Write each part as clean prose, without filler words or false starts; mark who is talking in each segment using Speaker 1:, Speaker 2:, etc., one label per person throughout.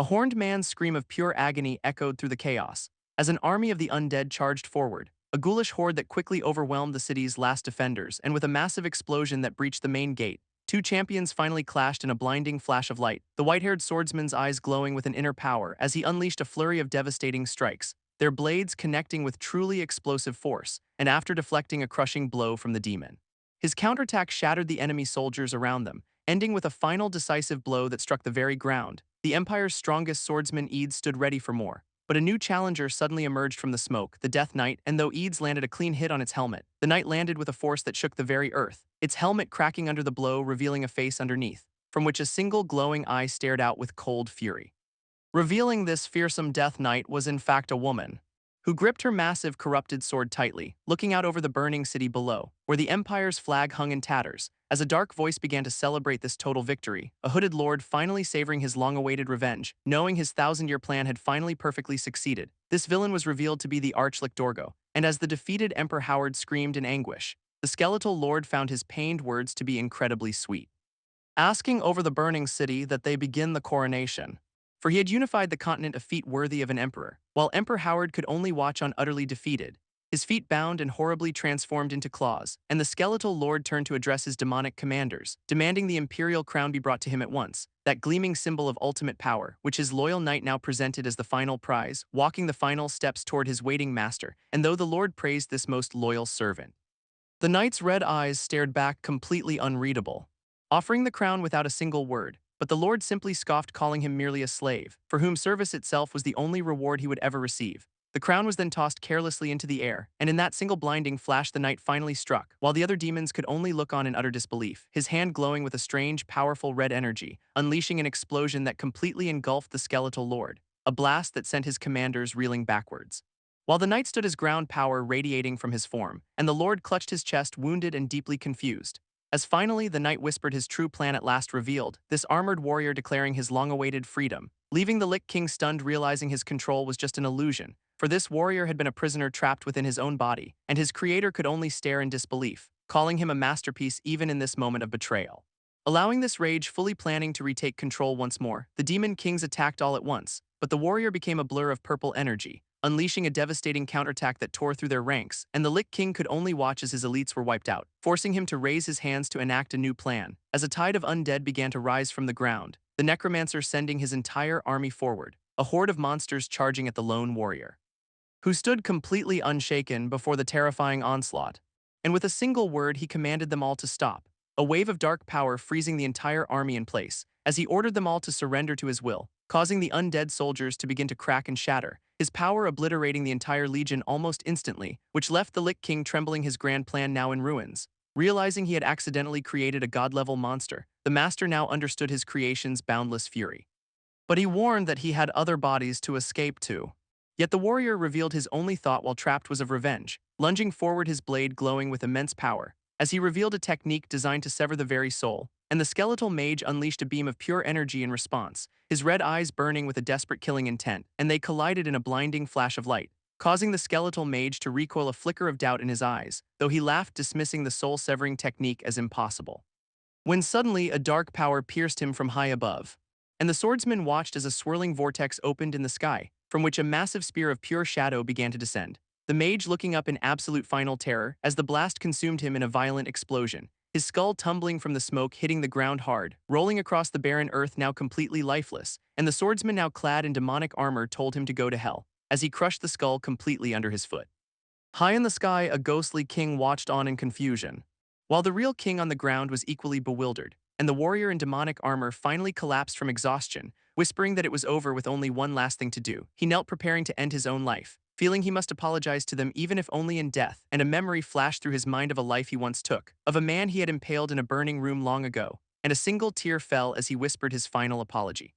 Speaker 1: A horned man's scream of pure agony echoed through the chaos, as an army of the undead charged forward, a ghoulish horde that quickly overwhelmed the city's last defenders, and with a massive explosion that breached the main gate, two champions finally clashed in a blinding flash of light, the white-haired swordsman's eyes glowing with an inner power as he unleashed a flurry of devastating strikes, their blades connecting with truly explosive force, and after deflecting a crushing blow from the demon. His counterattack shattered the enemy soldiers around them, ending with a final decisive blow that struck the very ground. The Empire's strongest swordsman Eads stood ready for more, but a new challenger suddenly emerged from the smoke, the Death Knight, and though Eads landed a clean hit on its helmet, the knight landed with a force that shook the very earth, its helmet cracking under the blow, revealing a face underneath, from which a single glowing eye stared out with cold fury. Revealing this fearsome Death Knight was in fact a woman, who gripped her massive corrupted sword tightly, looking out over the burning city below, where the Empire's flag hung in tatters. As a dark voice began to celebrate this total victory, a hooded lord finally savoring his long-awaited revenge, knowing his thousand-year plan had finally perfectly succeeded. This villain was revealed to be the Archlich Dorgo, and as the defeated Emperor Howard screamed in anguish, the skeletal lord found his pained words to be incredibly sweet, asking over the burning city that they begin the coronation. For he had unified the continent, a feat worthy of an emperor, while Emperor Howard could only watch on, utterly defeated, his feet bound and horribly transformed into claws, and the skeletal lord turned to address his demonic commanders, demanding the imperial crown be brought to him at once, that gleaming symbol of ultimate power, which his loyal knight now presented as the final prize, walking the final steps toward his waiting master. And though the lord praised this most loyal servant, the knight's red eyes stared back completely unreadable, offering the crown without a single word. But the lord simply scoffed, calling him merely a slave, for whom service itself was the only reward he would ever receive. The crown was then tossed carelessly into the air, and in that single blinding flash the knight finally struck, while the other demons could only look on in utter disbelief, his hand glowing with a strange, powerful red energy, unleashing an explosion that completely engulfed the skeletal lord, a blast that sent his commanders reeling backwards. While the knight stood his ground, power radiating from his form, and the lord clutched his chest, wounded and deeply confused. As finally the knight whispered, his true plan at last revealed, this armored warrior declaring his long-awaited freedom, leaving the Lich King stunned, realizing his control was just an illusion, for this warrior had been a prisoner trapped within his own body, and his creator could only stare in disbelief, calling him a masterpiece even in this moment of betrayal. Allowing this rage, fully planning to retake control once more, the demon kings attacked all at once, but the warrior became a blur of purple energy, unleashing a devastating counterattack that tore through their ranks, and the Lich King could only watch as his elites were wiped out, forcing him to raise his hands to enact a new plan. As a tide of undead began to rise from the ground, the necromancer sending his entire army forward, a horde of monsters charging at the lone warrior, who stood completely unshaken before the terrifying onslaught. And with a single word he commanded them all to stop, a wave of dark power freezing the entire army in place, as he ordered them all to surrender to his will, causing the undead soldiers to begin to crack and shatter, his power obliterating the entire legion almost instantly, which left the Lich King trembling, his grand plan now in ruins. Realizing he had accidentally created a god-level monster, the master now understood his creation's boundless fury. But he warned that he had other bodies to escape to. Yet the warrior revealed his only thought while trapped was of revenge, lunging forward, his blade glowing with immense power, as he revealed a technique designed to sever the very soul, and the skeletal mage unleashed a beam of pure energy in response, his red eyes burning with a desperate killing intent, and they collided in a blinding flash of light, causing the skeletal mage to recoil, a flicker of doubt in his eyes, though he laughed, dismissing the soul-severing technique as impossible. When suddenly a dark power pierced him from high above, and the swordsman watched as a swirling vortex opened in the sky, from which a massive spear of pure shadow began to descend. The mage looking up in absolute final terror as the blast consumed him in a violent explosion, his skull tumbling from the smoke, hitting the ground hard, rolling across the barren earth, now completely lifeless, and the swordsman, now clad in demonic armor, told him to go to hell, as he crushed the skull completely under his foot. High in the sky, a ghostly king watched on in confusion, while the real king on the ground was equally bewildered, and the warrior in demonic armor finally collapsed from exhaustion, whispering that it was over with only one last thing to do. He knelt, preparing to end his own life, feeling he must apologize to them even if only in death, and a memory flashed through his mind of a life he once took, of a man he had impaled in a burning room long ago, and a single tear fell as he whispered his final apology.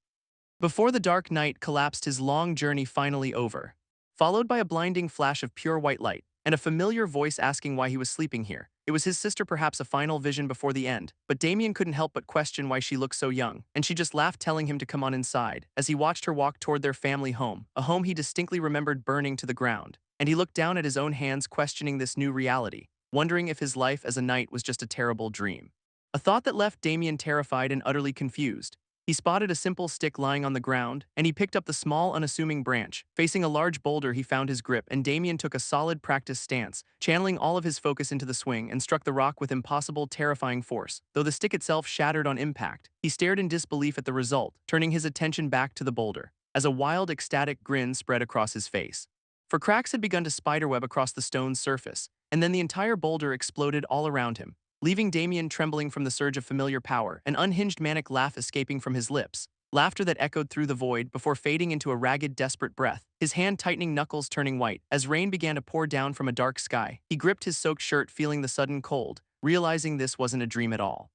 Speaker 1: Before the dark night collapsed, his long journey finally over, followed by a blinding flash of pure white light, and a familiar voice asking why he was sleeping here. It was his sister, perhaps a final vision before the end, but Damien couldn't help but question why she looked so young, and she just laughed, telling him to come on inside, as he watched her walk toward their family home, a home he distinctly remembered burning to the ground, and he looked down at his own hands, questioning this new reality, wondering if his life as a knight was just a terrible dream. A thought that left Damien terrified and utterly confused. He spotted a simple stick lying on the ground, and he picked up the small, unassuming branch. Facing a large boulder, he found his grip, and Damien took a solid practice stance, channeling all of his focus into the swing and struck the rock with impossible, terrifying force. Though the stick itself shattered on impact, he stared in disbelief at the result, turning his attention back to the boulder, as a wild, ecstatic grin spread across his face. For cracks had begun to spiderweb across the stone's surface, and then the entire boulder exploded all around him, leaving Damien trembling from the surge of familiar power, an unhinged manic laugh escaping from his lips, laughter that echoed through the void before fading into a ragged, desperate breath, his hand tightening, knuckles turning white. As rain began to pour down from a dark sky, he gripped his soaked shirt, feeling the sudden cold, realizing this wasn't a dream at all.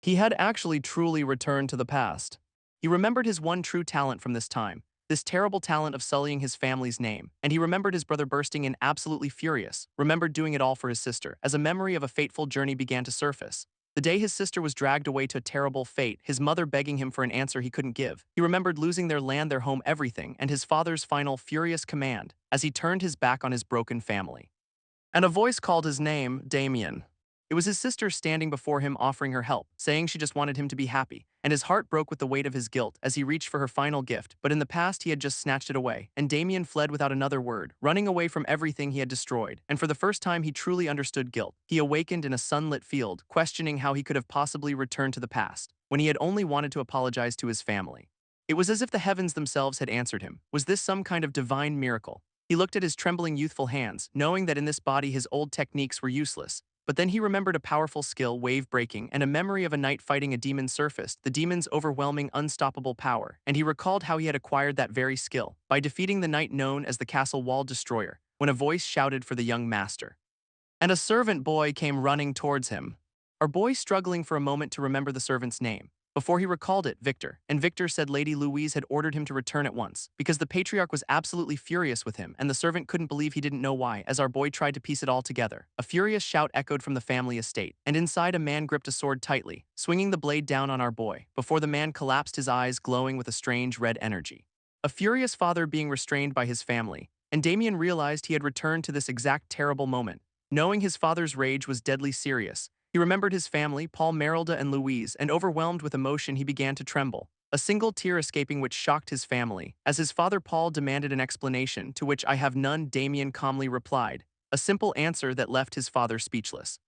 Speaker 1: He had actually truly returned to the past. He remembered his one true talent from this time, this terrible talent of sullying his family's name, and he remembered his brother bursting in absolutely furious, remembered doing it all for his sister, as a memory of a fateful journey began to surface. The day his sister was dragged away to a terrible fate, his mother begging him for an answer he couldn't give. He remembered losing their land, their home, everything, and his father's final, furious command, as he turned his back on his broken family. And a voice called his name, Damien. It was his sister standing before him, offering her help, saying she just wanted him to be happy, and his heart broke with the weight of his guilt as he reached for her final gift, but in the past he had just snatched it away, and Damien fled without another word, running away from everything he had destroyed, and for the first time he truly understood guilt. He awakened in a sunlit field, questioning how he could have possibly returned to the past, when he had only wanted to apologize to his family. It was as if the heavens themselves had answered him. Was this some kind of divine miracle? He looked at his trembling youthful hands, knowing that in this body his old techniques were useless. But then he remembered a powerful skill, wave-breaking, and a memory of a knight fighting a demon surfaced, the demon's overwhelming, unstoppable power, and he recalled how he had acquired that very skill, by defeating the knight known as the Castle Wall Destroyer, when a voice shouted for the young master. And a servant boy came running towards him. Our boy struggling for a moment to remember the servant's name. Before he recalled it, Victor, and Victor said Lady Louise had ordered him to return at once, because the patriarch was absolutely furious with him, and the servant couldn't believe he didn't know why. As our boy tried to piece it all together, a furious shout echoed from the family estate, and inside a man gripped a sword tightly, swinging the blade down on our boy, before the man collapsed, his eyes glowing with a strange red energy. A furious father being restrained by his family, and Damien realized he had returned to this exact terrible moment. Knowing his father's rage was deadly serious, he remembered his family, Paul, Merelda, and Louise, and overwhelmed with emotion he began to tremble, a single tear escaping which shocked his family, as his father Paul demanded an explanation, to which "I have none," Damien calmly replied, a simple answer that left his father speechless.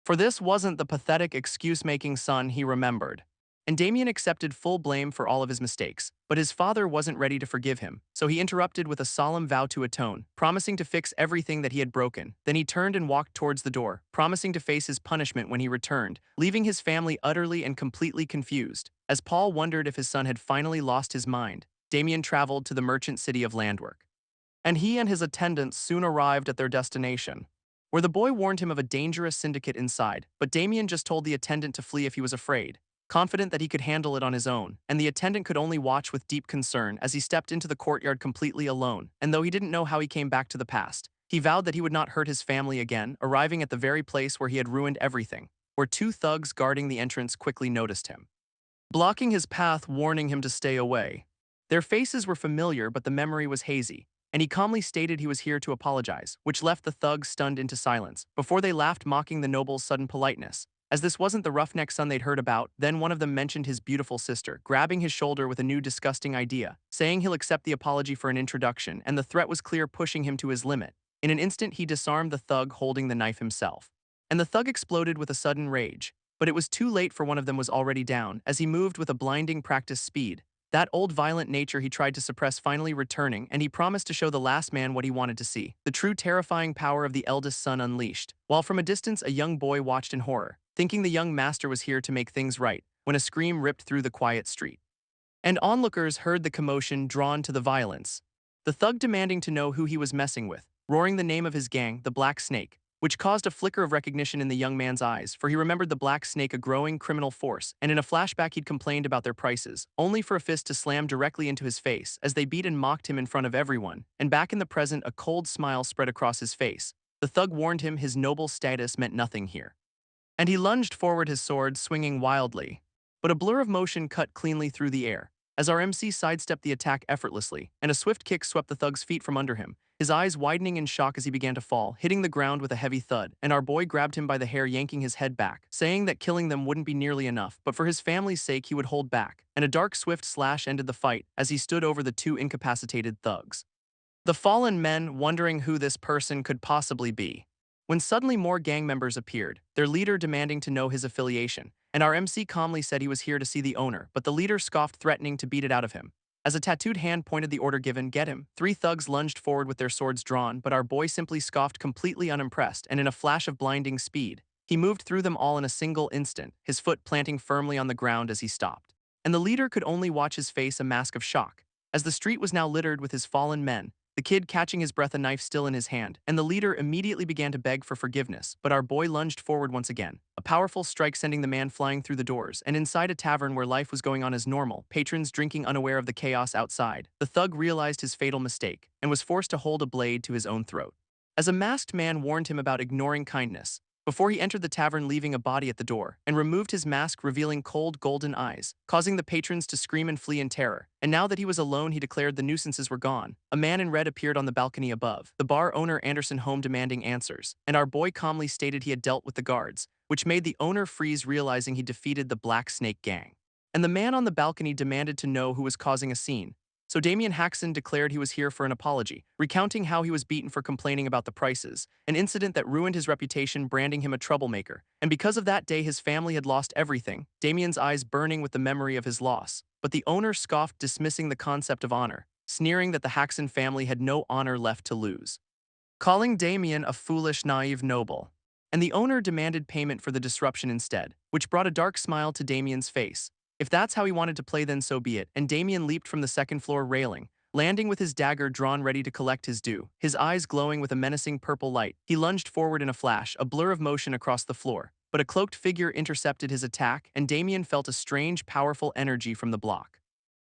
Speaker 1: For this wasn't the pathetic excuse-making son he remembered. And Damien accepted full blame for all of his mistakes, but his father wasn't ready to forgive him, so he interrupted with a solemn vow to atone, promising to fix everything that he had broken. Then he turned and walked towards the door, promising to face his punishment when he returned, leaving his family utterly and completely confused. As Paul wondered if his son had finally lost his mind, Damien traveled to the merchant city of Landwork. And he and his attendants soon arrived at their destination, where the boy warned him of a dangerous syndicate inside, but Damien just told the attendant to flee if he was afraid, confident that he could handle it on his own, and the attendant could only watch with deep concern as he stepped into the courtyard completely alone, and though he didn't know how he came back to the past, he vowed that he would not hurt his family again, arriving at the very place where he had ruined everything, where two thugs guarding the entrance quickly noticed him, blocking his path, warning him to stay away. Their faces were familiar, but the memory was hazy, and he calmly stated he was here to apologize, which left the thugs stunned into silence, before they laughed, mocking the noble's sudden politeness. As this wasn't the roughneck son they'd heard about, then one of them mentioned his beautiful sister, grabbing his shoulder with a new disgusting idea, saying he'll accept the apology for an introduction, and the threat was clear, pushing him to his limit. In an instant he disarmed the thug holding the knife himself. And the thug exploded with a sudden rage, but it was too late, for one of them was already down, as he moved with a blinding practice speed. That old violent nature he tried to suppress finally returning, and he promised to show the last man what he wanted to see, the true terrifying power of the eldest son unleashed. While from a distance a young boy watched in horror, thinking the young master was here to make things right, when a scream ripped through the quiet street. And onlookers heard the commotion, drawn to the violence. The thug demanding to know who he was messing with, roaring the name of his gang, the Black Snake, which caused a flicker of recognition in the young man's eyes, for he remembered the Black Snake, a growing criminal force, and in a flashback he'd complained about their prices, only for a fist to slam directly into his face as they beat and mocked him in front of everyone, and back in the present a cold smile spread across his face. The thug warned him his noble status meant nothing here. And he lunged forward, his sword swinging wildly. But a blur of motion cut cleanly through the air, as our MC sidestepped the attack effortlessly, and a swift kick swept the thug's feet from under him, his eyes widening in shock as he began to fall, hitting the ground with a heavy thud, and our boy grabbed him by the hair, yanking his head back, saying that killing them wouldn't be nearly enough, but for his family's sake he would hold back, and a dark swift slash ended the fight as he stood over the two incapacitated thugs. The fallen men wondering who this person could possibly be. When suddenly more gang members appeared, their leader demanding to know his affiliation, and our MC calmly said he was here to see the owner, but the leader scoffed, threatening to beat it out of him. As a tattooed hand pointed the order given, "Get him," three thugs lunged forward with their swords drawn, but our boy simply scoffed, completely unimpressed, and in a flash of blinding speed, he moved through them all in a single instant, his foot planting firmly on the ground as he stopped. And the leader could only watch his face, a mask of shock, as the street was now littered with his fallen men, the kid catching his breath, a knife still in his hand, and the leader immediately began to beg for forgiveness, but our boy lunged forward once again, a powerful strike sending the man flying through the doors, and inside a tavern where life was going on as normal, patrons drinking unaware of the chaos outside, the thug realized his fatal mistake, and was forced to hold a blade to his own throat. As a masked man warned him about ignoring kindness, before he entered the tavern, leaving a body at the door, and removed his mask, revealing cold golden eyes, causing the patrons to scream and flee in terror. And now that he was alone, he declared the nuisances were gone. A man in red appeared on the balcony above, the bar owner Anderson Home, demanding answers, and our boy calmly stated he had dealt with the guards, which made the owner freeze, realizing he defeated the Black Snake Gang. And the man on the balcony demanded to know who was causing a scene. So Damian Haxon declared he was here for an apology, recounting how he was beaten for complaining about the prices, an incident that ruined his reputation, branding him a troublemaker. And because of that day, his family had lost everything, Damian's eyes burning with the memory of his loss. But the owner scoffed, dismissing the concept of honor, sneering that the Haxon family had no honor left to lose, calling Damian a foolish, naive noble. And the owner demanded payment for the disruption instead, which brought a dark smile to Damian's face. If that's how he wanted to play, then so be it, and Damian leaped from the second-floor railing, landing with his dagger drawn ready to collect his due, his eyes glowing with a menacing purple light. He lunged forward in a flash, a blur of motion across the floor, but a cloaked figure intercepted his attack, and Damian felt a strange, powerful energy from the block.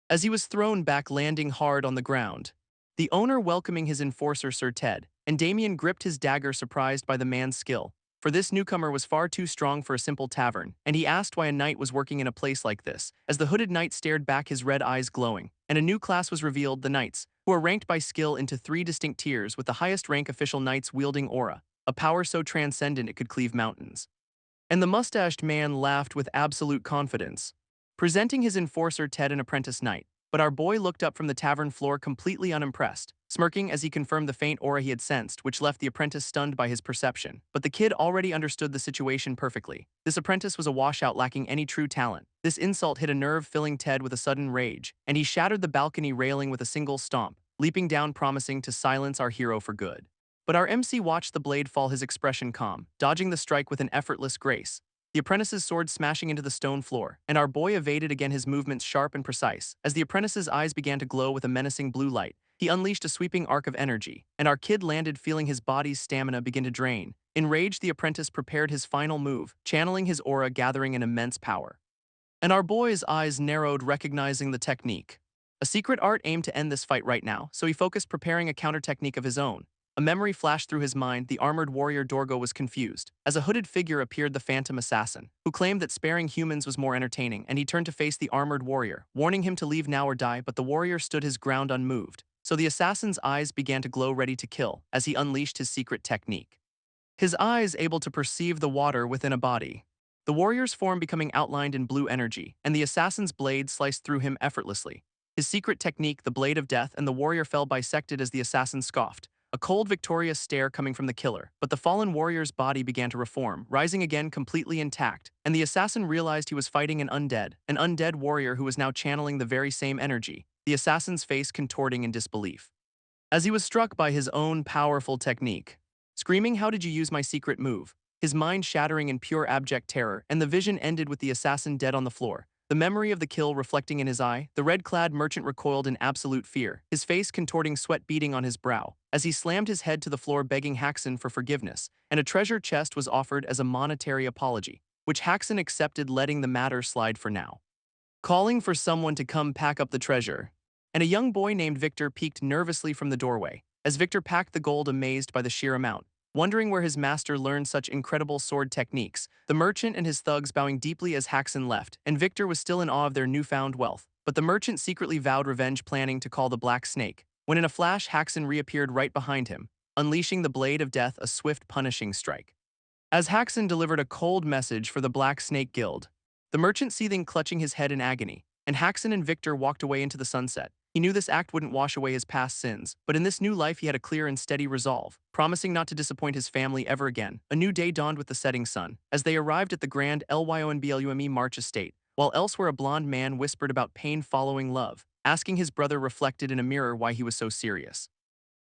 Speaker 1: As he was thrown back, landing hard on the ground, the owner welcoming his enforcer Sir Ted, and Damian gripped his dagger, surprised by the man's skill. For this newcomer was far too strong for a simple tavern, and he asked why a knight was working in a place like this, as the hooded knight stared back, his red eyes glowing, and a new class was revealed, the knights, who are ranked by skill into 3 distinct tiers, with the highest rank official knights wielding aura, a power so transcendent it could cleave mountains. And the mustached man laughed with absolute confidence, presenting his enforcer Ted, an apprentice knight. But our boy looked up from the tavern floor, completely unimpressed, smirking as he confirmed the faint aura he had sensed, which left the apprentice stunned by his perception. But the kid already understood the situation perfectly. This apprentice was a washout, lacking any true talent. This insult hit a nerve, filling Ted with a sudden rage, and he shattered the balcony railing with a single stomp, leaping down, promising to silence our hero for good. But our MC watched the blade fall, his expression calm, dodging the strike with an effortless grace, the apprentice's sword smashing into the stone floor, and our boy evaded, again his movements sharp and precise. As the apprentice's eyes began to glow with a menacing blue light, he unleashed a sweeping arc of energy, and our kid landed, feeling his body's stamina begin to drain. Enraged, the apprentice prepared his final move, channeling his aura, gathering an immense power. And our boy's eyes narrowed, recognizing the technique. A secret art aimed to end this fight right now, so he focused, preparing a counter technique of his own. A memory flashed through his mind. The armored warrior Dorgo was confused. As a hooded figure appeared, the phantom assassin, who claimed that sparing humans was more entertaining, and he turned to face the armored warrior, warning him to leave now or die, but the warrior stood his ground unmoved. So the assassin's eyes began to glow, ready to kill, as he unleashed his secret technique. His eyes able to perceive the water within a body, the warrior's form becoming outlined in blue energy, and the assassin's blade sliced through him effortlessly. His secret technique, the blade of death, and the warrior fell bisected as the assassin scoffed, a cold, victorious stare coming from the killer. But the fallen warrior's body began to reform, rising again completely intact, and the assassin realized he was fighting an undead warrior who was now channeling the very same energy, the assassin's face contorting in disbelief, as he was struck by his own powerful technique. Screaming, "How did you use my secret move?" His mind shattering in pure abject terror, and the vision ended with the assassin dead on the floor, the memory of the kill reflecting in his eye. The red-clad merchant recoiled in absolute fear, his face contorting, sweat beading on his brow, as he slammed his head to the floor, begging Haxon for forgiveness, and a treasure chest was offered as a monetary apology, which Haxon accepted, letting the matter slide for now, calling for someone to come pack up the treasure. And a young boy named Victor peeked nervously from the doorway, as Victor packed the gold, amazed by the sheer amount, wondering where his master learned such incredible sword techniques, the merchant and his thugs bowing deeply as Haxon left, and Victor was still in awe of their newfound wealth. but the merchant secretly vowed revenge, planning to call the Black Snake, when in a flash Haxon reappeared right behind him, unleashing the Blade of Death, a swift punishing strike. As Haxon delivered a cold message for the Black Snake Guild, the merchant seething, clutching his head in agony, and Haxon and Victor walked away into the sunset. He knew this act wouldn't wash away his past sins, but in this new life he had a clear and steady resolve, promising not to disappoint his family ever again. A new day dawned with the setting sun, as they arrived at the grand Lynblume March estate, while elsewhere a blonde man whispered about pain following love, asking his brother reflected in a mirror why he was so serious.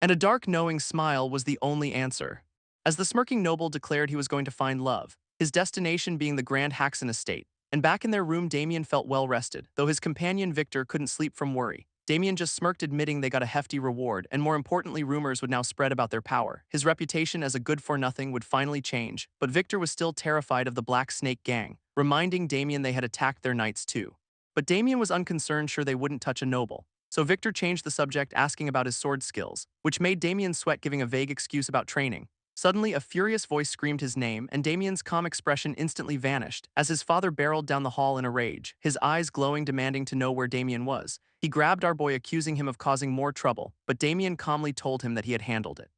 Speaker 1: And a dark knowing smile was the only answer. As the smirking noble declared he was going to find love, his destination being the Grand Haxon estate, and back in their room Damien felt well rested, though his companion Victor couldn't sleep from worry. Damien just smirked, admitting they got a hefty reward, and more importantly rumors would now spread about their power. His reputation as a good-for-nothing would finally change, but Victor was still terrified of the Black Snake gang, reminding Damien they had attacked their knights too. But Damien was unconcerned, sure they wouldn't touch a noble. So Victor changed the subject, asking about his sword skills, which made Damien sweat, giving a vague excuse about training. Suddenly, a furious voice screamed his name, and Damien's calm expression instantly vanished as his father barreled down the hall in a rage, his eyes glowing, demanding to know where Damien was. He grabbed our boy, accusing him of causing more trouble, but Damien calmly told him that he had handled it.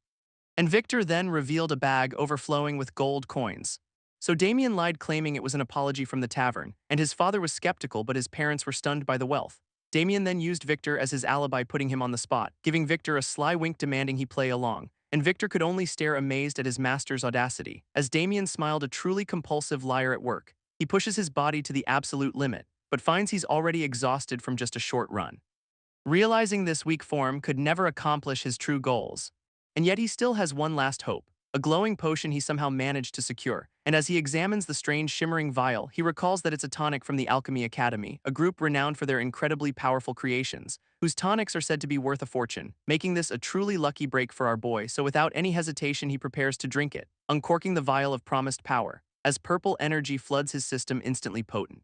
Speaker 1: And Victor then revealed a bag overflowing with gold coins. So Damien lied, claiming it was an apology from the tavern, and his father was skeptical, but his parents were stunned by the wealth. Damien then used Victor as his alibi, putting him on the spot, giving Victor a sly wink, demanding he play along. And Victor could only stare amazed at his master's audacity, as Damien smiled, a truly compulsive liar at work. He pushes his body to the absolute limit, but finds he's already exhausted from just a short run. Realizing this weak form could never accomplish his true goals. And yet he still has one last hope, a glowing potion he somehow managed to secure, and as he examines the strange shimmering vial, he recalls that it's a tonic from the Alchemy Academy, a group renowned for their incredibly powerful creations, whose tonics are said to be worth a fortune, making this a truly lucky break for our boy. So without any hesitation he prepares to drink it, uncorking the vial of promised power, as purple energy floods his system, instantly potent.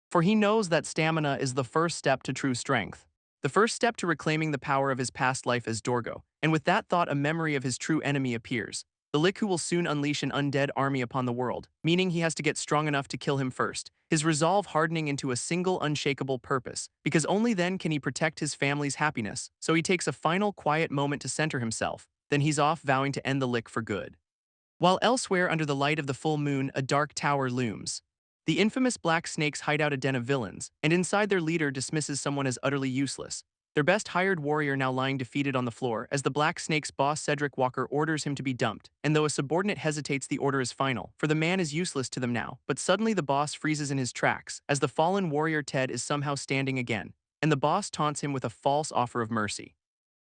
Speaker 1: For he knows that stamina is the first step to true strength, the first step to reclaiming the power of his past life as Dorgo, and with that thought a memory of his true enemy appears, the Lich, who will soon unleash an undead army upon the world, meaning he has to get strong enough to kill him first, his resolve hardening into a single unshakable purpose, because only then can he protect his family's happiness. So he takes a final quiet moment to center himself, then he's off, vowing to end the Lich for good. While elsewhere under the light of the full moon a dark tower looms. The infamous Black Snakes hide out, a den of villains, and inside their leader dismisses someone as utterly useless. Their best hired warrior now lying defeated on the floor as the Black Snake's boss Cedric Walker orders him to be dumped, and though a subordinate hesitates, the order is final, for the man is useless to them now. But suddenly the boss freezes in his tracks as the fallen warrior Ted is somehow standing again, and the boss taunts him with a false offer of mercy,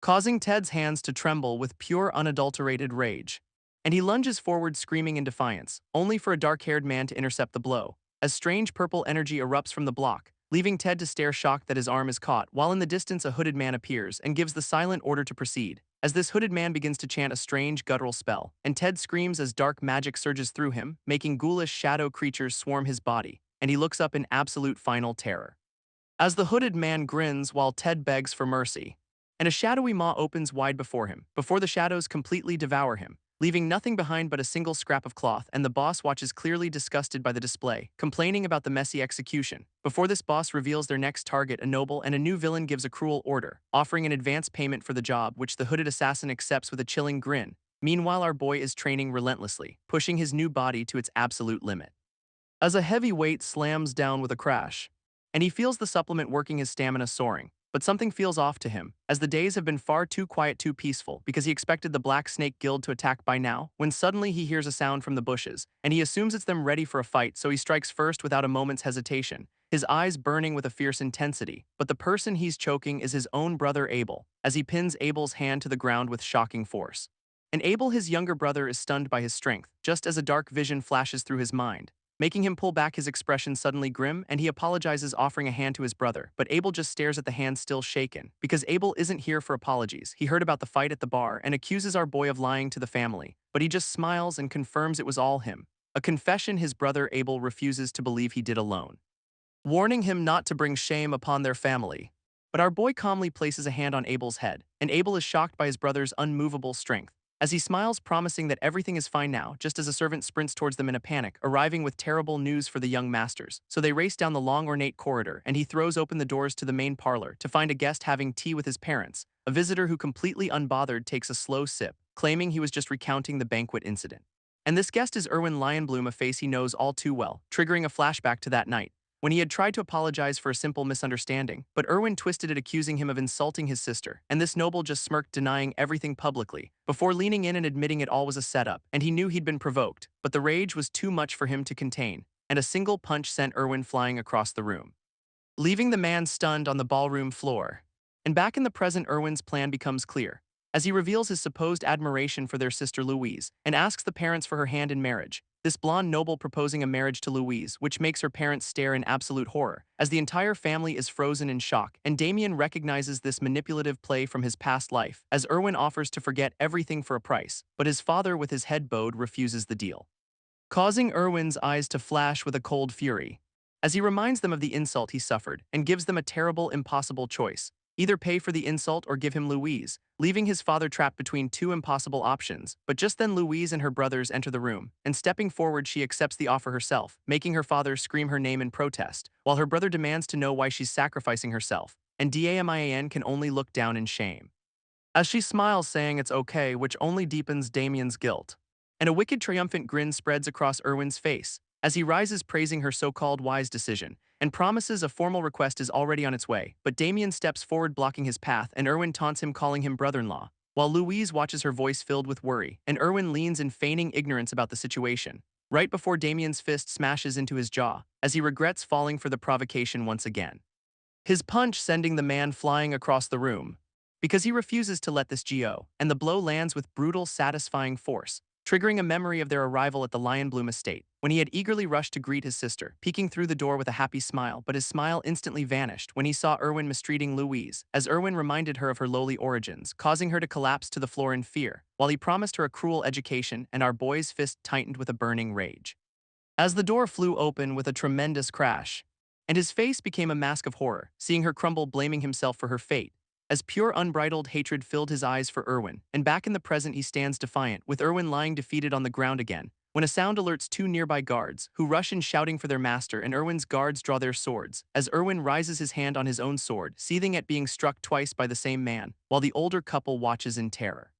Speaker 1: causing Ted's hands to tremble with pure unadulterated rage. And he lunges forward, screaming in defiance, only for a dark-haired man to intercept the blow, as strange purple energy erupts from the block, leaving Ted to stare, shocked that his arm is caught, while in the distance a hooded man appears and gives the silent order to proceed. As this hooded man begins to chant a strange guttural spell, and Ted screams as dark magic surges through him, making ghoulish shadow creatures swarm his body, and he looks up in absolute final terror. As the hooded man grins while Ted begs for mercy, and a shadowy maw opens wide before him, before the shadows completely devour him, leaving nothing behind but a single scrap of cloth, and the boss watches, clearly disgusted by the display, complaining about the messy execution. Before this boss reveals their next target, a noble, and a new villain gives a cruel order, offering an advance payment for the job, which the hooded assassin accepts with a chilling grin. Meanwhile, our boy is training relentlessly, pushing his new body to its absolute limit. As a heavy weight slams down with a crash, and he feels the supplement working, his stamina soaring. But something feels off to him, as the days have been far too quiet, too peaceful, because he expected the Black Snake Guild to attack by now, when suddenly he hears a sound from the bushes, and he assumes it's them ready for a fight, so he strikes first without a moment's hesitation, his eyes burning with a fierce intensity. But the person he's choking is his own brother Abel, as he pins Abel's hand to the ground with shocking force. And Abel, his younger brother, is stunned by his strength, just as a dark vision flashes through his mind, making him pull back, his expression suddenly grim, and he apologizes, offering a hand to his brother. But Abel just stares at the hand, still shaken, because Abel isn't here for apologies. He heard about the fight at the bar and accuses our boy of lying to the family, but he just smiles and confirms it was all him, a confession his brother Abel refuses to believe he did alone, warning him not to bring shame upon their family. But our boy calmly places a hand on Abel's head, and Abel is shocked by his brother's unmovable strength. as he smiles, promising that everything is fine now, just as a servant sprints towards them in a panic, arriving with terrible news for the young masters. So they race down the long ornate corridor, and he throws open the doors to the main parlor to find a guest having tea with his parents. A visitor who completely unbothered takes a slow sip, claiming he was just recounting the banquet incident. And this guest is Erwin Lionbloom, a face he knows all too well, triggering a flashback to that night when he had tried to apologize for a simple misunderstanding, but Erwin twisted it, accusing him of insulting his sister, and this noble just smirked, denying everything publicly, before leaning in and admitting it all was a setup, and he knew he'd been provoked, but the rage was too much for him to contain, and a single punch sent Erwin flying across the room, leaving the man stunned on the ballroom floor. And back in the present, Erwin's plan becomes clear, as he reveals his supposed admiration for their sister Louise, and asks the parents for her hand in marriage. This blonde noble proposing a marriage to Louise, which makes her parents stare in absolute horror, as the entire family is frozen in shock, and Damien recognizes this manipulative play from his past life, as Erwin offers to forget everything for a price, but his father, with his head bowed, refuses the deal, causing Erwin's eyes to flash with a cold fury, as he reminds them of the insult he suffered, and gives them a terrible, impossible choice. Either pay for the insult or give him Louise, leaving his father trapped between two impossible options. But just then Louise and her brothers enter the room, and stepping forward she accepts the offer herself, making her father scream her name in protest, while her brother demands to know why she's sacrificing herself, and Damian can only look down in shame, as she smiles, saying it's okay, which only deepens Damien's guilt. And a wicked triumphant grin spreads across Erwin's face, as he rises, praising her so-called wise decision, and promises a formal request is already on its way. But Damien steps forward, blocking his path, and Erwin taunts him, calling him brother-in-law, while Louise watches, her voice filled with worry, and Erwin leans in, feigning ignorance about the situation, right before Damien's fist smashes into his jaw, as he regrets falling for the provocation once again, his punch sending the man flying across the room, because he refuses to let this go, and the blow lands with brutal, satisfying force, triggering a memory of their arrival at the Lionbloom estate, when he had eagerly rushed to greet his sister, peeking through the door with a happy smile, but his smile instantly vanished when he saw Erwin mistreating Louise, as Erwin reminded her of her lowly origins, causing her to collapse to the floor in fear, while he promised her a cruel education, and our boy's fist tightened with a burning rage, as the door flew open with a tremendous crash, and his face became a mask of horror, seeing her crumble, blaming himself for her fate, as pure unbridled hatred filled his eyes for Erwin. And back in the present he stands defiant, with Erwin lying defeated on the ground again, when a sound alerts two nearby guards, who rush in shouting for their master, and Erwin's guards draw their swords, as Erwin rises his hand on his own sword, seething at being struck twice by the same man, while the older couple watches in terror.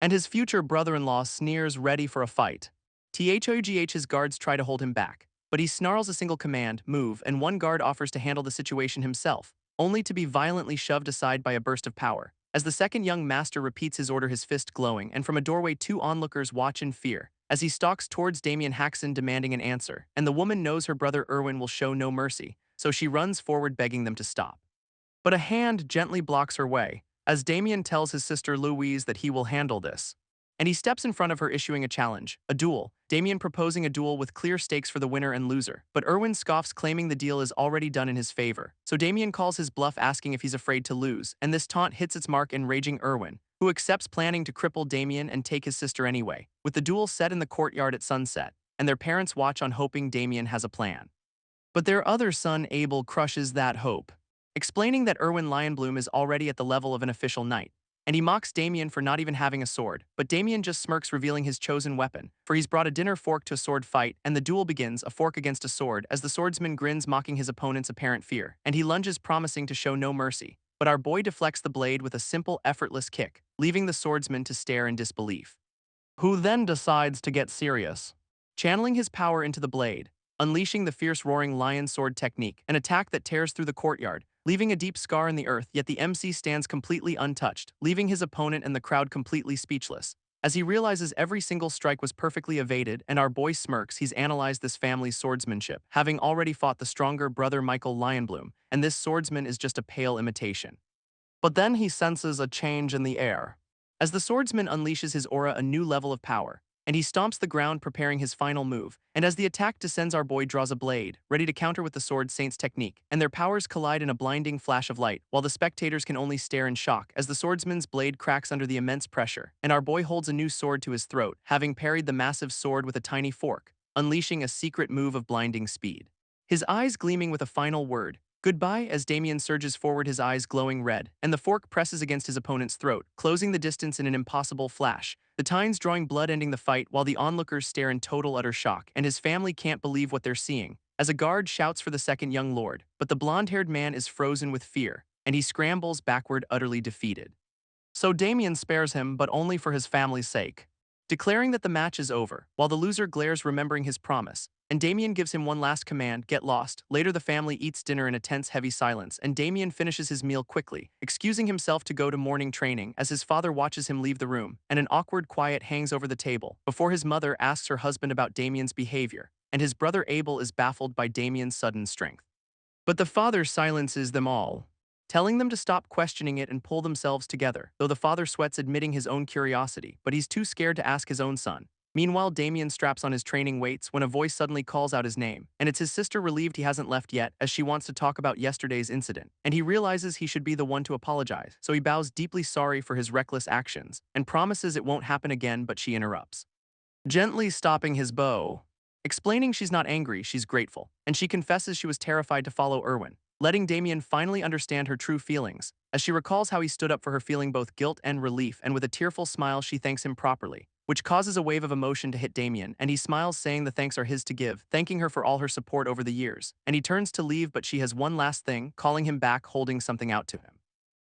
Speaker 1: And his future brother-in-law sneers, ready for a fight. His guards try to hold him back, but he snarls a single command, move, and one guard offers to handle the situation himself, only to be violently shoved aside by a burst of power. As the second young master repeats his order, his fist glowing, and from a doorway two onlookers watch in fear, as he stalks towards Damien Haxon demanding an answer, and the woman knows her brother Erwin will show no mercy, so she runs forward begging them to stop. But a hand gently blocks her way, as Damien tells his sister Louise that he will handle this. And he steps in front of her, issuing a challenge, a duel, Damien proposing a duel with clear stakes for the winner and loser. But Erwin scoffs, claiming the deal is already done in his favor. So Damien calls his bluff, asking if he's afraid to lose, and this taunt hits its mark, enraging Erwin, who accepts, planning to cripple Damien and take his sister anyway, with the duel set in the courtyard at sunset, and their parents watch on, hoping Damien has a plan. But their other son Abel crushes that hope, explaining that Erwin Lionbloom is already at the level of an official knight, and he mocks Damien for not even having a sword. But Damien just smirks, revealing his chosen weapon, for he's brought a dinner fork to a sword fight, and the duel begins, a fork against a sword, as the swordsman grins, mocking his opponent's apparent fear, and he lunges, promising to show no mercy. But our boy deflects the blade with a simple, effortless kick, leaving the swordsman to stare in disbelief, who then decides to get serious, channeling his power into the blade, unleashing the fierce roaring lion sword technique, an attack that tears through the courtyard, leaving a deep scar in the earth. Yet the MC stands completely untouched, leaving his opponent and the crowd completely speechless, as he realizes every single strike was perfectly evaded. And our boy smirks, he's analyzed this family's swordsmanship, having already fought the stronger brother Michael Lionbloom, and this swordsman is just a pale imitation. But then he senses a change in the air, as the swordsman unleashes his aura, a new level of power, and he stomps the ground, preparing his final move. And as the attack descends, our boy draws a blade, ready to counter with the sword saint's technique, and their powers collide in a blinding flash of light, while the spectators can only stare in shock as the swordsman's blade cracks under the immense pressure, and our boy holds a new sword to his throat, having parried the massive sword with a tiny fork, unleashing a secret move of blinding speed, his eyes gleaming with a final word, Goodbye as Damien surges forward, his eyes glowing red, and the fork presses against his opponent's throat, closing the distance in an impossible flash. The Tines drawing blood, ending the fight, while the onlookers stare in total utter shock, and his family can't believe what they're seeing. As a guard shouts for the second young lord, but the blonde-haired man is frozen with fear, and he scrambles backward, utterly defeated. So Damien spares him, but only for his family's sake, declaring that the match is over, while the loser glares, remembering his promise. And Damien gives him one last command: get lost. Later, the family eats dinner in a tense, heavy silence, and Damien finishes his meal quickly, excusing himself to go to morning training as his father watches him leave the room, and an awkward quiet hangs over the table before his mother asks her husband about Damien's behavior, and his brother Abel is baffled by Damien's sudden strength. But the father silences them all, telling them to stop questioning it and pull themselves together, though the father sweats admitting his own curiosity, but he's too scared to ask his own son. Meanwhile, Damien straps on his training weights when a voice suddenly calls out his name, and it's his sister, relieved he hasn't left yet, as she wants to talk about yesterday's incident, and he realizes he should be the one to apologize, so he bows, deeply sorry for his reckless actions, and promises it won't happen again, but she interrupts, gently stopping his bow, explaining she's not angry, she's grateful, and she confesses she was terrified to follow Erwin, letting Damien finally understand her true feelings, as she recalls how he stood up for her, feeling both guilt and relief, and with a tearful smile she thanks him properly, which causes a wave of emotion to hit Damien, and he smiles, saying the thanks are his to give, thanking her for all her support over the years, and he turns to leave, but she has one last thing, calling him back, holding something out to him.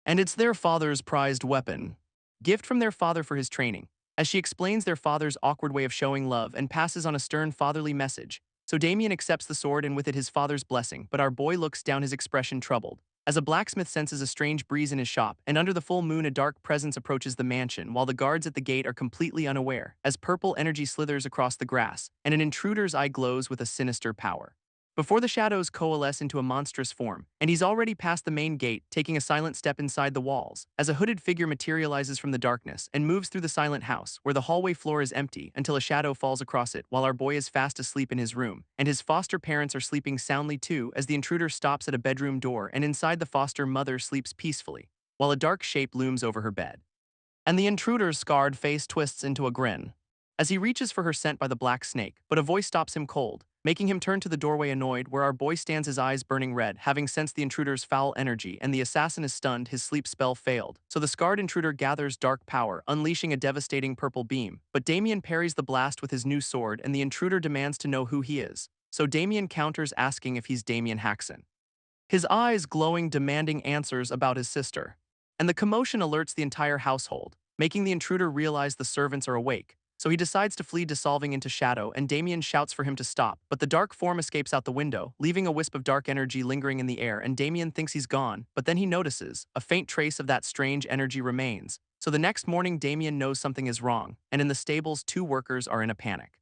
Speaker 1: And it's their father's prized weapon, gift from their father for his training, as she explains their father's awkward way of showing love and passes on a stern fatherly message. So Damien accepts the sword and with it his father's blessing, but our boy looks down, his expression troubled, as a blacksmith senses a strange breeze in his shop, and under the full moon a dark presence approaches the mansion, while the guards at the gate are completely unaware, as purple energy slithers across the grass, and an intruder's eye glows with a sinister power, before the shadows coalesce into a monstrous form, and he's already past the main gate, taking a silent step inside the walls, as a hooded figure materializes from the darkness and moves through the silent house, where the hallway floor is empty until a shadow falls across it, while our boy is fast asleep in his room, and his foster parents are sleeping soundly too, as the intruder stops at a bedroom door, and inside the foster mother sleeps peacefully, while a dark shape looms over her bed. And the intruder's scarred face twists into a grin, as he reaches for her sent by the black snake, but a voice stops him cold, making him turn to the doorway annoyed, where our boy stands, his eyes burning red, having sensed the intruder's foul energy, and the assassin is stunned, his sleep spell failed. So the scarred intruder gathers dark power, unleashing a devastating purple beam, but Damien parries the blast with his new sword, and the intruder demands to know who he is. So Damien counters, asking if he's Damien Haxon, his eyes glowing, demanding answers about his sister. And the commotion alerts the entire household, making the intruder realize the servants are awake. So he decides to flee, dissolving into shadow, and Damien shouts for him to stop, but the dark form escapes out the window, leaving a wisp of dark energy lingering in the air, and Damien thinks he's gone, but then he notices a faint trace of that strange energy remains. So the next morning Damien knows something is wrong, and in the stables 2 workers are in a panic,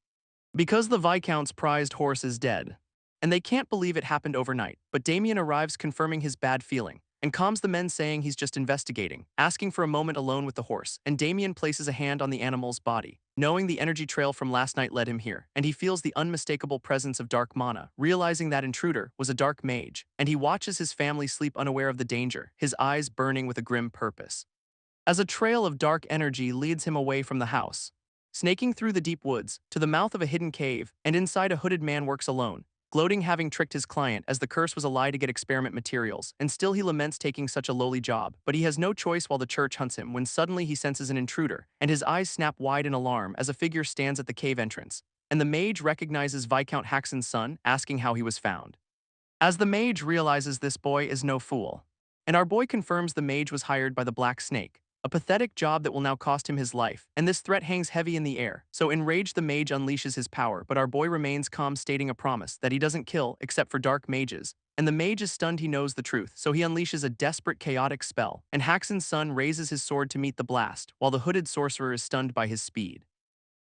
Speaker 1: because the Viscount's prized horse is dead, and they can't believe it happened overnight, but Damien arrives, confirming his bad feeling, and calms the men, saying he's just investigating, asking for a moment alone with the horse, and Damien places a hand on the animal's body, knowing the energy trail from last night led him here, and he feels the unmistakable presence of dark mana, realizing that intruder was a dark mage, and he watches his family sleep unaware of the danger, his eyes burning with a grim purpose, as a trail of dark energy leads him away from the house, snaking through the deep woods, to the mouth of a hidden cave, and inside a hooded man works alone, gloating, having tricked his client, as the curse was a lie to get experiment materials, and still he laments taking such a lowly job, but he has no choice while the church hunts him, when suddenly he senses an intruder, and his eyes snap wide in alarm as a figure stands at the cave entrance, and the mage recognizes Viscount Haxon's son, asking how he was found. As the mage realizes this boy is no fool, and our boy confirms the mage was hired by the Black Snake, a pathetic job that will now cost him his life, and this threat hangs heavy in the air, so enraged the mage unleashes his power, but our boy remains calm, stating a promise that he doesn't kill except for dark mages, and the mage is stunned, he knows the truth, so he unleashes a desperate chaotic spell, and Haxon's son raises his sword to meet the blast, while the hooded sorcerer is stunned by his speed,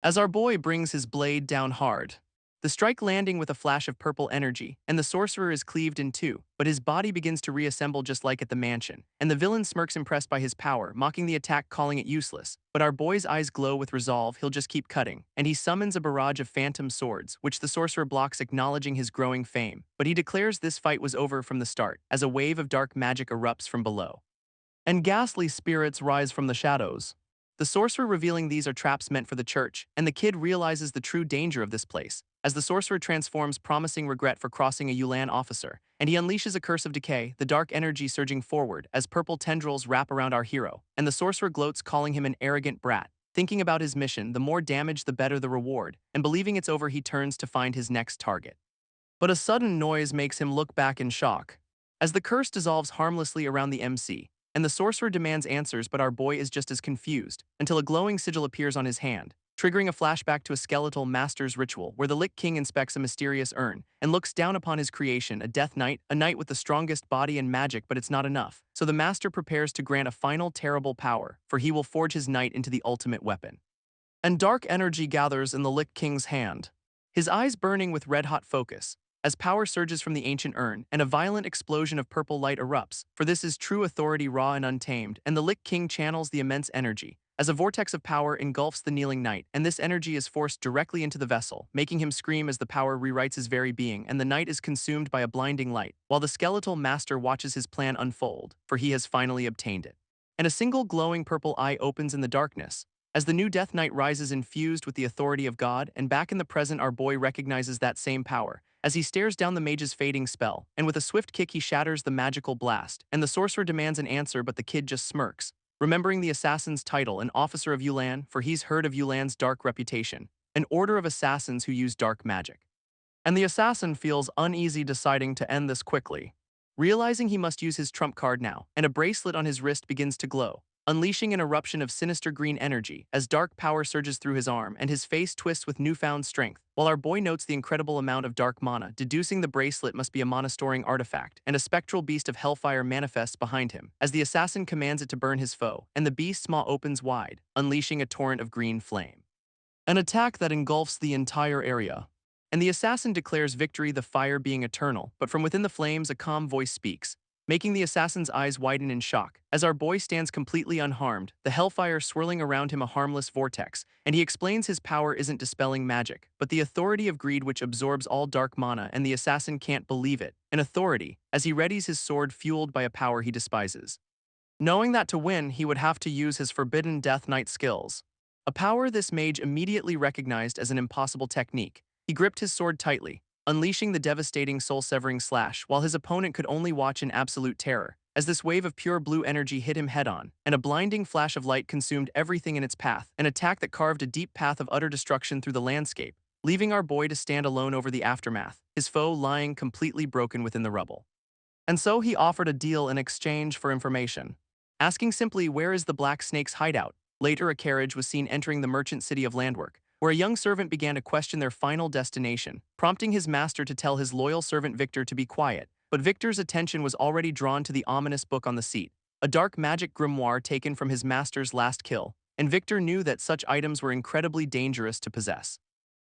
Speaker 1: as our boy brings his blade down hard, the strike landing with a flash of purple energy, and the sorcerer is cleaved in 2, but his body begins to reassemble just like at the mansion, and the villain smirks, impressed by his power, mocking the attack, calling it useless, but our boy's eyes glow with resolve, he'll just keep cutting, and he summons a barrage of phantom swords, which the sorcerer blocks, acknowledging his growing fame, but he declares this fight was over from the start, as a wave of dark magic erupts from below, and ghastly spirits rise from the shadows, the sorcerer revealing these are traps meant for the church, and the kid realizes the true danger of this place, as the sorcerer transforms, promising regret for crossing a Yulan officer, and he unleashes a curse of decay, the dark energy surging forward as purple tendrils wrap around our hero, and the sorcerer gloats, calling him an arrogant brat. Thinking about his mission, the more damage the better the reward, and believing it's over, he turns to find his next target. But a sudden noise makes him look back in shock, as the curse dissolves harmlessly around the MC, and the sorcerer demands answers, but our boy is just as confused, until a glowing sigil appears on his hand, triggering a flashback to a skeletal master's ritual where the Lich King inspects a mysterious urn and looks down upon his creation, a Death Knight, a knight with the strongest body and magic, but it's not enough. So the master prepares to grant a final terrible power, for he will forge his knight into the ultimate weapon. And dark energy gathers in the Lich King's hand, his eyes burning with red-hot focus, as power surges from the ancient urn and a violent explosion of purple light erupts, for this is true authority, raw and untamed, and the Lich King channels the immense energy, as a vortex of power engulfs the kneeling knight, and this energy is forced directly into the vessel, making him scream as the power rewrites his very being, and the knight is consumed by a blinding light, while the skeletal master watches his plan unfold, for he has finally obtained it. And a single glowing purple eye opens in the darkness, as the new Death Knight rises infused with the authority of God, and back in the present our boy recognizes that same power, as he stares down the mage's fading spell, and with a swift kick he shatters the magical blast, and the sorcerer demands an answer, but the kid just smirks, remembering the assassin's title, an officer of Yulan, for he's heard of Yulan's dark reputation, an order of assassins who use dark magic. And the assassin feels uneasy, deciding to end this quickly, realizing he must use his trump card now, and a bracelet on his wrist begins to glow, unleashing an eruption of sinister green energy as dark power surges through his arm and his face twists with newfound strength, while our boy notes the incredible amount of dark mana, deducing the bracelet must be a monasterying artifact, and a spectral beast of hellfire manifests behind him, as the assassin commands it to burn his foe, and the beast's maw opens wide, unleashing a torrent of green flame. An attack that engulfs the entire area. And the assassin declares victory, the fire being eternal, but from within the flames a calm voice speaks, making the assassin's eyes widen in shock, as our boy stands completely unharmed, the hellfire swirling around him a harmless vortex, and he explains his power isn't dispelling magic, but the authority of greed which absorbs all dark mana, and the assassin can't believe it, an authority, as he readies his sword fueled by a power he despises. Knowing that to win he would have to use his forbidden Death Knight skills, a power this mage immediately recognized as an impossible technique, he gripped his sword tightly, unleashing the devastating soul-severing slash, while his opponent could only watch in absolute terror, as this wave of pure blue energy hit him head-on, and a blinding flash of light consumed everything in its path, an attack that carved a deep path of utter destruction through the landscape, leaving our boy to stand alone over the aftermath, his foe lying completely broken within the rubble. And so he offered a deal in exchange for information, asking simply, where is the Black Snake's hideout? Later a carriage was seen entering the merchant city of Landwork, where a young servant began to question their final destination, prompting his master to tell his loyal servant Victor to be quiet, but Victor's attention was already drawn to the ominous book on the seat, a dark magic grimoire taken from his master's last kill, and Victor knew that such items were incredibly dangerous to possess.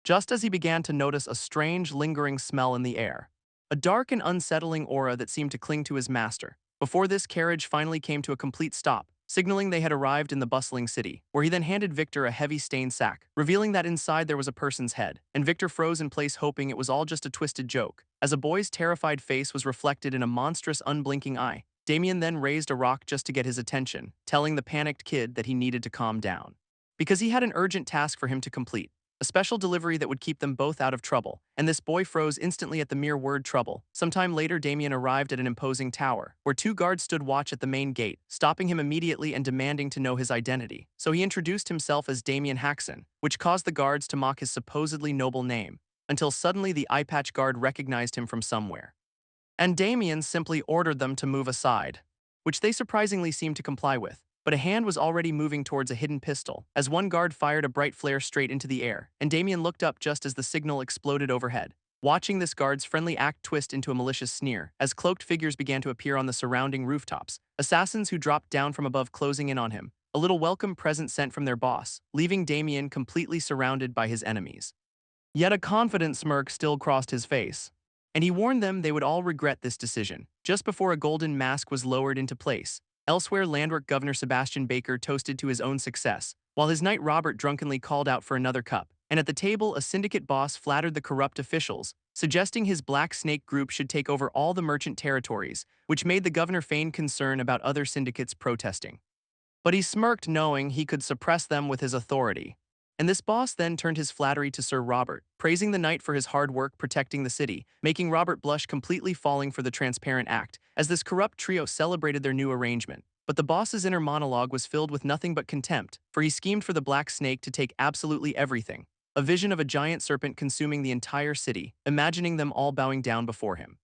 Speaker 1: Just as he began to notice a strange, lingering smell in the air, a dark and unsettling aura that seemed to cling to his master, before this carriage finally came to a complete stop, signaling they had arrived in the bustling city, where he then handed Victor a heavy stained sack, revealing that inside there was a person's head, and Victor froze in place, hoping it was all just a twisted joke, as a boy's terrified face was reflected in a monstrous unblinking eye. Damien then raised a rock just to get his attention, telling the panicked kid that he needed to calm down, because he had an urgent task for him to complete, a special delivery that would keep them both out of trouble, and this boy froze instantly at the mere word trouble. Sometime later Damien arrived at an imposing tower, where two guards stood watch at the main gate, stopping him immediately and demanding to know his identity. So he introduced himself as Damien Haxon, which caused the guards to mock his supposedly noble name, until suddenly the eye patch guard recognized him from somewhere. And Damien simply ordered them to move aside, which they surprisingly seemed to comply with. But a hand was already moving towards a hidden pistol, as one guard fired a bright flare straight into the air, and Damien looked up just as the signal exploded overhead, watching this guard's friendly act twist into a malicious sneer, as cloaked figures began to appear on the surrounding rooftops, assassins who dropped down from above closing in on him, a little welcome present sent from their boss, leaving Damien completely surrounded by his enemies. Yet a confident smirk still crossed his face, and he warned them they would all regret this decision, just before a golden mask was lowered into place. Elsewhere, Landwork Governor Sebastian Baker toasted to his own success, while his knight Robert drunkenly called out for another cup, and at the table a syndicate boss flattered the corrupt officials, suggesting his Black Snake group should take over all the merchant territories, which made the governor feign concern about other syndicates protesting. But he smirked, knowing he could suppress them with his authority. And this boss then turned his flattery to Sir Robert, praising the knight for his hard work protecting the city, making Robert blush, completely falling for the transparent act, as this corrupt trio celebrated their new arrangement. But the boss's inner monologue was filled with nothing but contempt, for he schemed for the Black Snake to take absolutely everything, a vision of a giant serpent consuming the entire city, imagining them all bowing down before him.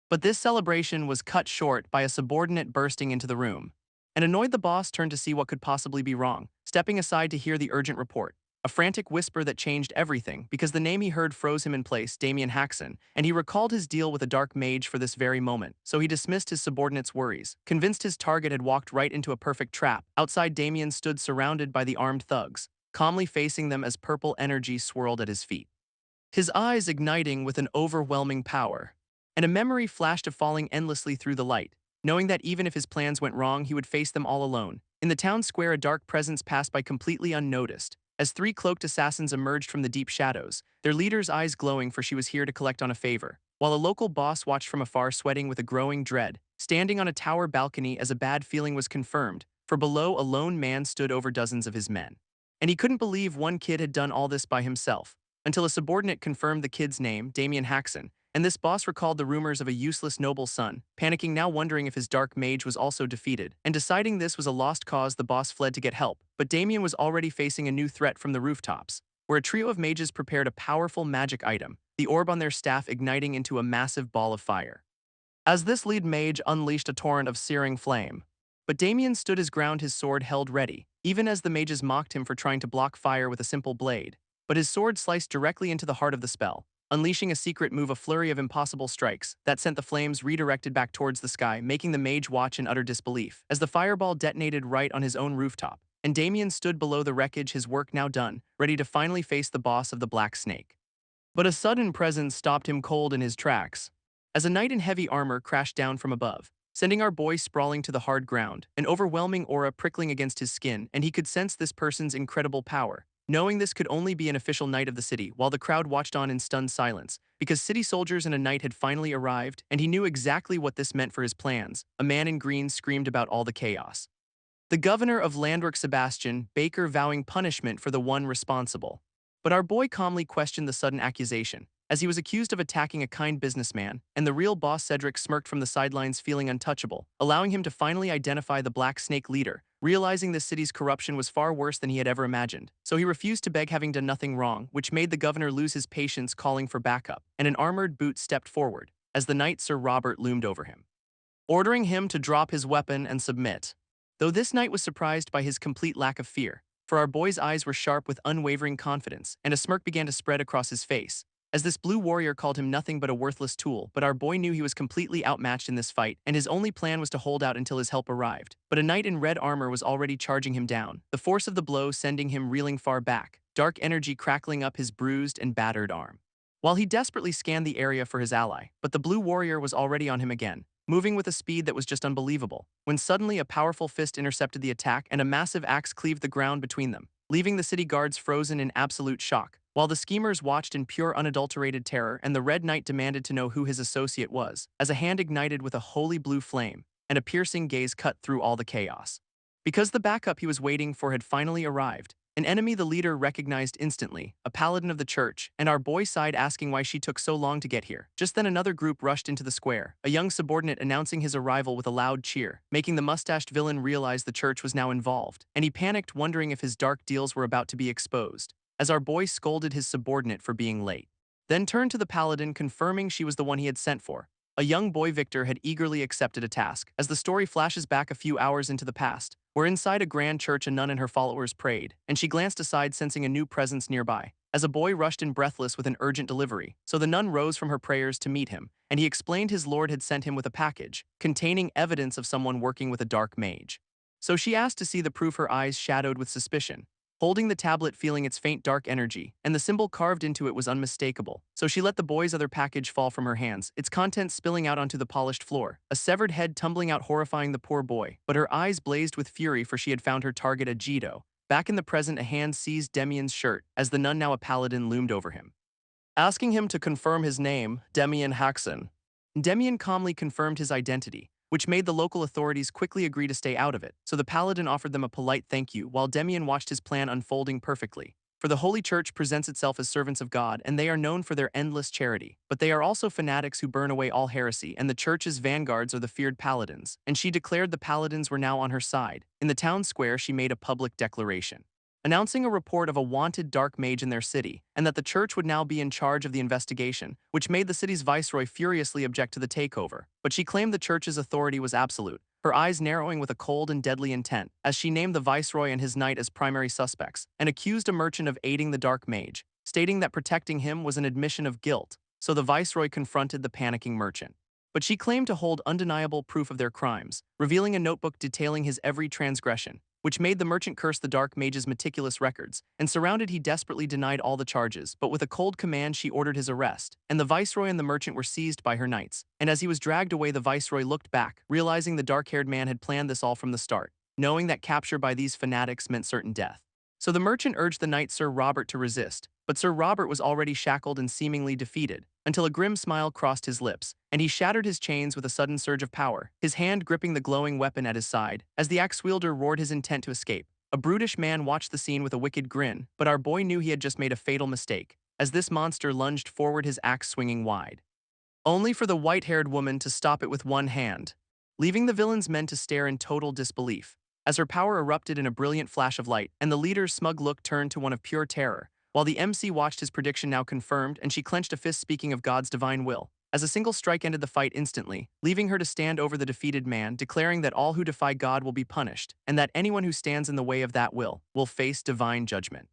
Speaker 1: But this celebration was cut short by a subordinate bursting into the room. And annoyed, the boss turned to see what could possibly be wrong, stepping aside to hear the urgent report. A frantic whisper that changed everything, because the name he heard froze him in place, Damien Haxon, and he recalled his deal with a dark mage for this very moment, so he dismissed his subordinate's worries, convinced his target had walked right into a perfect trap. Outside, Damien stood surrounded by the armed thugs, calmly facing them as purple energy swirled at his feet, his eyes igniting with an overwhelming power. And a memory flashed of falling endlessly through the light, knowing that even if his plans went wrong, he would face them all alone. In the town square, a dark presence passed by completely unnoticed, as three cloaked assassins emerged from the deep shadows, their leader's eyes glowing, for she was here to collect on a favor, while a local boss watched from afar, sweating with a growing dread, standing on a tower balcony as a bad feeling was confirmed, for below a lone man stood over dozens of his men. And he couldn't believe one kid had done all this by himself, until a subordinate confirmed the kid's name, Damien Haxon, and this boss recalled the rumors of a useless noble son, panicking now, wondering if his dark mage was also defeated, and deciding this was a lost cause. The boss fled to get help, but Damien was already facing a new threat from the rooftops, where a trio of mages prepared a powerful magic item, the orb on their staff igniting into a massive ball of fire. As this lead mage unleashed a torrent of searing flame, but Damien stood his ground, his sword held ready, even as the mages mocked him for trying to block fire with a simple blade. But his sword sliced directly into the heart of the spell, unleashing a secret move, a flurry of impossible strikes that sent the flames redirected back towards the sky, making the mage watch in utter disbelief as the fireball detonated right on his own rooftop, and Damien stood below the wreckage, his work now done, ready to finally face the boss of the Black Snake. But a sudden presence stopped him cold in his tracks, as a knight in heavy armor crashed down from above, sending our boy sprawling to the hard ground, an overwhelming aura prickling against his skin, and he could sense this person's incredible power, knowing this could only be an official knight of the city, while the crowd watched on in stunned silence, because city soldiers and a knight had finally arrived, and he knew exactly what this meant for his plans. A man in green screamed about all the chaos. The governor of Landwick, Sebastian Baker, vowing punishment for the one responsible. But our boy calmly questioned the sudden accusation, as he was accused of attacking a kind businessman, and the real boss Cedric smirked from the sidelines, feeling untouchable, allowing him to finally identify the Black Snake leader, realizing the city's corruption was far worse than he had ever imagined. So he refused to beg, having done nothing wrong, which made the governor lose his patience, calling for backup, and an armored boot stepped forward, as the knight Sir Robert loomed over him, ordering him to drop his weapon and submit. Though this knight was surprised by his complete lack of fear, for our boy's eyes were sharp with unwavering confidence, and a smirk began to spread across his face, as this blue warrior called him nothing but a worthless tool. But our boy knew he was completely outmatched in this fight, and his only plan was to hold out until his help arrived. But a knight in red armor was already charging him down, the force of the blow sending him reeling far back, dark energy crackling up his bruised and battered arm, while he desperately scanned the area for his ally. But the blue warrior was already on him again, moving with a speed that was just unbelievable, when suddenly a powerful fist intercepted the attack and a massive axe cleaved the ground between them, leaving the city guards frozen in absolute shock, while the schemers watched in pure unadulterated terror. And the Red Knight demanded to know who his associate was, as a hand ignited with a holy blue flame, and a piercing gaze cut through all the chaos. Because the backup he was waiting for had finally arrived, an enemy the leader recognized instantly, a paladin of the church, and our boy sighed, asking why she took so long to get here. Just then another group rushed into the square, a young subordinate announcing his arrival with a loud cheer, making the mustached villain realize the church was now involved, and he panicked, wondering if his dark deals were about to be exposed, as our boy scolded his subordinate for being late, then turned to the paladin, confirming she was the one he had sent for. A young boy, Victor, had eagerly accepted a task, as the story flashes back a few hours into the past, where inside a grand church a nun and her followers prayed, and she glanced aside, sensing a new presence nearby, as a boy rushed in breathless with an urgent delivery. So the nun rose from her prayers to meet him, and he explained his lord had sent him with a package containing evidence of someone working with a dark mage. So she asked to see the proof, her eyes shadowed with suspicion, holding the tablet, feeling its faint dark energy, and the symbol carved into it was unmistakable. So she let the boy's other package fall from her hands, its contents spilling out onto the polished floor, a severed head tumbling out, horrifying the poor boy. But her eyes blazed with fury, for she had found her target, a Jido. Back in the present, a hand seized Demien's shirt, as the nun, now a paladin, loomed over him, asking him to confirm his name, Damien Haxon. Damien calmly confirmed his identity, which made the local authorities quickly agree to stay out of it, so the paladin offered them a polite thank you, while Damien watched his plan unfolding perfectly. For the Holy Church presents itself as servants of God, and they are known for their endless charity. But they are also fanatics who burn away all heresy, and the Church's vanguards are the feared paladins. And she declared the paladins were now on her side. In the town square, she made a public declaration, announcing a report of a wanted dark mage in their city, and that the Church would now be in charge of the investigation, which made the city's viceroy furiously object to the takeover. But she claimed the Church's authority was absolute, her eyes narrowing with a cold and deadly intent, as she named the viceroy and his knight as primary suspects, and accused a merchant of aiding the dark mage, stating that protecting him was an admission of guilt. So the viceroy confronted the panicking merchant. But she claimed to hold undeniable proof of their crimes, revealing a notebook detailing his every transgression, which made the merchant curse the dark mage's meticulous records, and surrounded he desperately denied all the charges, but with a cold command she ordered his arrest, and the viceroy and the merchant were seized by her knights. And as he was dragged away, the viceroy looked back, realizing the dark-haired man had planned this all from the start, knowing that capture by these fanatics meant certain death. So the merchant urged the knight Sir Robert to resist, but Sir Robert was already shackled and seemingly defeated, until a grim smile crossed his lips, and he shattered his chains with a sudden surge of power, his hand gripping the glowing weapon at his side. As the axe-wielder roared his intent to escape, a brutish man watched the scene with a wicked grin, but our boy knew he had just made a fatal mistake, as this monster lunged forward, his axe swinging wide, only for the white-haired woman to stop it with one hand, leaving the villain's men to stare in total disbelief, as her power erupted in a brilliant flash of light, and the leader's smug look turned to one of pure terror, while the MC watched his prediction now confirmed, and she clenched a fist, speaking of God's divine will, as a single strike ended the fight instantly, leaving her to stand over the defeated man, declaring that all who defy God will be punished, and that anyone who stands in the way of that will face divine judgment.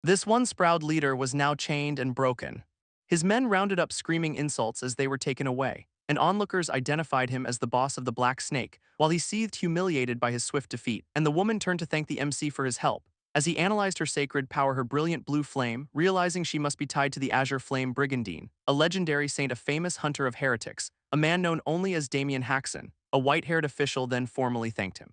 Speaker 1: This once proud leader was now chained and broken. His men rounded up, screaming insults as they were taken away, and onlookers identified him as the boss of the Black Snake, while he seethed, humiliated by his swift defeat, and the woman turned to thank the MC for his help. As he analyzed her sacred power, her brilliant blue flame, realizing she must be tied to the Azure Flame Brigandine, a legendary saint, a famous hunter of heretics, a man known only as Damien Haxon. A white-haired official then formally thanked him,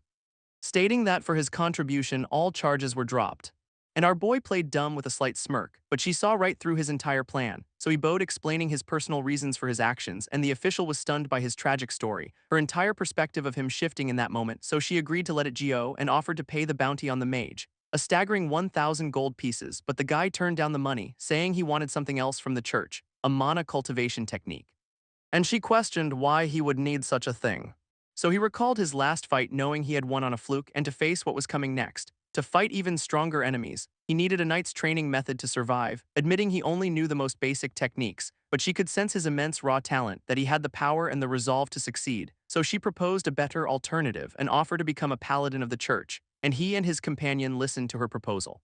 Speaker 1: stating that for his contribution all charges were dropped. And our boy played dumb with a slight smirk, but she saw right through his entire plan, so he bowed, explaining his personal reasons for his actions, and the official was stunned by his tragic story, her entire perspective of him shifting in that moment, so she agreed to let it go and offered to pay the bounty on the mage, a staggering 1,000 gold pieces, but the guy turned down the money, saying he wanted something else from the Church, a mana cultivation technique. And she questioned why he would need such a thing. So he recalled his last fight, knowing he had won on a fluke, and to face what was coming next, to fight even stronger enemies, he needed a knight's training method to survive, admitting he only knew the most basic techniques, but she could sense his immense raw talent, that he had the power and the resolve to succeed. So she proposed a better alternative, an offer to become a paladin of the Church, and he and his companion listened to her proposal.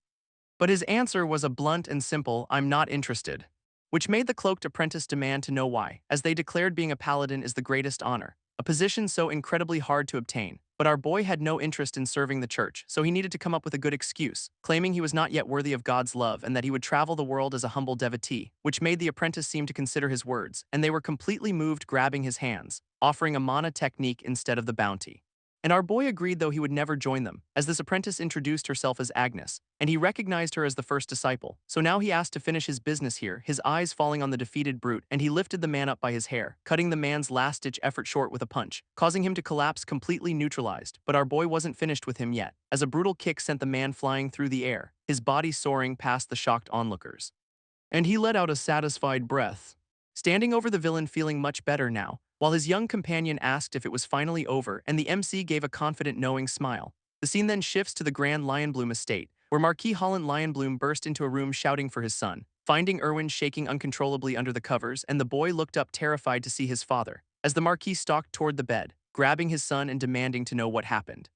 Speaker 1: But his answer was a blunt and simple, "I'm not interested," which made the cloaked apprentice demand to know why, as they declared being a paladin is the greatest honor, a position so incredibly hard to obtain. But our boy had no interest in serving the Church, so he needed to come up with a good excuse, claiming he was not yet worthy of God's love and that he would travel the world as a humble devotee, which made the apprentice seem to consider his words, and they were completely moved, grabbing his hands, offering a mana technique instead of the bounty. And our boy agreed, though he would never join them, as this apprentice introduced herself as Agnes, and he recognized her as the first disciple. So now he asked to finish his business here, his eyes falling on the defeated brute, and he lifted the man up by his hair, cutting the man's last-ditch effort short with a punch, causing him to collapse, completely neutralized. But our boy wasn't finished with him yet, as a brutal kick sent the man flying through the air, his body soaring past the shocked onlookers. And he let out a satisfied breath, standing over the villain, feeling much better now, while his young companion asked if it was finally over, and the MC gave a confident, knowing smile. The scene then shifts to the Grand Lionbloom estate, where Marquis Holland Lionbloom burst into a room shouting for his son, finding Erwin shaking uncontrollably under the covers, and the boy looked up terrified to see his father, as the Marquis stalked toward the bed, grabbing his son and demanding to know what happened.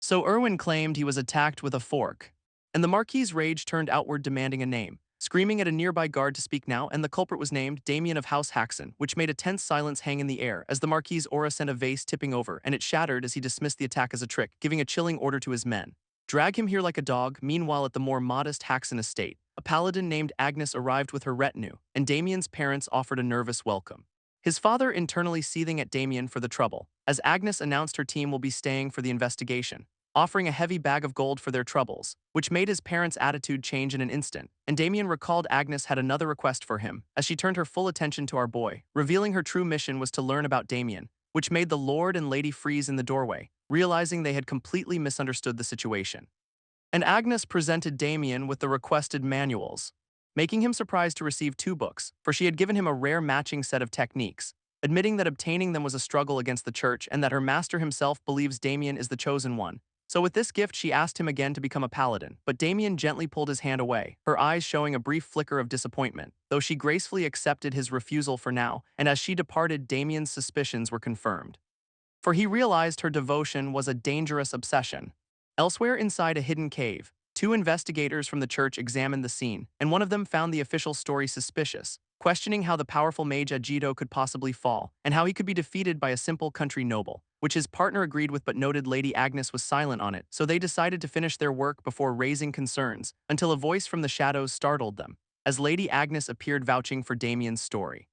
Speaker 1: So Erwin claimed he was attacked with a fork, and the Marquis's rage turned outward, demanding a name, screaming at a nearby guard to speak now, and the culprit was named Damien of House Haxon, which made a tense silence hang in the air as the Marquis's aura sent a vase tipping over, and it shattered as he dismissed the attack as a trick, giving a chilling order to his men, "Drag him here like a dog." Meanwhile, at the more modest Haxon estate, a paladin named Agnes arrived with her retinue, and Damien's parents offered a nervous welcome, his father internally seething at Damien for the trouble, as Agnes announced her team will be staying for the investigation, offering a heavy bag of gold for their troubles, which made his parents' attitude change in an instant. And Damien recalled Agnes had another request for him, as she turned her full attention to our boy, revealing her true mission was to learn about Damien, which made the Lord and Lady freeze in the doorway, realizing they had completely misunderstood the situation. and Agnes presented Damien with the requested manuals, making him surprised to receive 2 books, for she had given him a rare matching set of techniques, admitting that obtaining them was a struggle against the church and that her master himself believes Damien is the chosen one. So with this gift she asked him again to become a paladin, but Damien gently pulled his hand away, her eyes showing a brief flicker of disappointment, though she gracefully accepted his refusal for now, and as she departed Damien's suspicions were confirmed. For he realized her devotion was a dangerous obsession. Elsewhere inside a hidden cave, 2 investigators from the church examined the scene, and one of them found the official story suspicious, questioning how the powerful mage Ajido could possibly fall, and how he could be defeated by a simple country noble, which his partner agreed with but noted Lady Agnes was silent on it, so they decided to finish their work before raising concerns, until a voice from the shadows startled them, as Lady Agnes appeared vouching for Damien's story,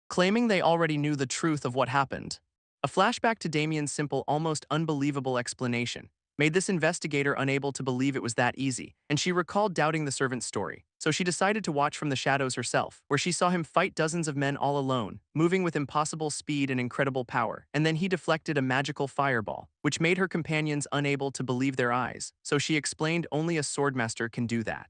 Speaker 1: claiming they already knew the truth of what happened. A flashback to Damien's simple, almost unbelievable explanation made this investigator unable to believe it was that easy, and she recalled doubting the servant's story. So she decided to watch from the shadows herself, where she saw him fight dozens of men all alone, moving with impossible speed and incredible power, and then he deflected a magical fireball, which made her companions unable to believe their eyes, so she explained only a swordmaster can do that.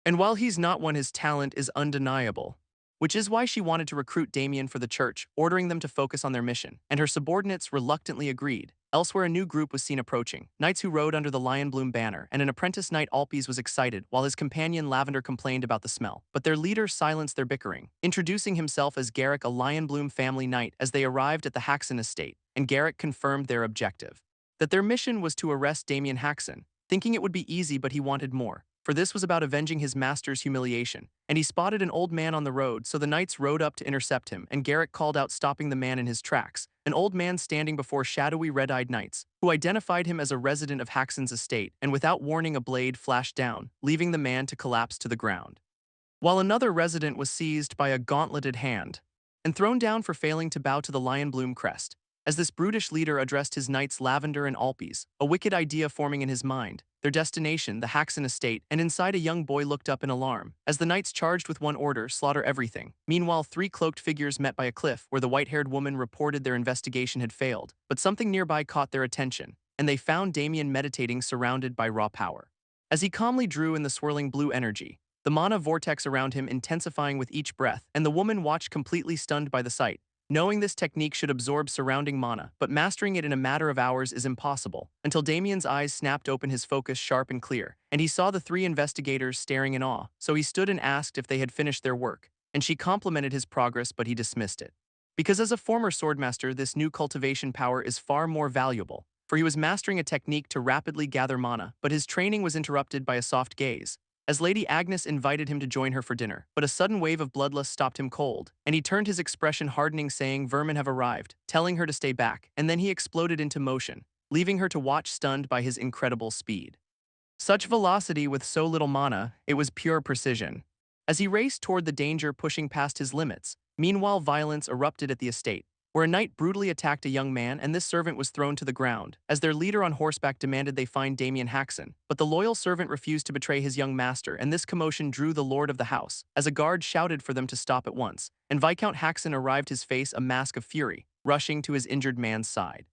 Speaker 1: And while he's not one, his talent is undeniable, which is why she wanted to recruit Damien for the church, ordering them to focus on their mission, and her subordinates reluctantly agreed. Elsewhere, a new group was seen approaching, knights who rode under the Lion Bloom banner, and an apprentice knight Alpes was excited, while his companion Lavender complained about the smell. But their leader silenced their bickering, introducing himself as Garrick, a Lion Bloom family knight, as they arrived at the Haxon estate, and Garrick confirmed their objective. That their mission was to arrest Damien Haxon, thinking it would be easy, but he wanted more. For this was about avenging his master's humiliation, and he spotted an old man on the road, so the knights rode up to intercept him, and Garrick called out, stopping the man in his tracks, an old man standing before shadowy red-eyed knights, who identified him as a resident of Haxon's estate, and without warning a blade flashed down, leaving the man to collapse to the ground. While another resident was seized by a gauntleted hand, and thrown down for failing to bow to the Lion Bloom crest, as this brutish leader addressed his knights Lavender and Alpes, a wicked idea forming in his mind, their destination, the Haxon estate, and inside a young boy looked up in alarm, as the knights charged with one order, slaughter everything. Meanwhile, 3 cloaked figures met by a cliff where the white-haired woman reported their investigation had failed, but something nearby caught their attention, and they found Damien meditating surrounded by raw power. As he calmly drew in the swirling blue energy, the mana vortex around him intensifying with each breath, and the woman watched completely stunned by the sight, knowing this technique should absorb surrounding mana, but mastering it in a matter of hours is impossible, until Damien's eyes snapped open, his focus sharp and clear, and he saw the 3 investigators staring in awe, so he stood and asked if they had finished their work, and she complimented his progress, but he dismissed it. Because as a former swordmaster, this new cultivation power is far more valuable, for he was mastering a technique to rapidly gather mana, but his training was interrupted by a soft gaze, as Lady Agnes invited him to join her for dinner, but a sudden wave of bloodlust stopped him cold, and he turned, his expression hardening, saying, "Vermin have arrived," telling her to stay back, and then he exploded into motion, leaving her to watch stunned by his incredible speed. Such velocity with so little mana, it was pure precision. As he raced toward the danger, pushing past his limits, meanwhile violence erupted at the estate, where a knight brutally attacked a young man, and this servant was thrown to the ground, as their leader on horseback demanded they find Damien Haxon. But the loyal servant refused to betray his young master, and this commotion drew the lord of the house, as a guard shouted for them to stop at once, and Viscount Haxon arrived, his face a mask of fury, rushing to his injured man's side,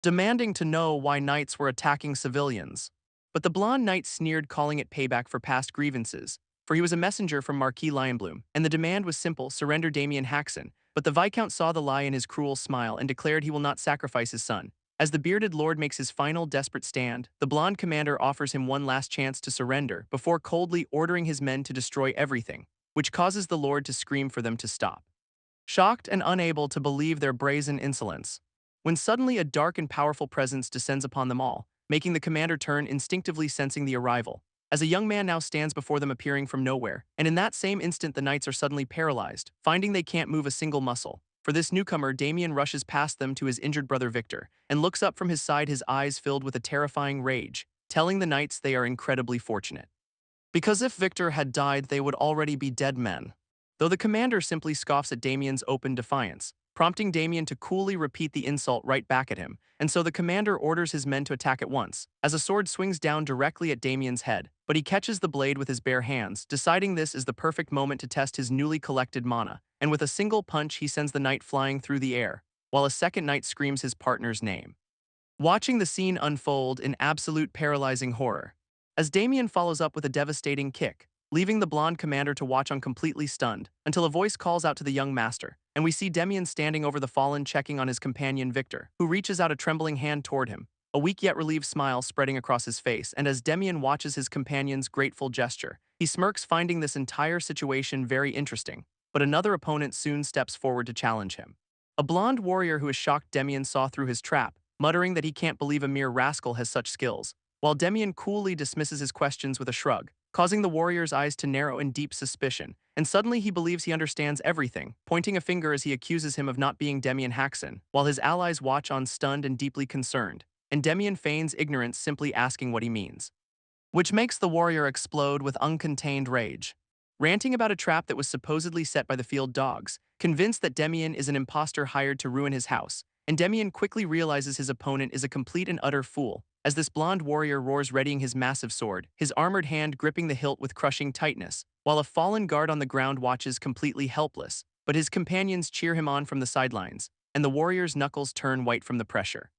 Speaker 1: demanding to know why knights were attacking civilians. But the blonde knight sneered, calling it payback for past grievances, for he was a messenger from Marquis Lionbloom, and the demand was simple: surrender Damien Haxon. But the Viscount saw the lie in his cruel smile and declared he will not sacrifice his son. As the bearded lord makes his final desperate stand, the blonde commander offers him one last chance to surrender before coldly ordering his men to destroy everything, which causes the lord to scream for them to stop, shocked and unable to believe their brazen insolence, when suddenly a dark and powerful presence descends upon them all, making the commander turn, instinctively sensing the arrival, as a young man now stands before them, appearing from nowhere, and in that same instant the knights are suddenly paralyzed, finding they can't move a single muscle. For this newcomer, Damien rushes past them to his injured brother Victor, and looks up from his side, his eyes filled with a terrifying rage, telling the knights they are incredibly fortunate, because if Victor had died they would already be dead men. Though the commander simply scoffs at Damien's open defiance, prompting Damien to coolly repeat the insult right back at him, and so the commander orders his men to attack at once, as a sword swings down directly at Damien's head, but he catches the blade with his bare hands, deciding this is the perfect moment to test his newly collected mana, and with a single punch he sends the knight flying through the air, while a second knight screams his partner's name. Watching the scene unfold in absolute paralyzing horror, as Damien follows up with a devastating kick, leaving the blonde commander to watch on completely stunned, until a voice calls out to the young master, and we see Damien standing over the fallen checking on his companion Victor, who reaches out a trembling hand toward him, a weak yet relieved smile spreading across his face, and as Damien watches his companion's grateful gesture, he smirks, finding this entire situation very interesting. But another opponent soon steps forward to challenge him. A blonde warrior who is shocked Damien saw through his trap, muttering that he can't believe a mere rascal has such skills, while Damien coolly dismisses his questions with a shrug, causing the warrior's eyes to narrow in deep suspicion, and suddenly he believes he understands everything, pointing a finger as he accuses him of not being Damien Haxon, while his allies watch on stunned and deeply concerned, and Damien feigns ignorance, simply asking what he means, which makes the warrior explode with uncontained rage, ranting about a trap that was supposedly set by the field dogs, convinced that Damien is an imposter hired to ruin his house, and Damien quickly realizes his opponent is a complete and utter fool, as this blonde warrior roars, readying his massive sword, his armored hand gripping the hilt with crushing tightness, while a fallen guard on the ground watches completely helpless, but his companions cheer him on from the sidelines, and the warrior's knuckles turn white from the pressure,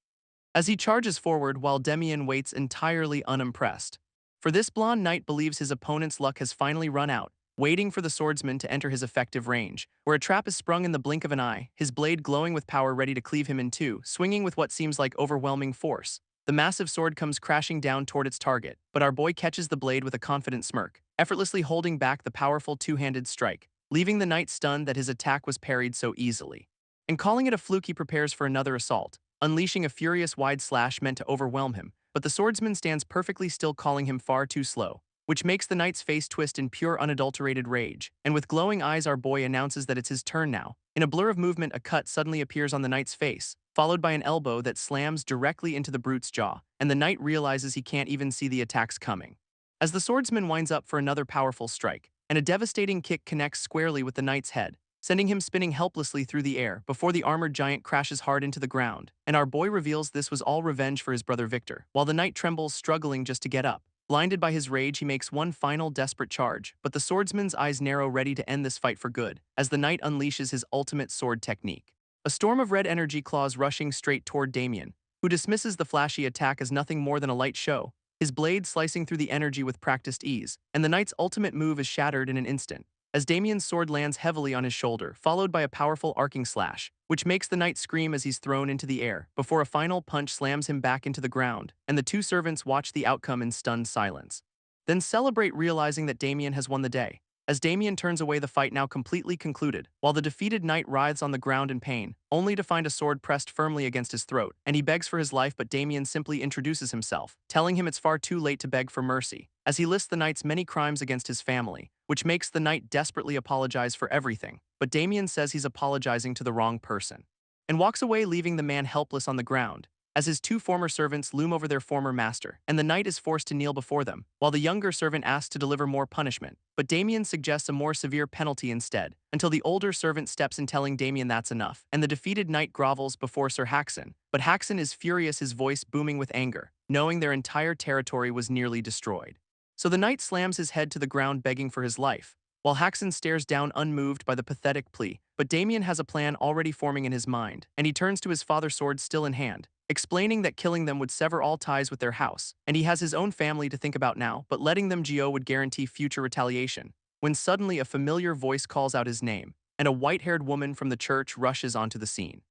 Speaker 1: as he charges forward while Damien waits entirely unimpressed. For this blonde knight believes his opponent's luck has finally run out, waiting for the swordsman to enter his effective range, where a trap is sprung in the blink of an eye, his blade glowing with power ready to cleave him in two, swinging with what seems like overwhelming force. The massive sword comes crashing down toward its target, but our boy catches the blade with a confident smirk, effortlessly holding back the powerful two-handed strike, leaving the knight stunned that his attack was parried so easily. And calling it a fluke, he prepares for another assault, unleashing a furious wide slash meant to overwhelm him, but the swordsman stands perfectly still, calling him far too slow, which makes the knight's face twist in pure unadulterated rage, and with glowing eyes our boy announces that it's his turn now. In a blur of movement, a cut suddenly appears on the knight's face, followed by an elbow that slams directly into the brute's jaw, and the knight realizes he can't even see the attacks coming, as the swordsman winds up for another powerful strike, and a devastating kick connects squarely with the knight's head, sending him spinning helplessly through the air before the armored giant crashes hard into the ground, and our boy reveals this was all revenge for his brother Victor, while the knight trembles, struggling just to get up. Blinded by his rage, he makes one final desperate charge, but the swordsman's eyes narrow, ready to end this fight for good, as the knight unleashes his ultimate sword technique. A storm of red energy claws rushing straight toward Damien, who dismisses the flashy attack as nothing more than a light show, his blade slicing through the energy with practiced ease, and the knight's ultimate move is shattered in an instant, as Damien's sword lands heavily on his shoulder, followed by a powerful arcing slash, which makes the knight scream as he's thrown into the air, before a final punch slams him back into the ground, and the two servants watch the outcome in stunned silence, then celebrate, realizing that Damien has won the day. As Damien turns away, the fight now completely concluded, while the defeated knight writhes on the ground in pain, only to find a sword pressed firmly against his throat, and he begs for his life, but Damien simply introduces himself, telling him it's far too late to beg for mercy, as he lists the knight's many crimes against his family, which makes the knight desperately apologize for everything, but Damien says he's apologizing to the wrong person, and walks away, leaving the man helpless on the ground, as his two former servants loom over their former master, and the knight is forced to kneel before them, while the younger servant asks to deliver more punishment, but Damien suggests a more severe penalty instead, until the older servant steps in, telling Damien that's enough, and the defeated knight grovels before Sir Haxon, but Haxon is furious, his voice booming with anger, knowing their entire territory was nearly destroyed. So the knight slams his head to the ground, begging for his life, while Haxon stares down unmoved by the pathetic plea, but Damien has a plan already forming in his mind, and he turns to his father's sword still in hand, explaining that killing them would sever all ties with their house, and he has his own family to think about now, but letting them go would guarantee future retaliation, when suddenly a familiar voice calls out his name, and a white-haired woman from the church rushes onto the scene,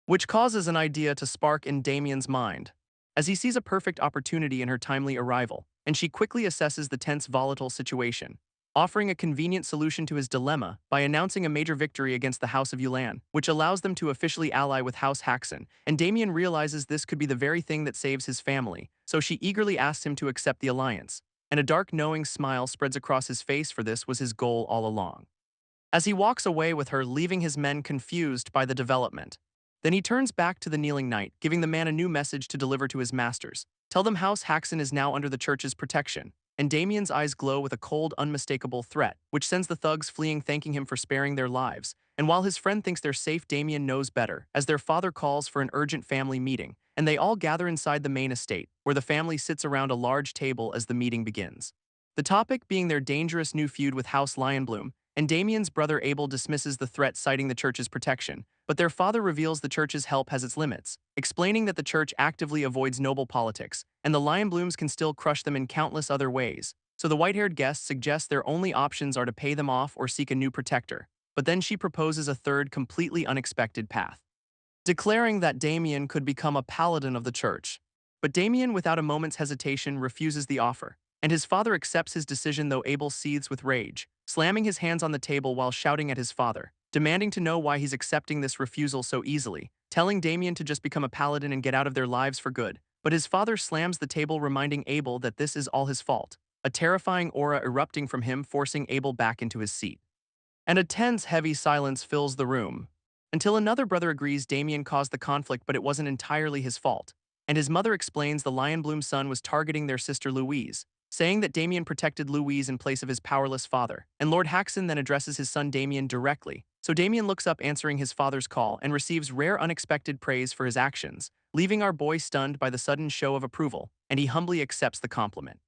Speaker 1: which causes an idea to spark in Damien's mind, as he sees a perfect opportunity in her timely arrival, and she quickly assesses the tense, volatile situation, offering a convenient solution to his dilemma by announcing a major victory against the House of Yulan, which allows them to officially ally with House Haxon, and Damien realizes this could be the very thing that saves his family, so she eagerly asks him to accept the alliance, and a dark, knowing smile spreads across his face, for this was his goal all along, as he walks away with her, leaving his men confused by the development. Then he turns back to the kneeling knight, giving the man a new message to deliver to his masters. Tell them House Haxon is now under the church's protection, and Damien's eyes glow with a cold, unmistakable threat, which sends the thugs fleeing, thanking him for sparing their lives. And while his friend thinks they're safe, Damien knows better, as their father calls for an urgent family meeting, and they all gather inside the main estate, where the family sits around a large table as the meeting begins. The topic being their dangerous new feud with House Lionbloom, and Damien's brother Abel dismisses the threat, citing the church's protection. But their father reveals the church's help has its limits, explaining that the church actively avoids noble politics, and the Lion Blooms can still crush them in countless other ways. So the white-haired guest suggests their only options are to pay them off or seek a new protector. But then she proposes a third, completely unexpected path, declaring that Damien could become a paladin of the church. But Damien, without a moment's hesitation, refuses the offer, and his father accepts his decision, though Abel seethes with rage, slamming his hands on the table while shouting at his father, demanding to know why he's accepting this refusal so easily, telling Damien to just become a paladin and get out of their lives for good. But his father slams the table, reminding Abel that this is all his fault, a terrifying aura erupting from him, forcing Abel back into his seat. And a tense, heavy silence fills the room, until another brother agrees Damien caused the conflict, but it wasn't entirely his fault. And his mother explains the Lion Bloom's son was targeting their sister Louise, saying that Damien protected Louise in place of his powerless father. And Lord Haxon then addresses his son Damien directly. So Damien looks up, answering his father's call, and receives rare unexpected praise for his actions, leaving our boy stunned by the sudden show of approval, and he humbly accepts the compliment,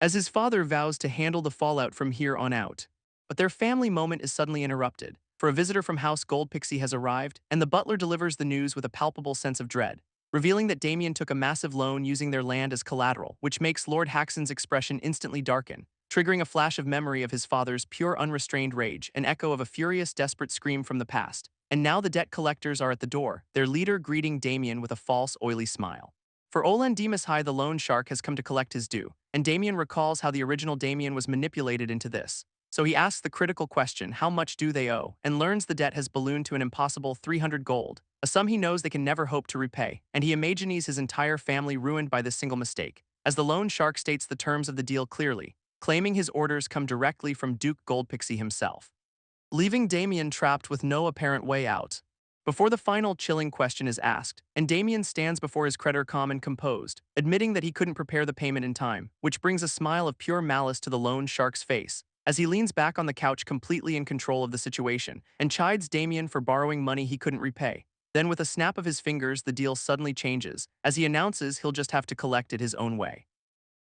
Speaker 1: as his father vows to handle the fallout from here on out. But their family moment is suddenly interrupted, for a visitor from House Goldpixie has arrived, and the butler delivers the news with a palpable sense of dread, revealing that Damien took a massive loan using their land as collateral, which makes Lord Haxon's expression instantly darken, triggering a flash of memory of his father's pure unrestrained rage, an echo of a furious, desperate scream from the past. And now the debt collectors are at the door, their leader greeting Damien with a false, oily smile. For Olan Demas High, the loan shark has come to collect his due, and Damien recalls how the original Damien was manipulated into this. So he asks the critical question, how much do they owe, and learns the debt has ballooned to an impossible 300 gold, a sum he knows they can never hope to repay, and he imagines his entire family ruined by this single mistake, as the loan shark states the terms of the deal clearly, claiming his orders come directly from Duke Goldpixie himself, leaving Damien trapped with no apparent way out. Before the final chilling question is asked, and Damien stands before his creditor calm and composed, admitting that he couldn't prepare the payment in time, which brings a smile of pure malice to the loan shark's face, as he leans back on the couch, completely in control of the situation, and chides Damien for borrowing money he couldn't repay. Then with a snap of his fingers, the deal suddenly changes, as he announces he'll just have to collect it his own way.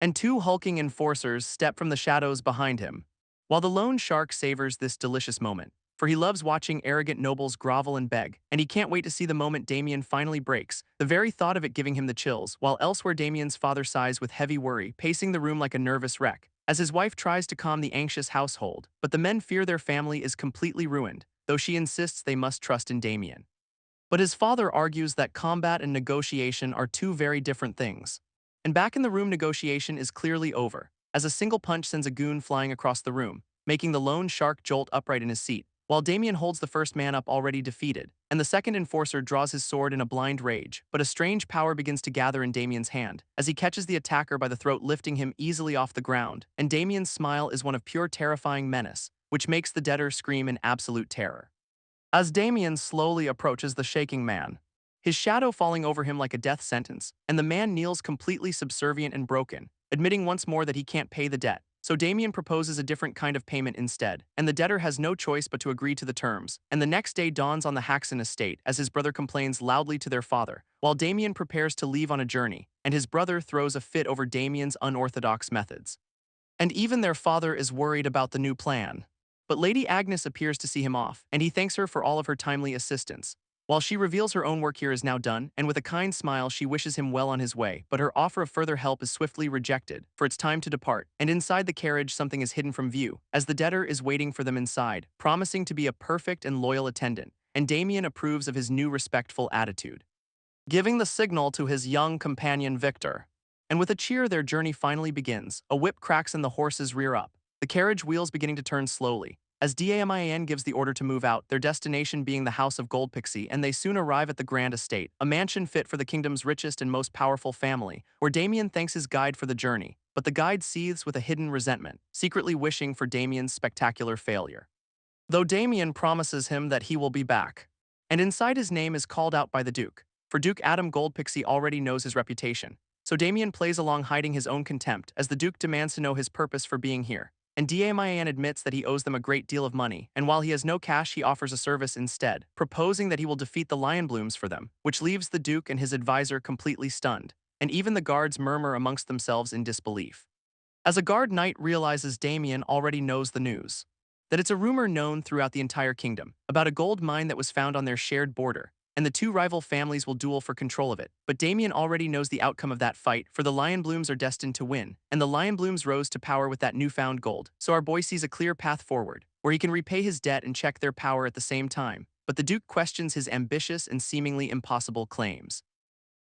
Speaker 1: And two hulking enforcers step from the shadows behind him, while the lone shark savors this delicious moment, for he loves watching arrogant nobles grovel and beg, and he can't wait to see the moment Damien finally breaks, the very thought of it giving him the chills, while elsewhere Damien's father sighs with heavy worry, pacing the room like a nervous wreck, as his wife tries to calm the anxious household. But the men fear their family is completely ruined, though she insists they must trust in Damien. But his father argues that combat and negotiation are two very different things. And back in the room, negotiation is clearly over, as a single punch sends a goon flying across the room, making the lone shark jolt upright in his seat, while Damien holds the first man up, already defeated, and the second enforcer draws his sword in a blind rage. But a strange power begins to gather in Damien's hand, as he catches the attacker by the throat, lifting him easily off the ground, and Damien's smile is one of pure terrifying menace, which makes the debtor scream in absolute terror. As Damien slowly approaches the shaking man, his shadow falling over him like a death sentence, and the man kneels completely subservient and broken, admitting once more that he can't pay the debt. So Damien proposes a different kind of payment instead, and the debtor has no choice but to agree to the terms. And the next day dawns on the Haxon estate as his brother complains loudly to their father, while Damien prepares to leave on a journey, and his brother throws a fit over Damien's unorthodox methods. And even their father is worried about the new plan. But Lady Agnes appears to see him off, and he thanks her for all of her timely assistance, while she reveals her own work here is now done, and with a kind smile she wishes him well on his way. But her offer of further help is swiftly rejected, for it's time to depart, and inside the carriage something is hidden from view, as the debtor is waiting for them inside, promising to be a perfect and loyal attendant, and Damien approves of his new respectful attitude, giving the signal to his young companion Victor. And with a cheer their journey finally begins. A whip cracks and the horses rear up, the carriage wheels beginning to turn slowly, as Damien gives the order to move out, their destination being the House of Goldpixie, and they soon arrive at the Grand Estate, a mansion fit for the kingdom's richest and most powerful family, where Damien thanks his guide for the journey, but the guide seethes with a hidden resentment, secretly wishing for Damien's spectacular failure, though Damien promises him that he will be back. And inside his name is called out by the Duke, for Duke Adam Goldpixie already knows his reputation, so Damien plays along, hiding his own contempt, as the Duke demands to know his purpose for being here. And Damien admits that he owes them a great deal of money, and while he has no cash he offers a service instead, proposing that he will defeat the Lion Blooms for them, which leaves the Duke and his advisor completely stunned, and even the guards murmur amongst themselves in disbelief, as a guard knight realizes Damien already knows the news. that it's a rumor known throughout the entire kingdom about a gold mine that was found on their shared border, and the two rival families will duel for control of it. But Damien already knows the outcome of that fight, for the Lion Blooms are destined to win, and the Lion Blooms rose to power with that newfound gold. So our boy sees a clear path forward, where he can repay his debt and check their power at the same time. But the Duke questions his ambitious and seemingly impossible claims.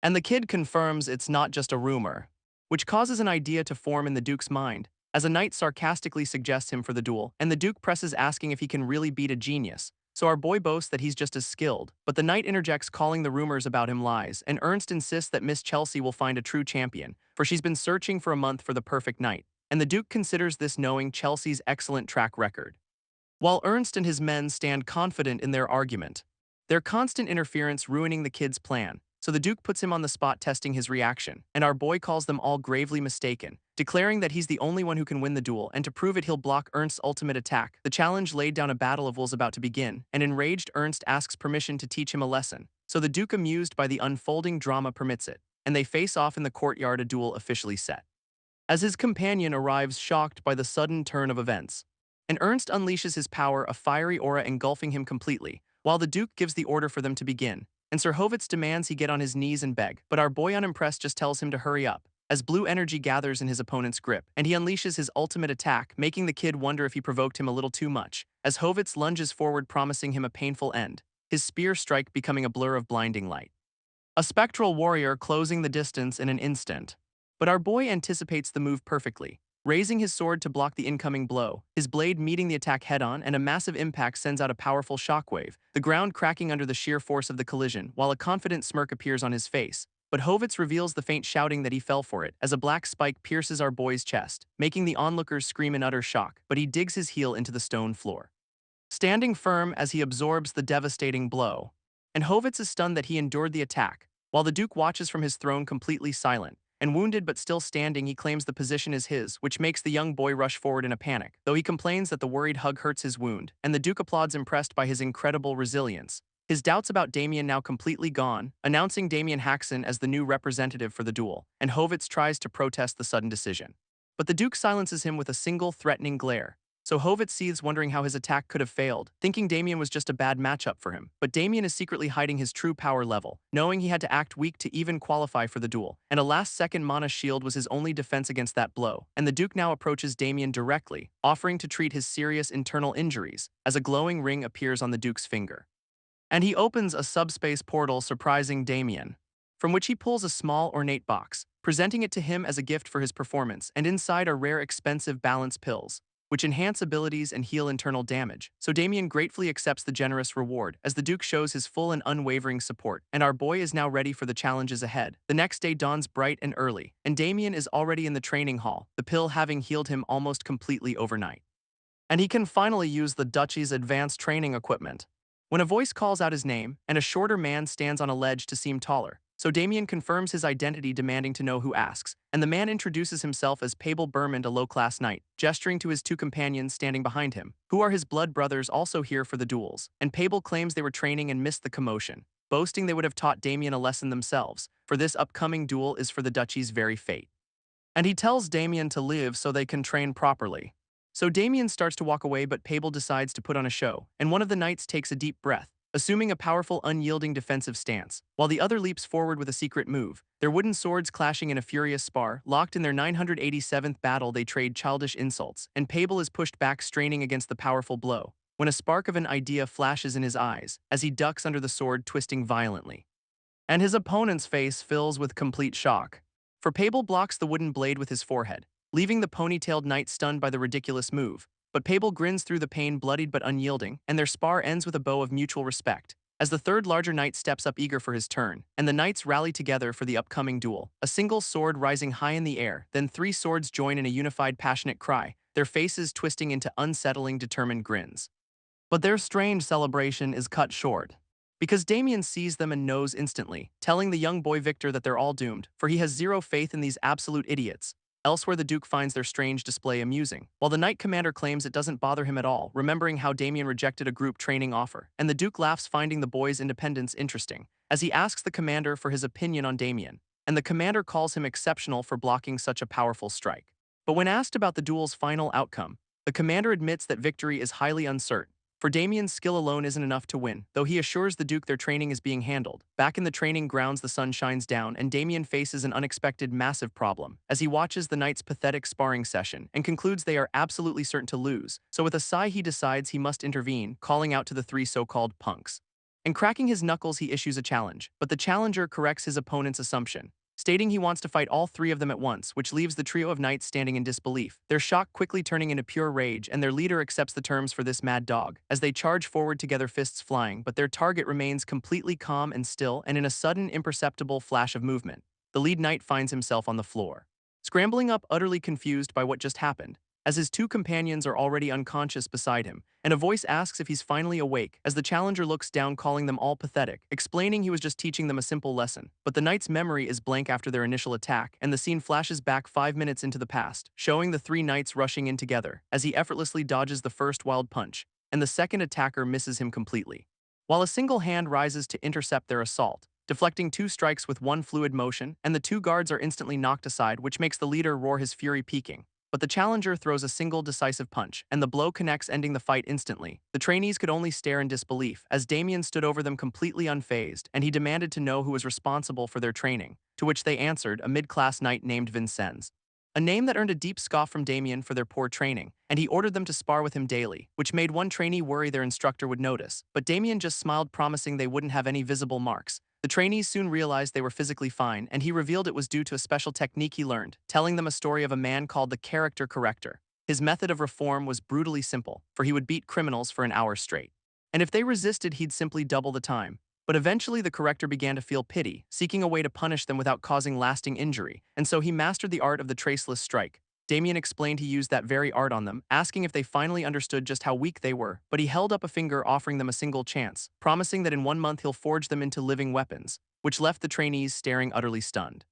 Speaker 1: And the kid confirms it's not just a rumor, which causes an idea to form in the Duke's mind, as a knight sarcastically suggests him for the duel, and the Duke presses asking if he can really beat a genius. So our boy boasts that he's just as skilled, but the knight interjects calling the rumors about him lies, and Ernst insists that Miss Chelsea will find a true champion, for she's been searching for a month for the perfect knight, and the Duke considers this knowing Chelsea's excellent track record. While Ernst and his men stand confident in their argument, their constant interference ruining the kid's plan, so the Duke puts him on the spot testing his reaction, and our boy calls them all gravely mistaken, declaring that he's the only one who can win the duel, and to prove it he'll block Ernst's ultimate attack. The challenge laid down a battle of wills about to begin, and enraged Ernst asks permission to teach him a lesson, so the Duke, amused by the unfolding drama, permits it, and they face off in the courtyard, a duel officially set. As his companion arrives shocked by the sudden turn of events, and Ernst unleashes his power, a fiery aura engulfing him completely, while the Duke gives the order for them to begin, and Sir Hovitz demands he get on his knees and beg, but our boy, unimpressed, just tells him to hurry up, as blue energy gathers in his opponent's grip, and he unleashes his ultimate attack, making the kid wonder if he provoked him a little too much, as Hovitz lunges forward, promising him a painful end, his spear strike becoming a blur of blinding light. A spectral warrior closing the distance in an instant. But our boy anticipates the move perfectly, raising his sword to block the incoming blow, his blade meeting the attack head-on, and a massive impact sends out a powerful shockwave, the ground cracking under the sheer force of the collision, while a confident smirk appears on his face. But Hovitz reveals the faint shouting that he fell for it, as a black spike pierces our boy's chest, making the onlookers scream in utter shock, but he digs his heel into the stone floor, standing firm as he absorbs the devastating blow. And Hovitz is stunned that he endured the attack, while the Duke watches from his throne completely silent. And wounded but still standing, he claims the position is his, which makes the young boy rush forward in a panic, though he complains that the worried hug hurts his wound, and the Duke applauds, impressed by his incredible resilience. His doubts about Damien now completely gone, announcing Damien Haxon as the new representative for the duel, and Hovitz tries to protest the sudden decision. But the Duke silences him with a single threatening glare. So Hovitz seethes, wondering how his attack could have failed, thinking Damien was just a bad matchup for him. But Damien is secretly hiding his true power level, knowing he had to act weak to even qualify for the duel, and a last-second mana shield was his only defense against that blow. And the Duke now approaches Damien directly, offering to treat his serious internal injuries, as a glowing ring appears on the Duke's finger. And he opens a subspace portal, surprising Damien, from which he pulls a small ornate box, presenting it to him as a gift for his performance, and inside are rare expensive balance pills, which enhance abilities and heal internal damage. So Damien gratefully accepts the generous reward, as the Duke shows his full and unwavering support, and our boy is now ready for the challenges ahead. The next day dawns bright and early, and Damien is already in the training hall, the pill having healed him almost completely overnight. And he can finally use the Duchy's advanced training equipment, when a voice calls out his name, and a shorter man stands on a ledge to seem taller. So Damien confirms his identity, demanding to know who asks, and the man introduces himself as Pabel Bermond, a low-class knight, gesturing to his two companions standing behind him, who are his blood brothers also here for the duels, and Pabel claims they were training and missed the commotion, boasting they would have taught Damien a lesson themselves, for this upcoming duel is for the Duchy's very fate. And he tells Damien to live so they can train properly. So Damien starts to walk away, but Pabel decides to put on a show, and one of the knights takes a deep breath, assuming a powerful, unyielding defensive stance, while the other leaps forward with a secret move, their wooden swords clashing in a furious spar. Locked in their 987th battle, they trade childish insults, and Pabel is pushed back, straining against the powerful blow, when a spark of an idea flashes in his eyes, as he ducks under the sword, twisting violently. And his opponent's face fills with complete shock, for Pabel blocks the wooden blade with his forehead, leaving the ponytailed knight stunned by the ridiculous move. But Pabel grins through the pain, bloodied but unyielding, and their spar ends with a bow of mutual respect, as the third larger knight steps up eager for his turn, and the knights rally together for the upcoming duel, a single sword rising high in the air, then three swords join in a unified passionate cry, their faces twisting into unsettling, determined grins. But their strange celebration is cut short, because Damien sees them and knows instantly, telling the young boy Victor that they're all doomed, for he has zero faith in these absolute idiots. Elsewhere, the Duke finds their strange display amusing, while the Knight Commander claims it doesn't bother him at all, remembering how Damien rejected a group training offer, and the Duke laughs, finding the boy's independence interesting, as he asks the Commander for his opinion on Damien, and the Commander calls him exceptional for blocking such a powerful strike. But when asked about the duel's final outcome, The commander admits that victory is highly uncertain. For Damien's skill alone isn't enough to win, though he assures the Duke their training is being handled. Back in the training grounds, the sun shines down, and Damien faces an unexpected massive problem as he watches the Knights' pathetic sparring session and concludes they are absolutely certain to lose. So with a sigh, he decides he must intervene, calling out to the three so-called punks. And cracking his knuckles, he issues a challenge, but the challenger corrects his opponent's assumption, stating he wants to fight all three of them at once, which leaves the trio of knights standing in disbelief, their shock quickly turning into pure rage, and their leader accepts the terms for this mad dog, as they charge forward together, fists flying, but their target remains completely calm and still, and in a sudden, imperceptible flash of movement, the lead knight finds himself on the floor, scrambling up, utterly confused by what just happened, as his two companions are already unconscious beside him, and a voice asks if he's finally awake, as the challenger looks down, calling them all pathetic, explaining he was just teaching them a simple lesson. But the knight's memory is blank after their initial attack, and the scene flashes back 5 minutes into the past, showing the three knights rushing in together, as he effortlessly dodges the first wild punch, and the second attacker misses him completely, while a single hand rises to intercept their assault, deflecting two strikes with one fluid motion, and the two guards are instantly knocked aside, which makes the leader roar, his fury peaking. But the challenger throws a single decisive punch, and the blow connects, ending the fight instantly. The trainees could only stare in disbelief, as Damien stood over them completely unfazed, and he demanded to know who was responsible for their training, to which they answered, a mid-class knight named Vincennes. A name that earned a deep scoff from Damien for their poor training, and he ordered them to spar with him daily, which made one trainee worry their instructor would notice, but Damien just smiled, promising they wouldn't have any visible marks. The trainees soon realized they were physically fine, and he revealed it was due to a special technique he learned, telling them a story of a man called the Character Corrector. His method of reform was brutally simple, for he would beat criminals for an hour straight, and if they resisted, he'd simply double the time. But eventually the corrector began to feel pity, seeking a way to punish them without causing lasting injury, and so he mastered the art of the traceless strike. Damien explained he used that very art on them, asking if they finally understood just how weak they were, but he held up a finger, offering them a single chance, promising that in 1 month he'll forge them into living weapons, which left the trainees staring utterly stunned,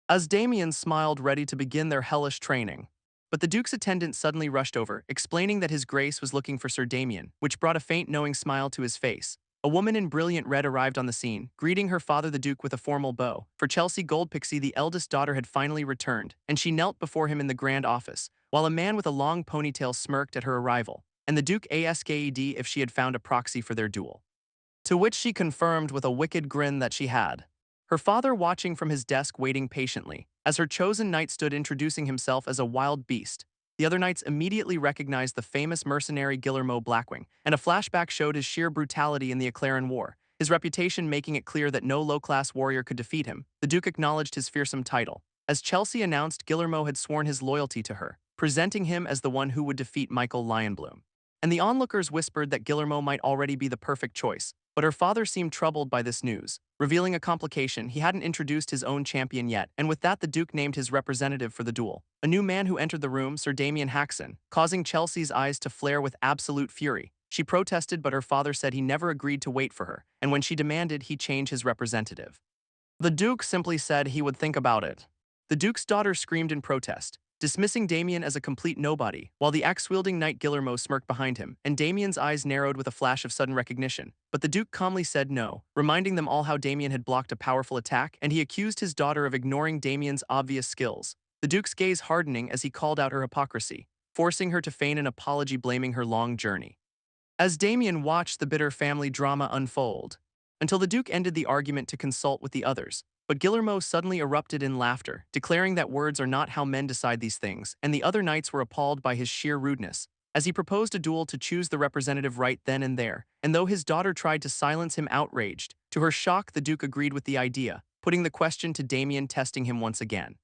Speaker 1: as Damien smiled, ready to begin their hellish training. But the Duke's attendant suddenly rushed over, explaining that His Grace was looking for Sir Damien, which brought a faint, knowing smile to his face. A woman in brilliant red arrived on the scene, greeting her father the Duke with a formal bow. For Chelsea Goldpixie, the eldest daughter, had finally returned, and she knelt before him in the grand office, while a man with a long ponytail smirked at her arrival, and the Duke asked if she had found a proxy for their duel, to which she confirmed with a wicked grin that she had. Her father watching from his desk, waiting patiently, as her chosen knight stood introducing himself as a wild beast. The other knights immediately recognized the famous mercenary Guillermo Blackwing, and a flashback showed his sheer brutality in the Eclairin War, his reputation making it clear that no low-class warrior could defeat him. The Duke acknowledged his fearsome title, as Chelsea announced Guillermo had sworn his loyalty to her, presenting him as the one who would defeat Michael Lionbloom. And the onlookers whispered that Guillermo might already be the perfect choice, but her father seemed troubled by this news, revealing a complication: he hadn't introduced his own champion yet, and with that the Duke named his representative for the duel, a new man who entered the room, Sir Damien Haxon, causing Chelsea's eyes to flare with absolute fury. She protested, but her father said he never agreed to wait for her, and when she demanded he change his representative, the Duke simply said he would think about it. The Duke's daughter screamed in protest, dismissing Damien as a complete nobody, while the axe-wielding knight Guillermo smirked behind him, and Damien's eyes narrowed with a flash of sudden recognition. But the Duke calmly said no, reminding them all how Damien had blocked a powerful attack, and he accused his daughter of ignoring Damien's obvious skills. The Duke's gaze hardening as he called out her hypocrisy, forcing her to feign an apology, blaming her long journey. As Damien watched the bitter family drama unfold, until the Duke ended the argument to consult with the others. But Guillermo suddenly erupted in laughter, declaring that words are not how men decide these things, and the other knights were appalled by his sheer rudeness, as he proposed a duel to choose the representative right then and there, and though his daughter tried to silence him outraged, to her shock the Duke agreed with the idea, putting the question to Damien, testing him once again.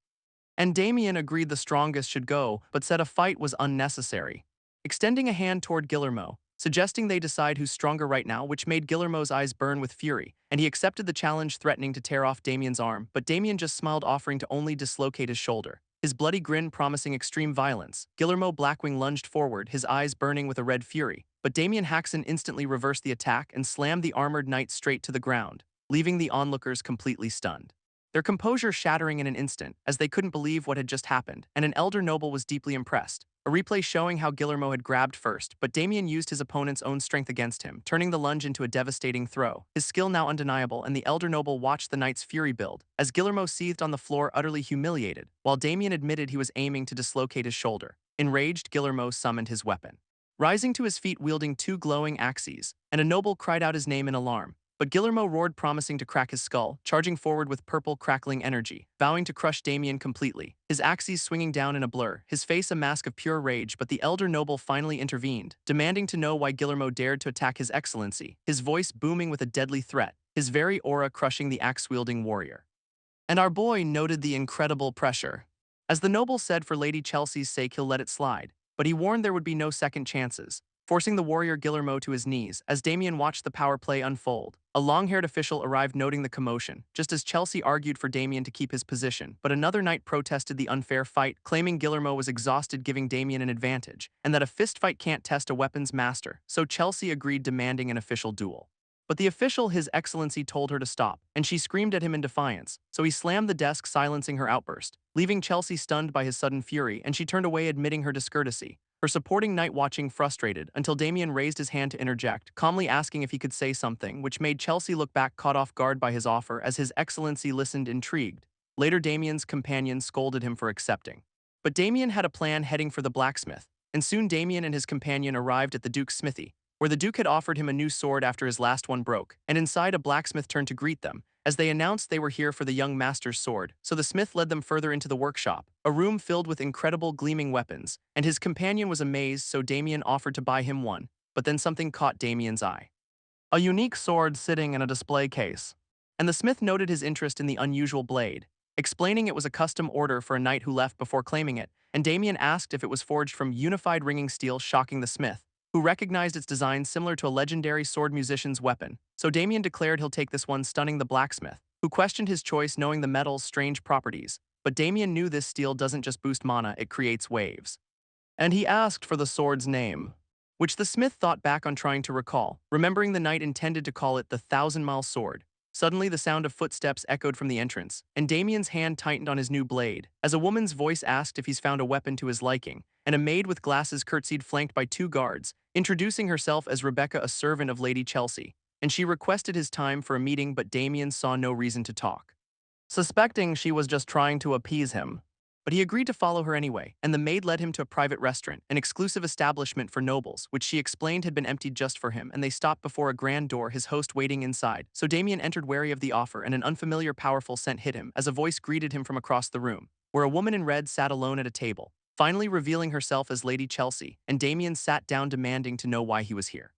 Speaker 1: And Damien agreed the strongest should go, but said a fight was unnecessary, extending a hand toward Guillermo, suggesting they decide who's stronger right now, which made Guillermo's eyes burn with fury, and he accepted the challenge, threatening to tear off Damien's arm, but Damien just smiled, offering to only dislocate his shoulder, his bloody grin promising extreme violence. Guillermo Blackwing lunged forward, his eyes burning with a red fury, but Damien Haxon instantly reversed the attack and slammed the armored knight straight to the ground, leaving the onlookers completely stunned, their composure shattering in an instant, as they couldn't believe what had just happened, and an elder noble was deeply impressed. A replay showing how Guillermo had grabbed first, but Damien used his opponent's own strength against him, turning the lunge into a devastating throw, his skill now undeniable, and the elder noble watched the knight's fury build, as Guillermo seethed on the floor, utterly humiliated, while Damien admitted he was aiming to dislocate his shoulder. Enraged, Guillermo summoned his weapon. Rising to his feet wielding two glowing axes, and a noble cried out his name in alarm. But Guillermo roared, promising to crack his skull, charging forward with purple crackling energy, vowing to crush Damien completely, his axes swinging down in a blur, his face a mask of pure rage. But the elder noble finally intervened, demanding to know why Guillermo dared to attack his excellency, his voice booming with a deadly threat, his very aura crushing the axe-wielding warrior. And our boy noted the incredible pressure. As the noble said, for Lady Chelsea's sake he'll let it slide, but he warned there would be no second chances, forcing the warrior Guillermo to his knees. As Damien watched the power play unfold, a long-haired official arrived, noting the commotion, just as Chelsea argued for Damien to keep his position. But another knight protested the unfair fight, claiming Guillermo was exhausted, giving Damien an advantage, and that a fistfight can't test a weapon's master. So Chelsea agreed, demanding an official duel. But the official, His Excellency, told her to stop, and she screamed at him in defiance, so he slammed the desk, silencing her outburst, leaving Chelsea stunned by his sudden fury, and she turned away, admitting her discourtesy, her supporting knight watching frustrated, until Damien raised his hand to interject, calmly asking if he could say something, which made Chelsea look back, caught off guard by his offer. As His Excellency listened, intrigued. Later, Damien's companion scolded him for accepting. But Damien had a plan, heading for the blacksmith, and soon Damien and his companion arrived at the Duke's smithy, where the Duke had offered him a new sword after his last one broke, and inside a blacksmith turned to greet them, as they announced they were here for the young master's sword. So the smith led them further into the workshop, a room filled with incredible gleaming weapons, and his companion was amazed, so Damien offered to buy him one, but then something caught Damien's eye. A unique sword sitting in a display case, and the smith noted his interest in the unusual blade, explaining it was a custom order for a knight who left before claiming it, and Damien asked if it was forged from unified ringing steel, shocking the smith, who recognized its design similar to a legendary sword musician's weapon. So Damien declared he'll take this one, stunning the blacksmith, who questioned his choice, knowing the metal's strange properties. But Damien knew this steel doesn't just boost mana, it creates waves. And he asked for the sword's name, which the smith thought back on, trying to recall, remembering the knight intended to call it the Thousand-Mile Sword. Suddenly, the sound of footsteps echoed from the entrance, and Damien's hand tightened on his new blade, as a woman's voice asked if he's found a weapon to his liking, and a maid with glasses curtsied, flanked by two guards, introducing herself as Rebecca, a servant of Lady Chelsea, and she requested his time for a meeting. But Damien saw no reason to talk, suspecting she was just trying to appease him. But he agreed to follow her anyway, and the maid led him to a private restaurant, an exclusive establishment for nobles, which she explained had been emptied just for him, and they stopped before a grand door, his host waiting inside. So Damien entered, wary of the offer, and an unfamiliar powerful scent hit him, as a voice greeted him from across the room, where a woman in red sat alone at a table, finally revealing herself as Lady Chelsea, and Damien sat down, demanding to know why he was here.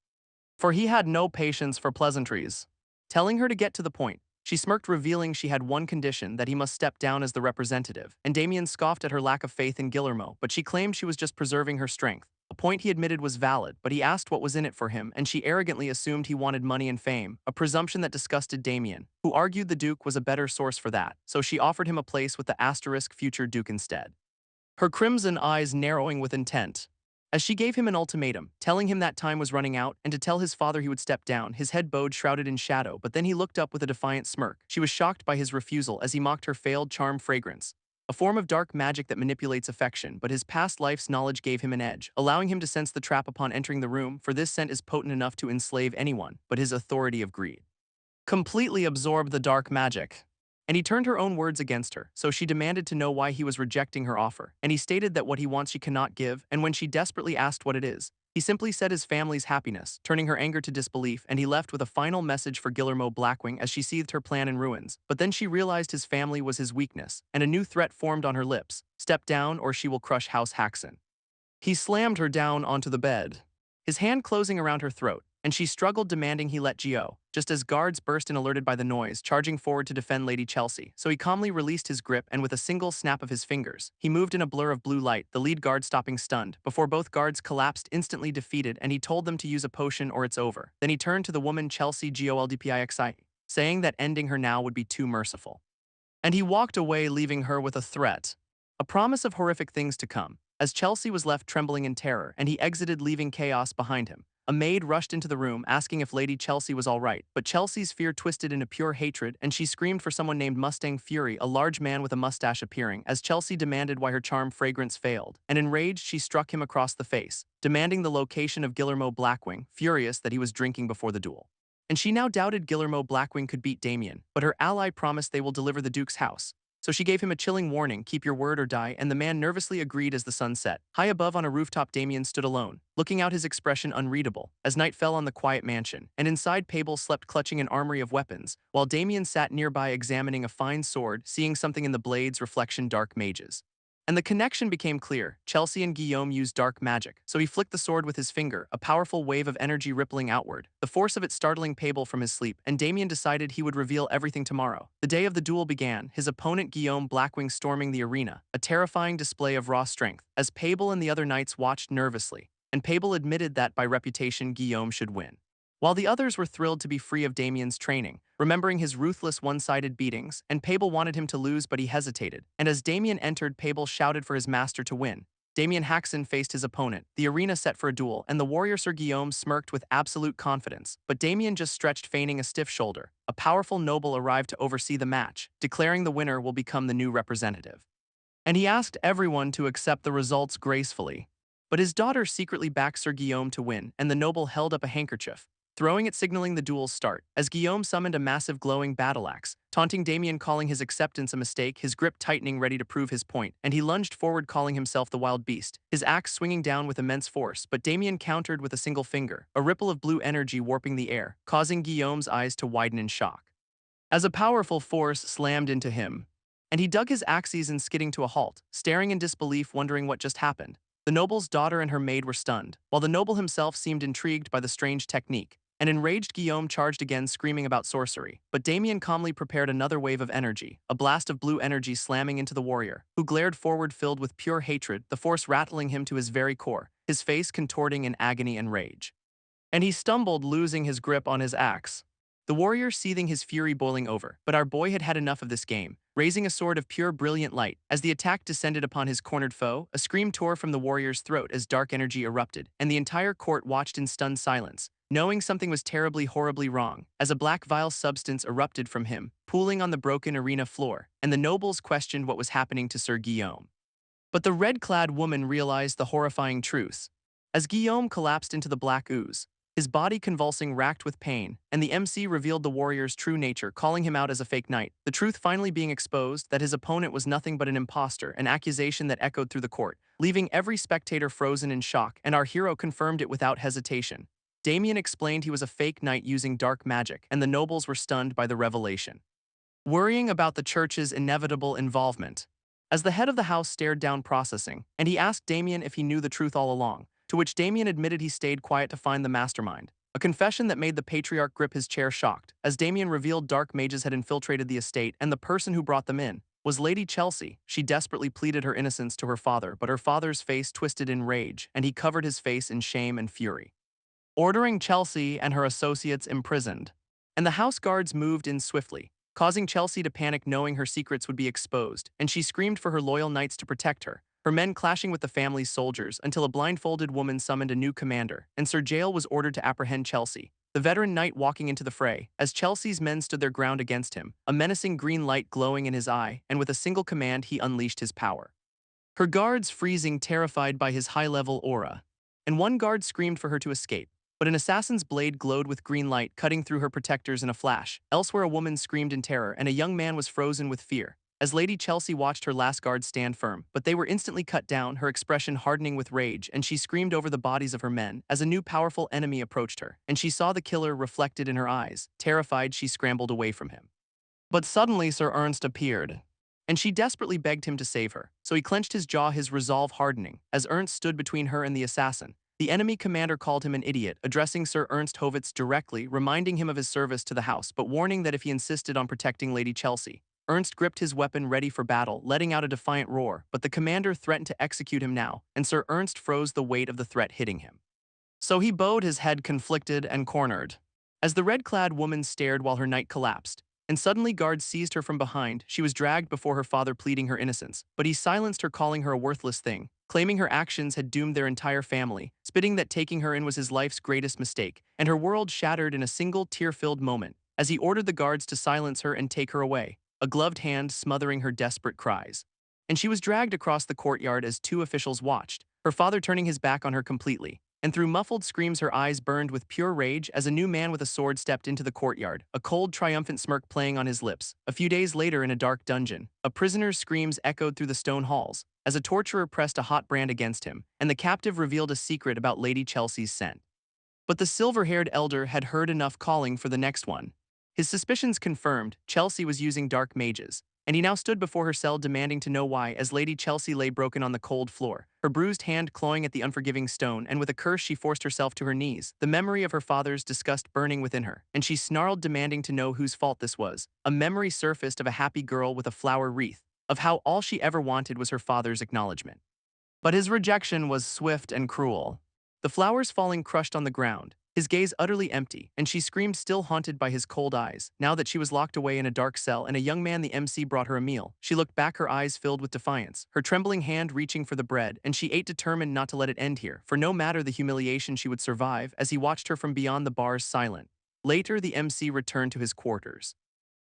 Speaker 1: For he had no patience for pleasantries. Telling her to get to the point, she smirked, revealing she had one condition, that he must step down as the representative, and Damien scoffed at her lack of faith in Guillermo, but she claimed she was just preserving her strength, a point he admitted was valid. But he asked what was in it for him, and she arrogantly assumed he wanted money and fame, a presumption that disgusted Damien, who argued the Duke was a better source for that, so she offered him a place with the asterisk future Duke instead, her crimson eyes narrowing with intent, as she gave him an ultimatum, telling him that time was running out and to tell his father he would step down. His head bowed, shrouded in shadow, but then he looked up with a defiant smirk. She was shocked by his refusal, as he mocked her failed charm fragrance, a form of dark magic that manipulates affection. But his past life's knowledge gave him an edge, allowing him to sense the trap upon entering the room, for this scent is potent enough to enslave anyone. But his authority of greed completely absorbed the dark magic, and he turned her own words against her, so she demanded to know why he was rejecting her offer, and he stated that what he wants she cannot give, and when she desperately asked what it is, he simply said his family's happiness, turning her anger to disbelief, and he left with a final message for Guillermo Blackwing as she seethed, her plan in ruins. But then she realized his family was his weakness, and a new threat formed on her lips: step down or she will crush House Haxon. He slammed her down onto the bed, his hand closing around her throat, and she struggled, demanding he let go, just as guards burst in, alerted by the noise, charging forward to defend Lady Chelsea. So he calmly released his grip, and with a single snap of his fingers, he moved in a blur of blue light, the lead guard stopping stunned, before both guards collapsed, instantly defeated, and he told them to use a potion or it's over. Then he turned to the woman Chelsea Goldpixi, saying that ending her now would be too merciful. And he walked away, leaving her with a threat, a promise of horrific things to come, as Chelsea was left trembling in terror, and he exited, leaving chaos behind him. A maid rushed into the room, asking if Lady Chelsea was all right, but Chelsea's fear twisted into pure hatred, and she screamed for someone named Mustang Fury, a large man with a mustache, appearing, as Chelsea demanded why her charm fragrance failed, and enraged she struck him across the face, demanding the location of Guillermo Blackwing, furious that he was drinking before the duel. And she now doubted Guillermo Blackwing could beat Damien, but her ally promised they will deliver the Duke's house. So she gave him a chilling warning, keep your word or die, and the man nervously agreed as the sun set. High above on a rooftop Damien stood alone, looking out, his expression unreadable, as night fell on the quiet mansion, and inside Pabel slept clutching an armory of weapons, while Damien sat nearby examining a fine sword, seeing something in the blade's reflection, dark mages. And the connection became clear. Chelsea and Guillaume used dark magic, so he flicked the sword with his finger, a powerful wave of energy rippling outward, the force of it startling Pabel from his sleep, and Damien decided he would reveal everything tomorrow. The day of the duel began, his opponent Guillaume Blackwing storming the arena, a terrifying display of raw strength, as Pabel and the other knights watched nervously, and Pabel admitted that, by reputation, Guillaume should win. While the others were thrilled to be free of Damien's training, remembering his ruthless one-sided beatings, and Pabel wanted him to lose but he hesitated, and as Damien entered, Pabel shouted for his master to win. Damien Haxon faced his opponent, the arena set for a duel, and the warrior Sir Guillaume smirked with absolute confidence, but Damien just stretched, feigning a stiff shoulder. A powerful noble arrived to oversee the match, declaring the winner will become the new representative. And he asked everyone to accept the results gracefully. But his daughter secretly backed Sir Guillaume to win, and the noble held up a handkerchief, throwing it, signaling the duel's start, as Guillaume summoned a massive glowing battle axe, taunting Damien, calling his acceptance a mistake, his grip tightening ready to prove his point, and he lunged forward, calling himself the wild beast, his axe swinging down with immense force, but Damien countered with a single finger, a ripple of blue energy warping the air, causing Guillaume's eyes to widen in shock, as a powerful force slammed into him, and he dug his axes and skidding to a halt, staring in disbelief, wondering what just happened. The noble's daughter and her maid were stunned, while the noble himself seemed intrigued by the strange technique. An enraged Guillaume charged again, screaming about sorcery, but Damien calmly prepared another wave of energy, a blast of blue energy slamming into the warrior, who glared forward filled with pure hatred, the force rattling him to his very core, his face contorting in agony and rage. And he stumbled, losing his grip on his axe. The warrior seething, his fury boiling over, but our boy had had enough of this game, raising a sword of pure brilliant light. As the attack descended upon his cornered foe, a scream tore from the warrior's throat as dark energy erupted, and the entire court watched in stunned silence, knowing something was terribly, horribly wrong, as a black vile substance erupted from him, pooling on the broken arena floor, and the nobles questioned what was happening to Sir Guillaume. But the red-clad woman realized the horrifying truth. As Guillaume collapsed into the black ooze, his body convulsing, racked with pain, and the MC revealed the warrior's true nature, calling him out as a fake knight, the truth finally being exposed, that his opponent was nothing but an imposter, an accusation that echoed through the court, leaving every spectator frozen in shock, and our hero confirmed it without hesitation. Damien explained he was a fake knight using dark magic, and the nobles were stunned by the revelation, worrying about the church's inevitable involvement. As the head of the house stared down, processing, and he asked Damien if he knew the truth all along, to which Damien admitted he stayed quiet to find the mastermind, a confession that made the patriarch grip his chair, shocked, as Damien revealed dark mages had infiltrated the estate, and the person who brought them in was Lady Chelsea. She desperately pleaded her innocence to her father, but her father's face twisted in rage, and he covered his face in shame and fury, ordering Chelsea and her associates imprisoned. And the house guards moved in swiftly, causing Chelsea to panic, knowing her secrets would be exposed, and she screamed for her loyal knights to protect her, her men clashing with the family's soldiers, until a blindfolded woman summoned a new commander, and Sir Jael was ordered to apprehend Chelsea, the veteran knight walking into the fray, as Chelsea's men stood their ground against him, a menacing green light glowing in his eye, and with a single command he unleashed his power, her guards freezing, terrified by his high-level aura. And one guard screamed for her to escape, but an assassin's blade glowed with green light, cutting through her protectors in a flash. Elsewhere, a woman screamed in terror, and a young man was frozen with fear, as Lady Chelsea watched her last guard stand firm, but they were instantly cut down, her expression hardening with rage, and she screamed over the bodies of her men as a new powerful enemy approached her, and she saw the killer reflected in her eyes. Terrified, she scrambled away from him. But suddenly Sir Ernst appeared, and she desperately begged him to save her, so he clenched his jaw, his resolve hardening, as Ernst stood between her and the assassin. The enemy commander called him an idiot, addressing Sir Ernst Hovitz directly, reminding him of his service to the house, but warning that if he insisted on protecting Lady Chelsea, Ernst gripped his weapon ready for battle, letting out a defiant roar, but the commander threatened to execute him now, and Sir Ernst froze, the weight of the threat hitting him. So he bowed his head, conflicted and cornered, as the red-clad woman stared while her knight collapsed, and suddenly guards seized her from behind. She was dragged before her father, pleading her innocence, but he silenced her, calling her a worthless thing, claiming her actions had doomed their entire family, spitting that taking her in was his life's greatest mistake, and her world shattered in a single tear-filled moment, as he ordered the guards to silence her and take her away, a gloved hand smothering her desperate cries. And she was dragged across the courtyard as two officials watched, her father turning his back on her completely, and through muffled screams her eyes burned with pure rage as a new man with a sword stepped into the courtyard, a cold, triumphant smirk playing on his lips. A few days later in a dark dungeon, a prisoner's screams echoed through the stone halls as a torturer pressed a hot brand against him, and the captive revealed a secret about Lady Chelsea's scent. But the silver-haired elder had heard enough calling for the next one. His suspicions confirmed, Chelsea was using dark mages, and he now stood before her cell demanding to know why as Lady Chelsea lay broken on the cold floor, her bruised hand clawing at the unforgiving stone, and with a curse she forced herself to her knees, the memory of her father's disgust burning within her, and she snarled demanding to know whose fault this was. A memory surfaced of a happy girl with a flower wreath, of how all she ever wanted was her father's acknowledgement. But his rejection was swift and cruel. The flowers falling crushed on the ground, his gaze utterly empty, and she screamed, still haunted by his cold eyes. Now that she was locked away in a dark cell and a young man, the MC, brought her a meal, she looked back, her eyes filled with defiance, her trembling hand reaching for the bread, and she ate, determined not to let it end here, for no matter the humiliation she would survive. As he watched her from beyond the bars, silent. Later, the MC returned to his quarters,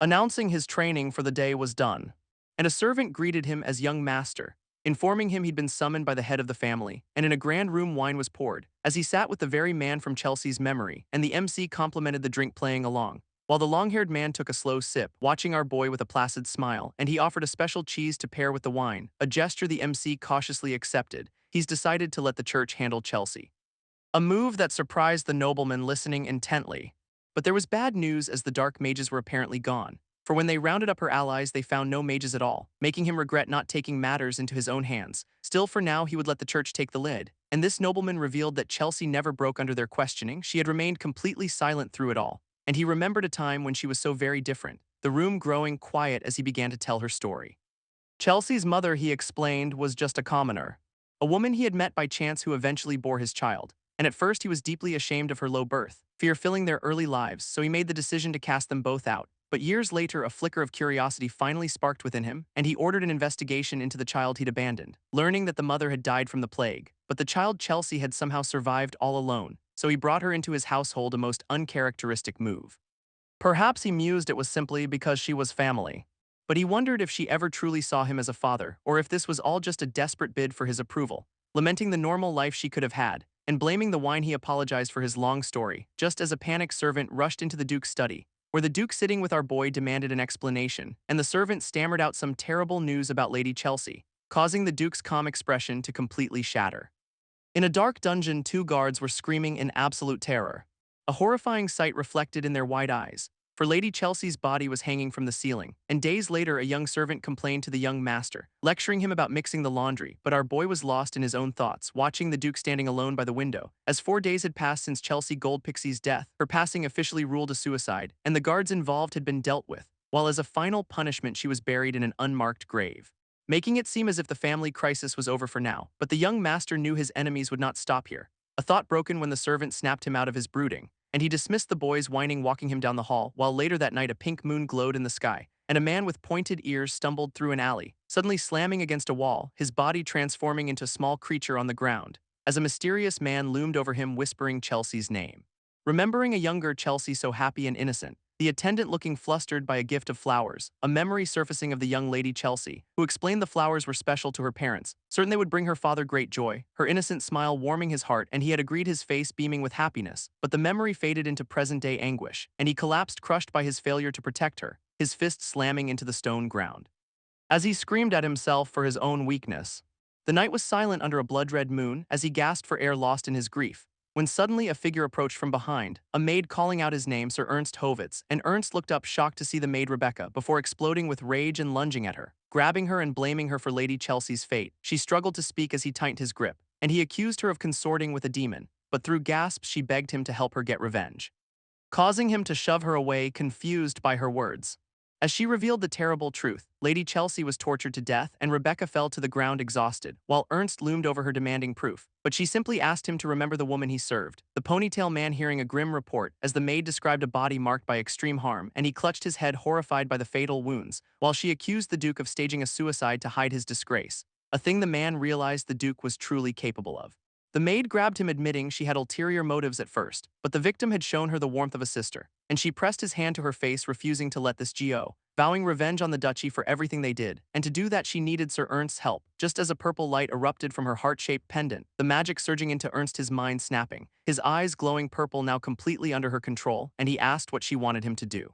Speaker 1: announcing his training for the day was done, and a servant greeted him as young master, informing him he'd been summoned by the head of the family, and in a grand room wine was poured, as he sat with the very man from Chelsea's memory, and the MC complimented the drink playing along, while the long-haired man took a slow sip, watching our boy with a placid smile, and he offered a special cheese to pair with the wine, a gesture the MC cautiously accepted. He's decided to let the church handle Chelsea. A move that surprised the nobleman listening intently. But there was bad news as the dark mages were apparently gone. For when they rounded up her allies, they found no mages at all, making him regret not taking matters into his own hands. Still, for now, he would let the church take the lid. And this nobleman revealed that Chelsea never broke under their questioning. She had remained completely silent through it all. And he remembered a time when she was so very different, the room growing quiet as he began to tell her story. Chelsea's mother, he explained, was just a commoner, a woman he had met by chance who eventually bore his child. And at first he was deeply ashamed of her low birth, fear filling their early lives, so he made the decision to cast them both out. But years later, a flicker of curiosity finally sparked within him, and he ordered an investigation into the child he'd abandoned, learning that the mother had died from the plague. But the child Chelsea had somehow survived all alone, so he brought her into his household, a most uncharacteristic move. Perhaps he mused it was simply because she was family. But he wondered if she ever truly saw him as a father, or if this was all just a desperate bid for his approval. Lamenting the normal life she could have had, and blaming the wine, he apologized for his long story, just as a panicked servant rushed into the Duke's study, where the Duke, sitting with our boy, demanded an explanation, and the servant stammered out some terrible news about Lady Chelsea, causing the Duke's calm expression to completely shatter. In a dark dungeon, two guards were screaming in absolute terror, a horrifying sight reflected in their wide eyes, for Lady Chelsea's body was hanging from the ceiling, and days later a young servant complained to the young master, lecturing him about mixing the laundry, but our boy was lost in his own thoughts, watching the Duke standing alone by the window. As 4 days had passed since Chelsea Goldpixie's death, her passing officially ruled a suicide, and the guards involved had been dealt with, while as a final punishment she was buried in an unmarked grave, making it seem as if the family crisis was over for now. But the young master knew his enemies would not stop here. A thought broken when the servant snapped him out of his brooding, and he dismissed the boys whining, walking him down the hall, while later that night a pink moon glowed in the sky, and a man with pointed ears stumbled through an alley, suddenly slamming against a wall, his body transforming into a small creature on the ground, as a mysterious man loomed over him, whispering Chelsea's name. Remembering a younger Chelsea so happy and innocent, the attendant looking flustered by a gift of flowers, a memory surfacing of the young Lady Chelsea, who explained the flowers were special to her parents, certain they would bring her father great joy, her innocent smile warming his heart, and he had agreed, his face beaming with happiness. But the memory faded into present-day anguish, and he collapsed, crushed by his failure to protect her, his fist slamming into the stone ground. As he screamed at himself for his own weakness, the night was silent under a blood-red moon as he gasped for air, lost in his grief, when suddenly a figure approached from behind, a maid calling out his name, Sir Ernst Hovitz, and Ernst looked up shocked to see the maid Rebecca, before exploding with rage and lunging at her, grabbing her and blaming her for Lady Chelsea's fate. She struggled to speak as he tightened his grip, and he accused her of consorting with a demon, but through gasps she begged him to help her get revenge, causing him to shove her away, confused by her words. As she revealed the terrible truth, Lady Chelsea was tortured to death and Rebecca fell to the ground exhausted, while Ernst loomed over her demanding proof. But she simply asked him to remember the woman he served. The ponytail man hearing a grim report as the maid described a body marked by extreme harm, and he clutched his head, horrified by the fatal wounds, while she accused the Duke of staging a suicide to hide his disgrace, a thing the man realized the Duke was truly capable of. The maid grabbed him, admitting she had ulterior motives at first, but the victim had shown her the warmth of a sister, and she pressed his hand to her face, refusing to let this go, vowing revenge on the duchy for everything they did, and to do that she needed Sir Ernst's help. Just as a purple light erupted from her heart-shaped pendant, the magic surging into Ernst, his mind snapping, his eyes glowing purple, now completely under her control, and he asked what she wanted him to do.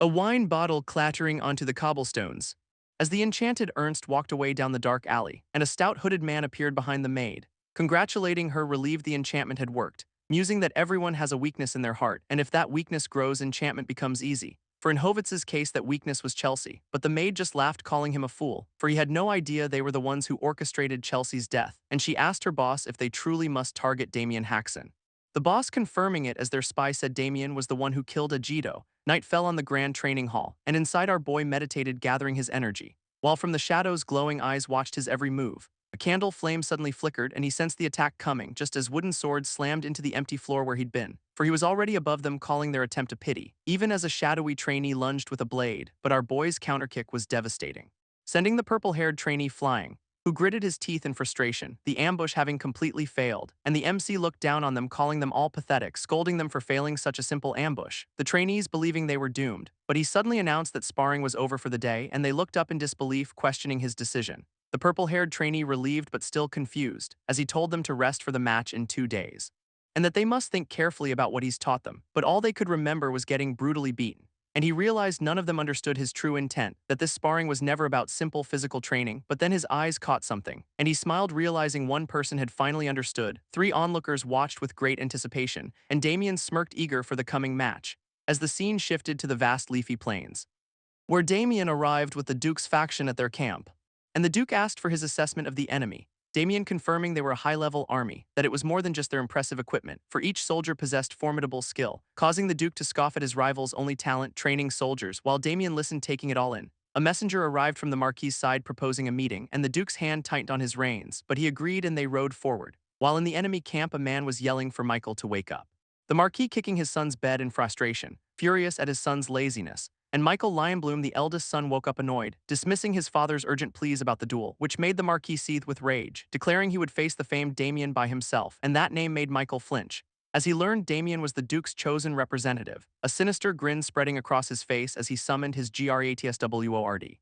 Speaker 1: A wine bottle clattering onto the cobblestones. As the enchanted Ernst walked away down the dark alley, and a stout hooded man appeared behind the maid, congratulating her, relieved the enchantment had worked, musing that everyone has a weakness in their heart, and if that weakness grows, enchantment becomes easy. For in Hovitz's case, that weakness was Chelsea, but the maid just laughed, calling him a fool, for he had no idea they were the ones who orchestrated Chelsea's death, and she asked her boss if they truly must target Damien Haxon. The boss confirming it, as their spy said Damien was the one who killed Agido. Night fell on the grand training hall, and inside our boy meditated, gathering his energy, while from the shadows glowing eyes watched his every move. A candle flame suddenly flickered, and he sensed the attack coming just as wooden swords slammed into the empty floor where he'd been, for he was already above them, calling their attempt a pity, even as a shadowy trainee lunged with a blade, but our boy's counterkick was devastating, sending the purple-haired trainee flying, who gritted his teeth in frustration, the ambush having completely failed, and the MC looked down on them, calling them all pathetic, scolding them for failing such a simple ambush, the trainees believing they were doomed. But he suddenly announced that sparring was over for the day, and they looked up in disbelief, questioning his decision. The purple-haired trainee relieved but still confused, as he told them to rest for the match in 2 days, and that they must think carefully about what he's taught them, but all they could remember was getting brutally beaten. And he realized none of them understood his true intent, that this sparring was never about simple physical training. But then his eyes caught something, and he smiled, realizing one person had finally understood. 3 onlookers watched with great anticipation, and Damien smirked, eager for the coming match, as the scene shifted to the vast leafy plains, where Damien arrived with the Duke's faction at their camp. And the Duke asked for his assessment of the enemy, Damien confirming they were a high-level army, that it was more than just their impressive equipment, for each soldier possessed formidable skill, causing the Duke to scoff at his rivals' only talent, training soldiers, while Damien listened, taking it all in. A messenger arrived from the Marquis's side proposing a meeting, and the Duke's hand tightened on his reins, but he agreed and they rode forward, while in the enemy camp a man was yelling for Michael to wake up. The Marquis kicking his son's bed in frustration, furious at his son's laziness, and Michael Lionbloom, the eldest son, woke up annoyed, dismissing his father's urgent pleas about the duel, which made the Marquis seethe with rage, declaring he would face the famed Damien by himself, and that name made Michael flinch, as he learned Damien was the Duke's chosen representative, a sinister grin spreading across his face as he summoned his GRATSWORD.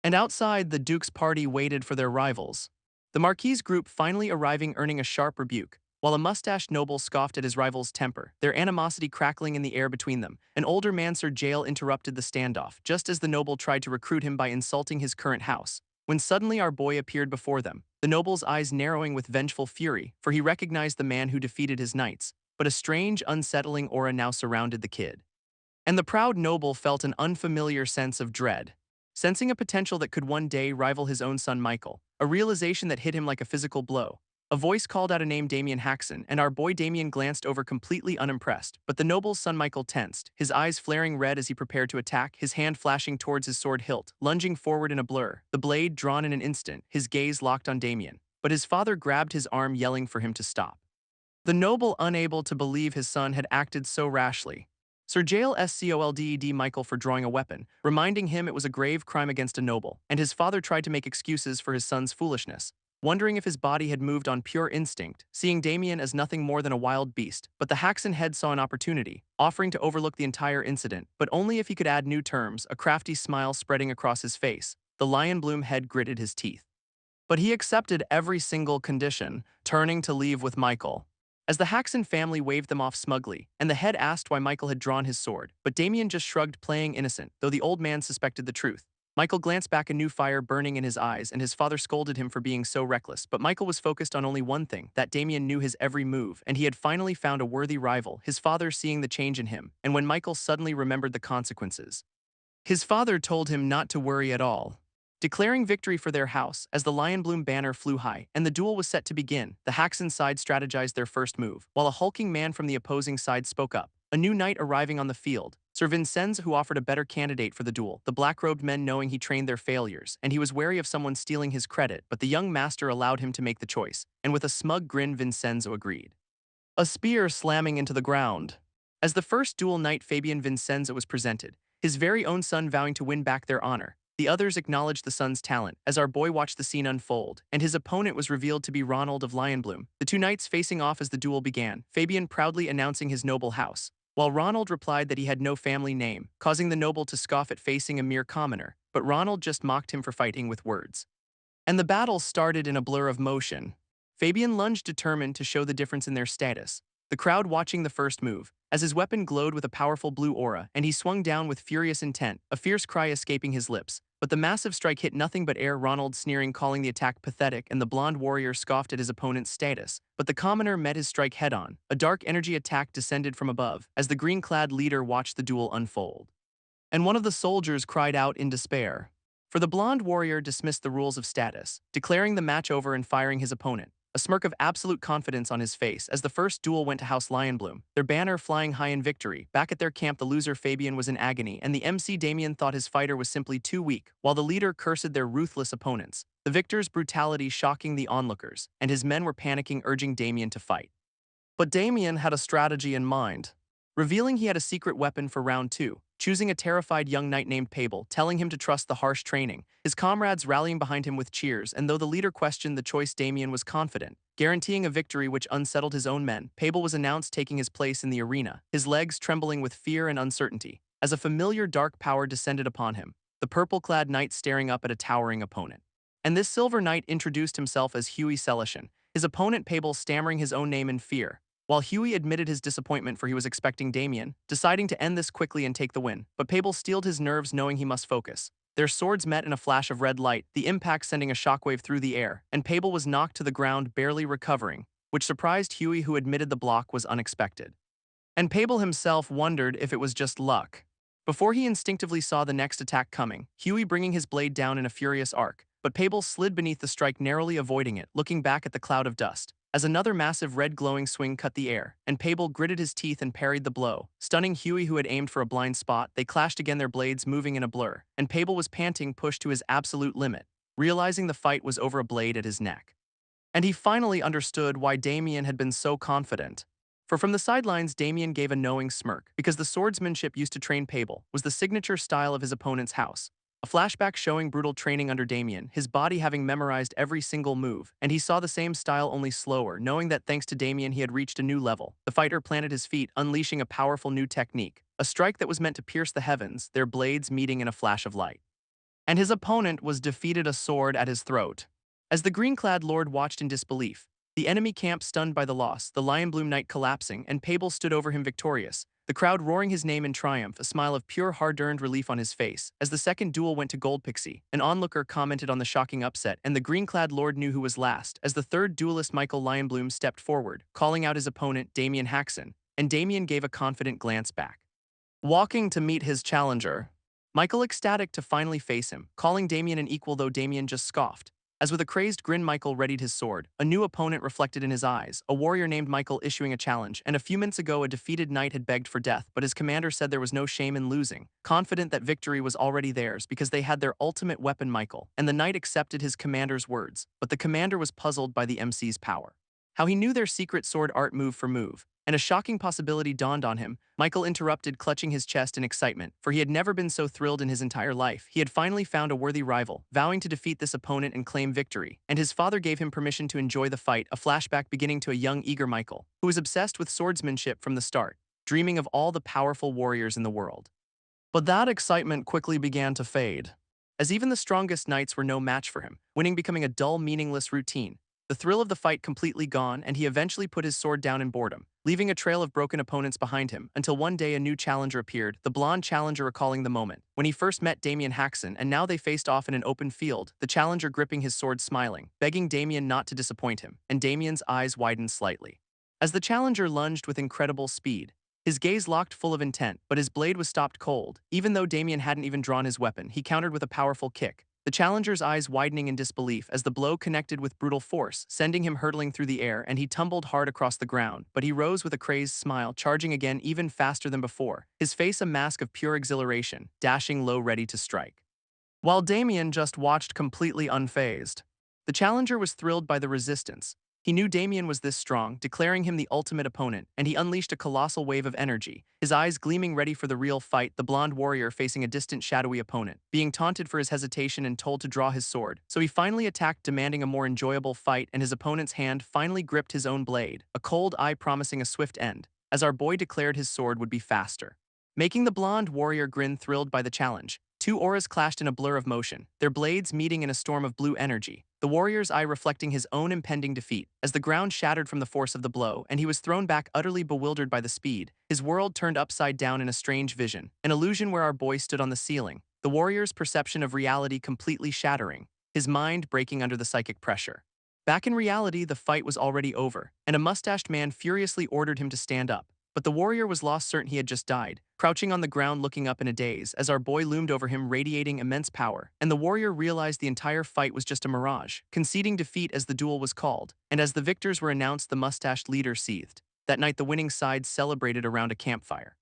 Speaker 1: And outside, the Duke's party waited for their rivals, the Marquis' group finally arriving, earning a sharp rebuke, while a mustached noble scoffed at his rival's temper, their animosity crackling in the air between them. An older man, Sir Jael, interrupted the standoff, just as the noble tried to recruit him by insulting his current house, when suddenly our boy appeared before them, the noble's eyes narrowing with vengeful fury, for he recognized the man who defeated his knights. But a strange, unsettling aura now surrounded the kid, and the proud noble felt an unfamiliar sense of dread, sensing a potential that could one day rival his own son Michael, a realization that hit him like a physical blow. A voice called out a name, Damien Haxon, and our boy Damien glanced over completely unimpressed, but the noble's son Michael tensed, his eyes flaring red as he prepared to attack, his hand flashing towards his sword hilt, lunging forward in a blur, the blade drawn in an instant, his gaze locked on Damien. But his father grabbed his arm, yelling for him to stop. The noble, unable to believe his son had acted so rashly, Sir Jael scolded Michael for drawing a weapon, reminding him it was a grave crime against a noble, and his father tried to make excuses for his son's foolishness, wondering if his body had moved on pure instinct, seeing Damien as nothing more than a wild beast. But the Haxon head saw an opportunity, offering to overlook the entire incident, but only if he could add new terms, a crafty smile spreading across his face. The Lionbloom head gritted his teeth, but he accepted every single condition, turning to leave with Michael, as the Haxon family waved them off smugly, and the head asked why Michael had drawn his sword, but Damien just shrugged, playing innocent, though the old man suspected the truth. Michael glanced back, a new fire burning in his eyes, and his father scolded him for being so reckless, but Michael was focused on only one thing, that Damien knew his every move, and he had finally found a worthy rival, his father seeing the change in him, and when Michael suddenly remembered the consequences, his father told him not to worry at all, declaring victory for their house as the Lionbloom banner flew high, and the duel was set to begin. The Haxon side strategized their first move, while a hulking man from the opposing side spoke up, a new knight arriving on the field, Sir Vincenz, who offered a better candidate for the duel, the black-robed men knowing he trained their failures, and he was wary of someone stealing his credit, but the young master allowed him to make the choice, and with a smug grin Vincenzo agreed. A spear slamming into the ground. As the first duel knight Fabian Vincenzo was presented, his very own son vowing to win back their honor, The others acknowledged the son's talent as our boy watched the scene unfold, and his opponent was revealed to be Ronald of Lionbloom. The two knights facing off as the duel began, Fabian proudly announcing his noble house, while Ronald replied that he had no family name, causing the noble to scoff at facing a mere commoner, but Ronald just mocked him for fighting with words. And the battle started in a blur of motion. Fabian lunged determined to show the difference in their status, the crowd watching the first move, as his weapon glowed with a powerful blue aura and he swung down with furious intent, a fierce cry escaping his lips. But the massive strike hit nothing but air, Ronald sneering, calling the attack pathetic, and the blonde warrior scoffed at his opponent's status. But the commoner met his strike head-on. A dark energy attack descended from above as the green-clad leader watched the duel unfold. And one of the soldiers cried out in despair. For the blonde warrior dismissed the rules of status, declaring the match over and firing his opponent, a smirk of absolute confidence on his face as the first duel went to House Lionbloom, their banner flying high in victory. Back at their camp, the loser Fabian was in agony, and the MC Damien thought his fighter was simply too weak, while the leader cursed their ruthless opponents, the victor's brutality shocking the onlookers, and his men were panicking, urging Damien to fight. But Damien had a strategy in mind, revealing he had a secret weapon for round 2, choosing a terrified young knight named Pable, telling him to trust the harsh training, his comrades rallying behind him with cheers, and though the leader questioned the choice, Damien was confident, guaranteeing a victory which unsettled his own men. Pable was announced taking his place in the arena, his legs trembling with fear and uncertainty, as a familiar dark power descended upon him, the purple-clad knight staring up at a towering opponent. And this silver knight introduced himself as Huey Celishan, his opponent Pable stammering his own name in fear, while Huey admitted his disappointment, for he was expecting Damien, deciding to end this quickly and take the win. But Pable steeled his nerves, knowing he must focus. Their swords met in a flash of red light, the impact sending a shockwave through the air, and Pable was knocked to the ground, barely recovering, which surprised Huey, who admitted the block was unexpected. And Pable himself wondered if it was just luck. Before he instinctively saw the next attack coming, Huey bringing his blade down in a furious arc, but Pable slid beneath the strike, narrowly avoiding it, looking back at the cloud of dust, as another massive red glowing swing cut the air, and Pable gritted his teeth and parried the blow, stunning Huey, who had aimed for a blind spot. They clashed again, their blades moving in a blur, and Pable was panting, pushed to his absolute limit, realizing the fight was over, a blade at his neck. And he finally understood why Damien had been so confident. For from the sidelines, Damien gave a knowing smirk, because the swordsmanship used to train Pable was the signature style of his opponent's house. A flashback showing brutal training under Damien, his body having memorized every single move, and he saw the same style only slower, knowing that thanks to Damien he had reached a new level. The fighter planted his feet, unleashing a powerful new technique, a strike that was meant to pierce the heavens, their blades meeting in a flash of light. And his opponent was defeated, a sword at his throat. As the green-clad lord watched in disbelief, the enemy camp stunned by the loss, the Lionbloom knight collapsing, and Pable stood over him victorious, the crowd roaring his name in triumph, a smile of pure hard-earned relief on his face. As the second duel went to Gold Pixie, an onlooker commented on the shocking upset, and the green-clad lord knew who was last, as the third duelist Michael Lionbloom stepped forward, calling out his opponent Damien Haxon, and Damien gave a confident glance back, walking to meet his challenger. Michael ecstatic to finally face him, calling Damien an equal, though Damien just scoffed. As with a crazed grin Michael readied his sword, a new opponent reflected in his eyes, a warrior named Michael issuing a challenge, and a few minutes ago a defeated knight had begged for death, but his commander said there was no shame in losing, confident that victory was already theirs because they had their ultimate weapon Michael, and the knight accepted his commander's words, but the commander was puzzled by the MC's power. How he knew their secret sword art move for move, and a shocking possibility dawned on him. Michael interrupted, clutching his chest in excitement, for he had never been so thrilled in his entire life. He had finally found a worthy rival, vowing to defeat this opponent and claim victory, and his father gave him permission to enjoy the fight, a flashback beginning to a young, eager Michael, who was obsessed with swordsmanship from the start, dreaming of all the powerful warriors in the world. But that excitement quickly began to fade, as even the strongest knights were no match for him, winning becoming a dull, meaningless routine. The thrill of the fight completely gone, and he eventually put his sword down in boredom, leaving a trail of broken opponents behind him, until one day a new challenger appeared, the blonde challenger recalling the moment when he first met Damien Haxon, and now they faced off in an open field, the challenger gripping his sword, smiling, begging Damien not to disappoint him, and Damien's eyes widened slightly. As the challenger lunged with incredible speed, his gaze locked full of intent, but his blade was stopped cold. Even though Damien hadn't even drawn his weapon, he countered with a powerful kick, the challenger's eyes widening in disbelief as the blow connected with brutal force, sending him hurtling through the air, and he tumbled hard across the ground, but he rose with a crazed smile, charging again even faster than before, his face a mask of pure exhilaration, dashing low ready to strike. While Damien just watched completely unfazed. The challenger was thrilled by the resistance, He knew Damien was this strong, declaring him the ultimate opponent, and he unleashed a colossal wave of energy, his eyes gleaming ready for the real fight, the blonde warrior facing a distant shadowy opponent, being taunted for his hesitation and told to draw his sword. So he finally attacked, demanding a more enjoyable fight, and his opponent's hand finally gripped his own blade, a cold eye promising a swift end, as our boy declared his sword would be faster. Making the blonde warrior grin, thrilled by the challenge. Two auras clashed in a blur of motion, their blades meeting in a storm of blue energy, the warrior's eye reflecting his own impending defeat. As the ground shattered from the force of the blow and he was thrown back utterly bewildered by the speed, his world turned upside down in a strange vision, an illusion where our boy stood on the ceiling, the warrior's perception of reality completely shattering, his mind breaking under the psychic pressure. Back in reality, the fight was already over, and a mustached man furiously ordered him to stand up. But the warrior was lost, certain he had just died, crouching on the ground looking up in a daze as our boy loomed over him radiating immense power, and the warrior realized the entire fight was just a mirage, conceding defeat as the duel was called, and as the victors were announced the mustached leader seethed. That night the winning side celebrated around a campfire,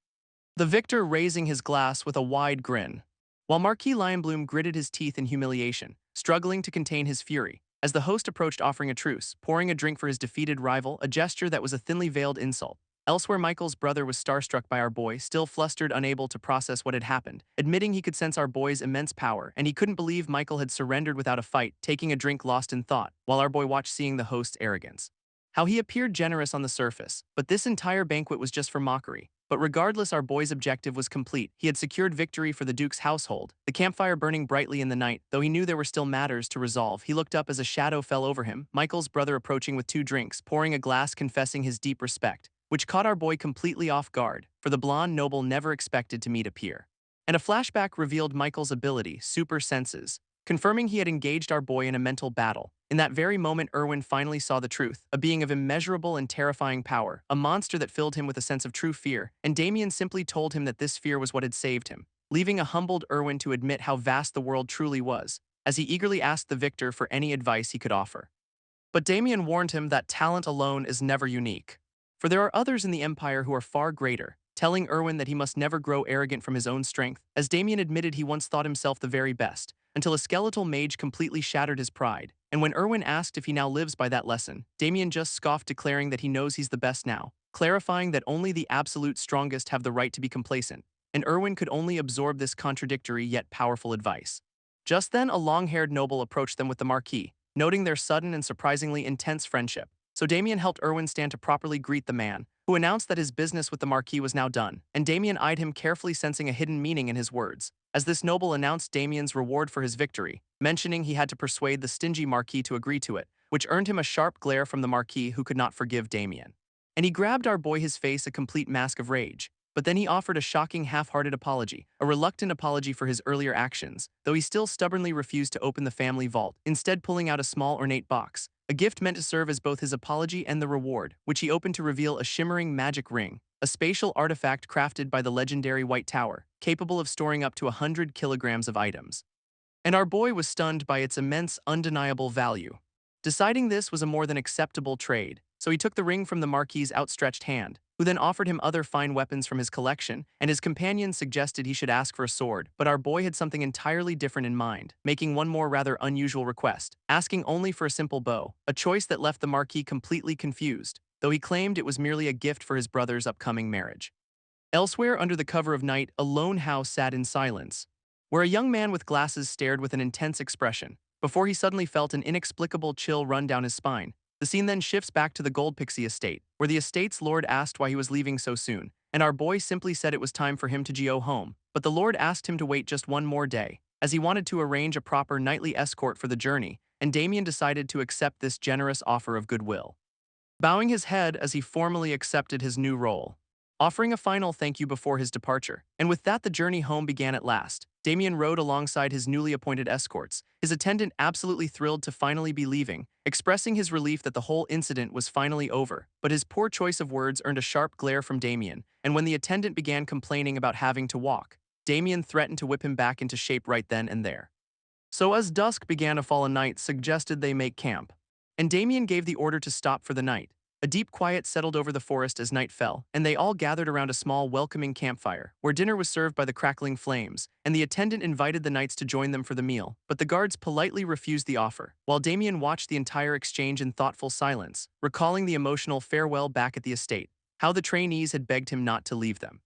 Speaker 1: the victor raising his glass with a wide grin, while Marquis Lionbloom gritted his teeth in humiliation, struggling to contain his fury, as the host approached offering a truce, pouring a drink for his defeated rival, a gesture that was a thinly veiled insult. Elsewhere, Michael's brother was starstruck by our boy, still flustered, unable to process what had happened, admitting he could sense our boy's immense power, and he couldn't believe Michael had surrendered without a fight, taking a drink lost in thought, while our boy watched, seeing the host's arrogance. How he appeared generous on the surface, but this entire banquet was just for mockery. But regardless, our boy's objective was complete. He had secured victory for the Duke's household, the campfire burning brightly in the night. Though he knew there were still matters to resolve, he looked up as a shadow fell over him, Michael's brother approaching with two drinks, pouring a glass, confessing his deep respect, which caught our boy completely off guard, for the blonde noble never expected to meet a peer. And a flashback revealed Michael's ability, super senses, confirming he had engaged our boy in a mental battle. In that very moment, Erwin finally saw the truth, a being of immeasurable and terrifying power, a monster that filled him with a sense of true fear, and Damien simply told him that this fear was what had saved him, leaving a humbled Erwin to admit how vast the world truly was, as he eagerly asked the victor for any advice he could offer. But Damien warned him that talent alone is never unique, for there are others in the Empire who are far greater, telling Erwin that he must never grow arrogant from his own strength, as Damien admitted he once thought himself the very best, until a skeletal mage completely shattered his pride. And when Erwin asked if he now lives by that lesson, Damien just scoffed, declaring that he knows he's the best now, clarifying that only the absolute strongest have the right to be complacent, and Erwin could only absorb this contradictory yet powerful advice. Just then, a long-haired noble approached them with the Marquis, noting their sudden and surprisingly intense friendship. So Damien helped Erwin stand to properly greet the man, who announced that his business with the Marquis was now done, and Damien eyed him carefully, sensing a hidden meaning in his words, as this noble announced Damien's reward for his victory, mentioning he had to persuade the stingy Marquis to agree to it, which earned him a sharp glare from the Marquis, who could not forgive Damien. And he grabbed our boy, his face a complete mask of rage. But then he offered a shocking half-hearted apology, a reluctant apology for his earlier actions, though he still stubbornly refused to open the family vault, instead pulling out a small ornate box, a gift meant to serve as both his apology and the reward, which he opened to reveal a shimmering magic ring, a spatial artifact crafted by the legendary White Tower, capable of storing up to 100 kilograms of items. And our boy was stunned by its immense, undeniable value. Deciding this was a more than acceptable trade, so he took the ring from the Marquis's outstretched hand, who then offered him other fine weapons from his collection, and his companion suggested he should ask for a sword, but our boy had something entirely different in mind, making one more rather unusual request, asking only for a simple bow, a choice that left the Marquis completely confused, though he claimed it was merely a gift for his brother's upcoming marriage. Elsewhere, under the cover of night, a lone house sat in silence, where a young man with glasses stared with an intense expression, before he suddenly felt an inexplicable chill run down his spine. The scene then shifts back to the Gold Pixie estate, where the estate's lord asked why he was leaving so soon, and our boy simply said it was time for him to go home, but the lord asked him to wait just one more day, as he wanted to arrange a proper nightly escort for the journey, and Damien decided to accept this generous offer of goodwill, bowing his head as he formally accepted his new role, offering a final thank you before his departure. And with that, the journey home began at last. Damien rode alongside his newly appointed escorts, his attendant absolutely thrilled to finally be leaving, expressing his relief that the whole incident was finally over. But his poor choice of words earned a sharp glare from Damien, and when the attendant began complaining about having to walk, Damien threatened to whip him back into shape right then and there. So as dusk began to fall, a knight suggested they make camp, and Damien gave the order to stop for the night. A deep quiet settled over the forest as night fell, and they all gathered around a small, welcoming campfire, where dinner was served by the crackling flames, and the attendant invited the knights to join them for the meal, but the guards politely refused the offer, while Damien watched the entire exchange in thoughtful silence, recalling the emotional farewell back at the estate, how the trainees had begged him not to leave them,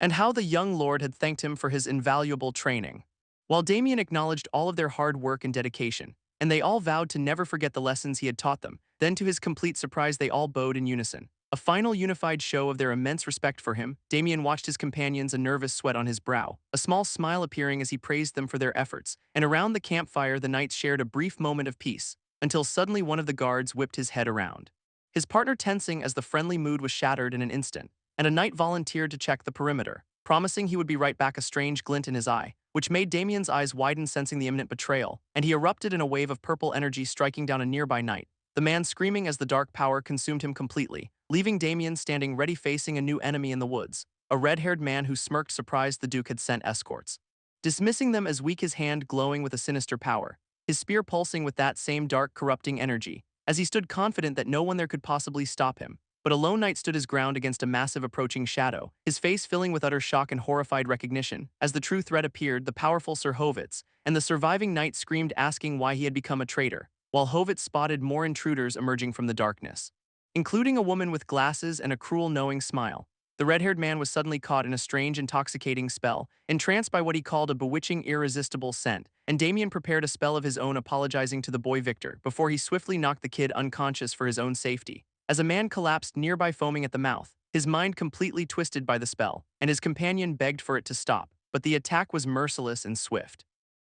Speaker 1: and how the young lord had thanked him for his invaluable training. While Damien acknowledged all of their hard work and dedication, and they all vowed to never forget the lessons he had taught them, then to his complete surprise they all bowed in unison. A final unified show of their immense respect for him, Damien watched his companions, a nervous sweat on his brow, a small smile appearing as he praised them for their efforts, and around the campfire the knights shared a brief moment of peace, until suddenly one of the guards whipped his head around, his partner tensing as the friendly mood was shattered in an instant, and a knight volunteered to check the perimeter, promising he would be right back, a strange glint in his eye, which made Damien's eyes widen, sensing the imminent betrayal, and he erupted in a wave of purple energy, striking down a nearby knight, the man screaming as the dark power consumed him completely, leaving Damien standing ready facing a new enemy in the woods, a red-haired man who smirked, surprised the Duke had sent escorts, dismissing them as weak, his hand glowing with a sinister power, his spear pulsing with that same dark, corrupting energy, as he stood confident that no one there could possibly stop him. But a lone knight stood his ground against a massive approaching shadow, his face filling with utter shock and horrified recognition. As the true threat appeared, the powerful Sir Hovitz, and the surviving knight screamed, asking why he had become a traitor, while Hovitz spotted more intruders emerging from the darkness, including a woman with glasses and a cruel, knowing smile. The red-haired man was suddenly caught in a strange, intoxicating spell, entranced by what he called a bewitching, irresistible scent, and Damien prepared a spell of his own, apologizing to the boy Victor before he swiftly knocked the kid unconscious for his own safety. As a man collapsed nearby, foaming at the mouth, his mind completely twisted by the spell, and his companion begged for it to stop, but the attack was merciless and swift,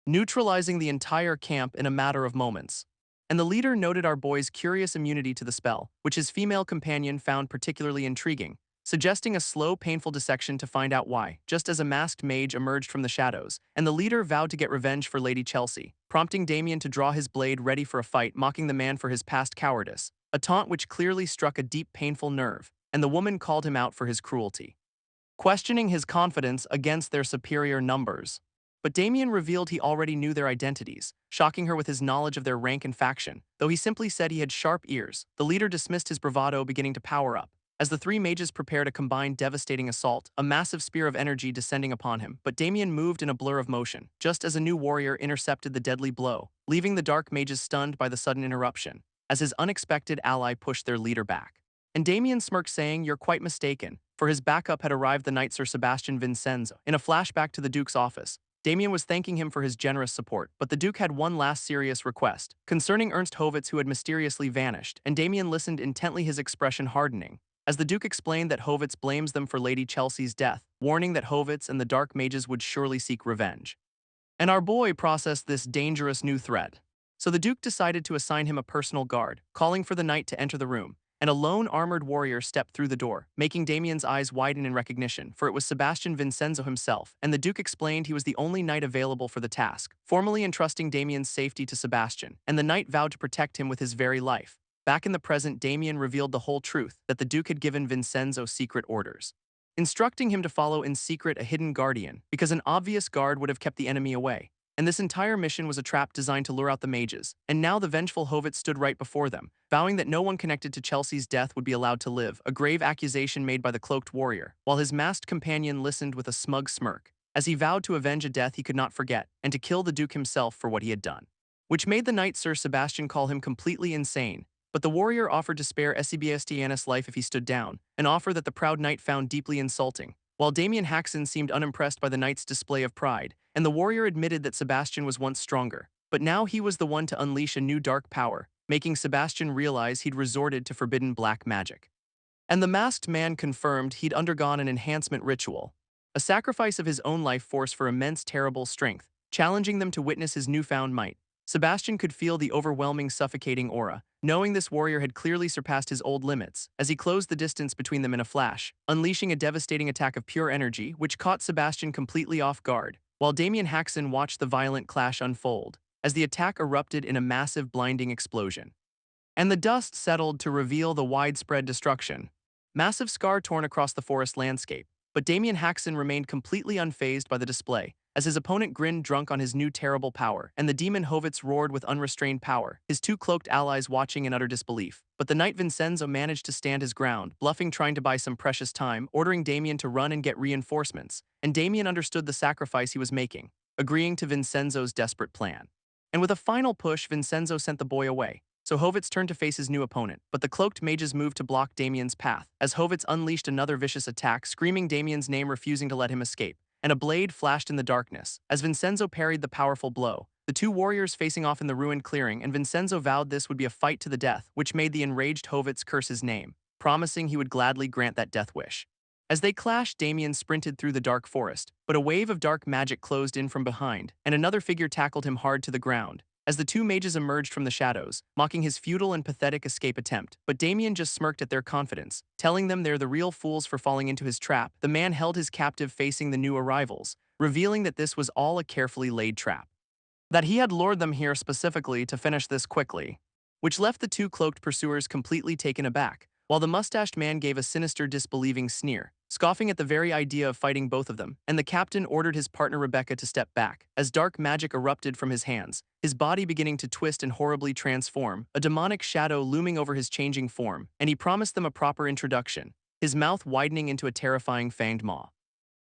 Speaker 1: neutralizing the entire camp in a matter of moments. And the leader noted our boy's curious immunity to the spell, which his female companion found particularly intriguing, suggesting a slow, painful dissection to find out why, just as a masked mage emerged from the shadows, and the leader vowed to get revenge for Lady Chelsea, prompting Damien to draw his blade ready for a fight, mocking the man for his past cowardice, a taunt which clearly struck a deep, painful nerve, and the woman called him out for his cruelty, questioning his confidence against their superior numbers. But Damien revealed he already knew their identities, shocking her with his knowledge of their rank and faction. Though he simply said he had sharp ears, the leader dismissed his bravado, beginning to power up. As the three mages prepared a combined devastating assault, a massive spear of energy descending upon him, but Damien moved in a blur of motion, just as a new warrior intercepted the deadly blow, leaving the dark mages stunned by the sudden interruption, as his unexpected ally pushed their leader back. And Damien smirked, saying, "You're quite mistaken," for his backup had arrived, the knight Sir Sebastian Vincenzo. In a flashback to the Duke's office, Damien was thanking him for his generous support, but the Duke had one last serious request, concerning Ernst Hovitz, who had mysteriously vanished, and Damien listened intently, his expression hardening, as the Duke explained that Hovitz blames them for Lady Chelsea's death, warning that Hovitz and the Dark Mages would surely seek revenge. And our boy processed this dangerous new threat. So the Duke decided to assign him a personal guard, calling for the knight to enter the room, and a lone armored warrior stepped through the door, making Damien's eyes widen in recognition, for it was Sebastian Vincenzo himself, and the Duke explained he was the only knight available for the task, formally entrusting Damien's safety to Sebastian, and the knight vowed to protect him with his very life. Back in the present, Damien revealed the whole truth, that the Duke had given Vincenzo secret orders, instructing him to follow in secret a hidden guardian, because an obvious guard would have kept the enemy away. And this entire mission was a trap designed to lure out the mages, and now the vengeful Hovitz stood right before them, vowing that no one connected to Chelsea's death would be allowed to live, a grave accusation made by the cloaked warrior, while his masked companion listened with a smug smirk, as he vowed to avenge a death he could not forget, and to kill the Duke himself for what he had done, which made the knight Sir Sebastian call him completely insane. But the warrior offered to spare Sebastian's life if he stood down, an offer that the proud knight found deeply insulting. While Damien Haxon seemed unimpressed by the knight's display of pride, and the warrior admitted that Sebastian was once stronger, but now he was the one to unleash a new dark power, making Sebastian realize he'd resorted to forbidden black magic. And the masked man confirmed he'd undergone an enhancement ritual, a sacrifice of his own life force for immense, terrible strength, challenging them to witness his newfound might. Sebastian could feel the overwhelming, suffocating aura, knowing this warrior had clearly surpassed his old limits, as he closed the distance between them in a flash, unleashing a devastating attack of pure energy which caught Sebastian completely off guard, while Damien Haxon watched the violent clash unfold, as the attack erupted in a massive, blinding explosion. And the dust settled to reveal the widespread destruction. Massive scar torn across the forest landscape, but Damien Haxon remained completely unfazed by the display, as his opponent grinned drunk on his new terrible power, and the demon Hovitz roared with unrestrained power, his two cloaked allies watching in utter disbelief. But the knight Vincenzo managed to stand his ground, bluffing trying to buy some precious time, ordering Damien to run and get reinforcements, and Damien understood the sacrifice he was making, agreeing to Vincenzo's desperate plan. And with a final push, Vincenzo sent the boy away. So Hovitz turned to face his new opponent, but the cloaked mages moved to block Damien's path, as Hovitz unleashed another vicious attack, screaming Damien's name, refusing to let him escape, and a blade flashed in the darkness. As Vincenzo parried the powerful blow, the two warriors facing off in the ruined clearing, and Vincenzo vowed this would be a fight to the death, which made the enraged Hovitz curse his name, promising he would gladly grant that death wish. As they clashed, Damien sprinted through the dark forest, but a wave of dark magic closed in from behind, and another figure tackled him hard to the ground. As the two mages emerged from the shadows, mocking his futile and pathetic escape attempt, but Damien just smirked at their confidence, telling them they're the real fools for falling into his trap. The man held his captive facing the new arrivals, revealing that this was all a carefully laid trap. That he had lured them here specifically to finish this quickly, which left the two cloaked pursuers completely taken aback, while the mustached man gave a sinister disbelieving sneer, scoffing at the very idea of fighting both of them, and the captain ordered his partner Rebecca to step back, as dark magic erupted from his hands, his body beginning to twist and horribly transform, a demonic shadow looming over his changing form, and he promised them a proper introduction, his mouth widening into a terrifying fanged maw.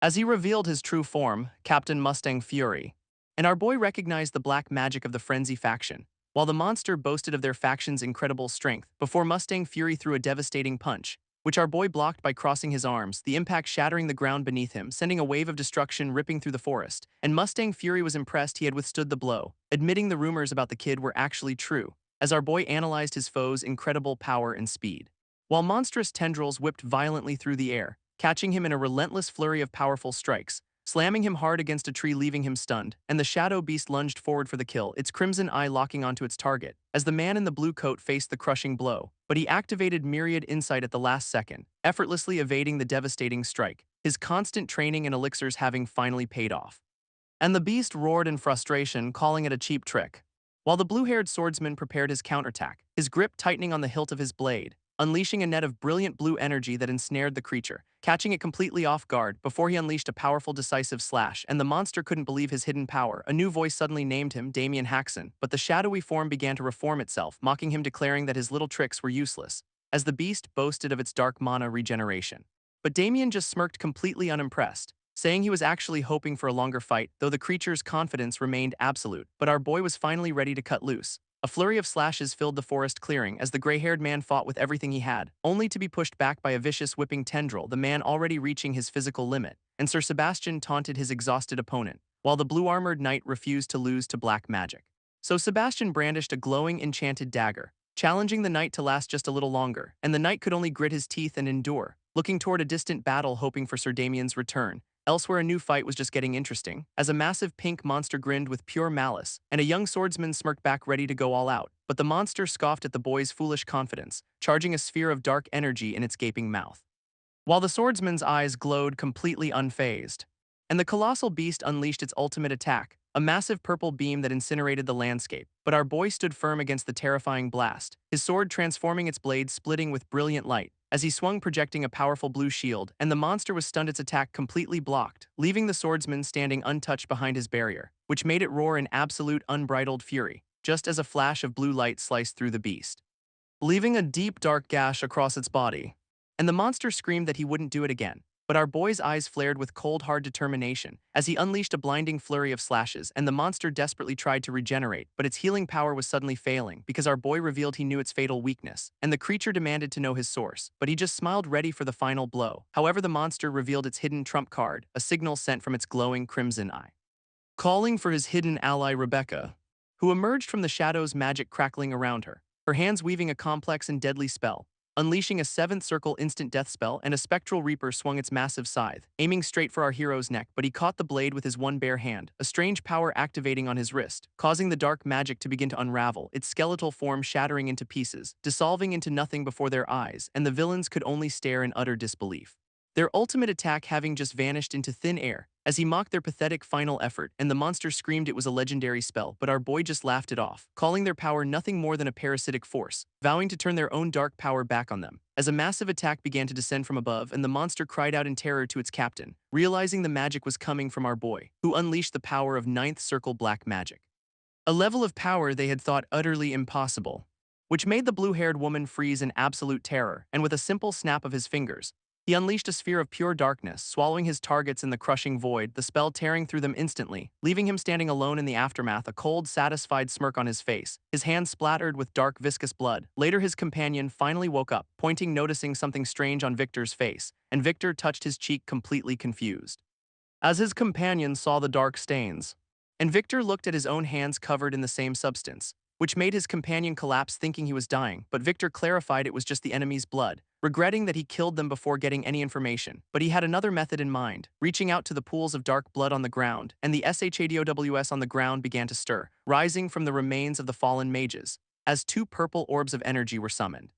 Speaker 1: As he revealed his true form, Captain Mustang Fury, and our boy recognized the black magic of the Frenzy faction, while the monster boasted of their faction's incredible strength, before Mustang Fury threw a devastating punch, which our boy blocked by crossing his arms, the impact shattering the ground beneath him, sending a wave of destruction ripping through the forest, and Mustang Fury was impressed he had withstood the blow, admitting the rumors about the kid were actually true, as our boy analyzed his foe's incredible power and speed. While monstrous tendrils whipped violently through the air, catching him in a relentless flurry of powerful strikes, slamming him hard against a tree leaving him stunned, and the shadow beast lunged forward for the kill, its crimson eye locking onto its target, as the man in the blue coat faced the crushing blow, but he activated Myriad Insight at the last second, effortlessly evading the devastating strike, his constant training and elixirs having finally paid off. And the beast roared in frustration, calling it a cheap trick. While the blue-haired swordsman prepared his counterattack, his grip tightening on the hilt of his blade, unleashing a net of brilliant blue energy that ensnared the creature, catching it completely off guard before he unleashed a powerful decisive slash, and the monster couldn't believe his hidden power. A new voice suddenly named him Damien Haxon, but the shadowy form began to reform itself, mocking him, declaring that his little tricks were useless, as the beast boasted of its dark mana regeneration. But Damien just smirked, completely unimpressed, saying he was actually hoping for a longer fight, though the creature's confidence remained absolute. But our boy was finally ready to cut loose. A flurry of slashes filled the forest clearing as the gray-haired man fought with everything he had, only to be pushed back by a vicious whipping tendril, the man already reaching his physical limit, and Sir Sebastian taunted his exhausted opponent, while the blue-armored knight refused to lose to black magic. So Sebastian brandished a glowing enchanted dagger, challenging the knight to last just a little longer, and the knight could only grit his teeth and endure, looking toward a distant battle hoping for Sir Damien's return. Elsewhere, a new fight was just getting interesting, as a massive pink monster grinned with pure malice, and a young swordsman smirked back ready to go all out, but the monster scoffed at the boy's foolish confidence, charging a sphere of dark energy in its gaping mouth, while the swordsman's eyes glowed completely unfazed. And the colossal beast unleashed its ultimate attack, a massive purple beam that incinerated the landscape, but our boy stood firm against the terrifying blast, his sword transforming its blade splitting with brilliant light, as he swung, projecting a powerful blue shield, and the monster was stunned, its attack completely blocked, leaving the swordsman standing untouched behind his barrier, which made it roar in absolute unbridled fury, just as a flash of blue light sliced through the beast, leaving a deep dark gash across its body. And the monster screamed that he wouldn't do it again. But our boy's eyes flared with cold, hard determination as he unleashed a blinding flurry of slashes, and the monster desperately tried to regenerate, but its healing power was suddenly failing because our boy revealed he knew its fatal weakness, and the creature demanded to know his source, but he just smiled, ready for the final blow. However, the monster revealed its hidden trump card, a signal sent from its glowing crimson eye, calling for his hidden ally Rebecca, who emerged from the shadows, magic crackling around her, her hands weaving a complex and deadly spell. Unleashing a seventh circle instant death spell, and a spectral reaper swung its massive scythe, aiming straight for our hero's neck, but he caught the blade with his one bare hand, a strange power activating on his wrist, causing the dark magic to begin to unravel, its skeletal form shattering into pieces, dissolving into nothing before their eyes, and the villains could only stare in utter disbelief. their ultimate attack having just vanished into thin air as he mocked their pathetic final effort, and the monster screamed it was a legendary spell, but our boy just laughed it off, calling their power nothing more than a parasitic force, vowing to turn their own dark power back on them. As a massive attack began to descend from above and the monster cried out in terror to its captain, realizing the magic was coming from our boy, who unleashed the power of ninth circle black magic. A level of power they had thought utterly impossible, which made the blue-haired woman freeze in absolute terror, and with a simple snap of his fingers, he unleashed a sphere of pure darkness, swallowing his targets in the crushing void, the spell tearing through them instantly, leaving him standing alone in the aftermath, a cold, satisfied smirk on his face, his hands splattered with dark, viscous blood. Later his companion finally woke up, noticing something strange on Victor's face, and Victor touched his cheek completely confused. As his companion saw the dark stains, and Victor looked at his own hands covered in the same substance, which made his companion collapse thinking he was dying, but Victor clarified it was just the enemy's blood, regretting that he killed them before getting any information. But he had another method in mind, reaching out to the pools of dark blood on the ground, and the SHADOWS on the ground began to stir, rising from the remains of the fallen mages, as two purple orbs of energy were summoned,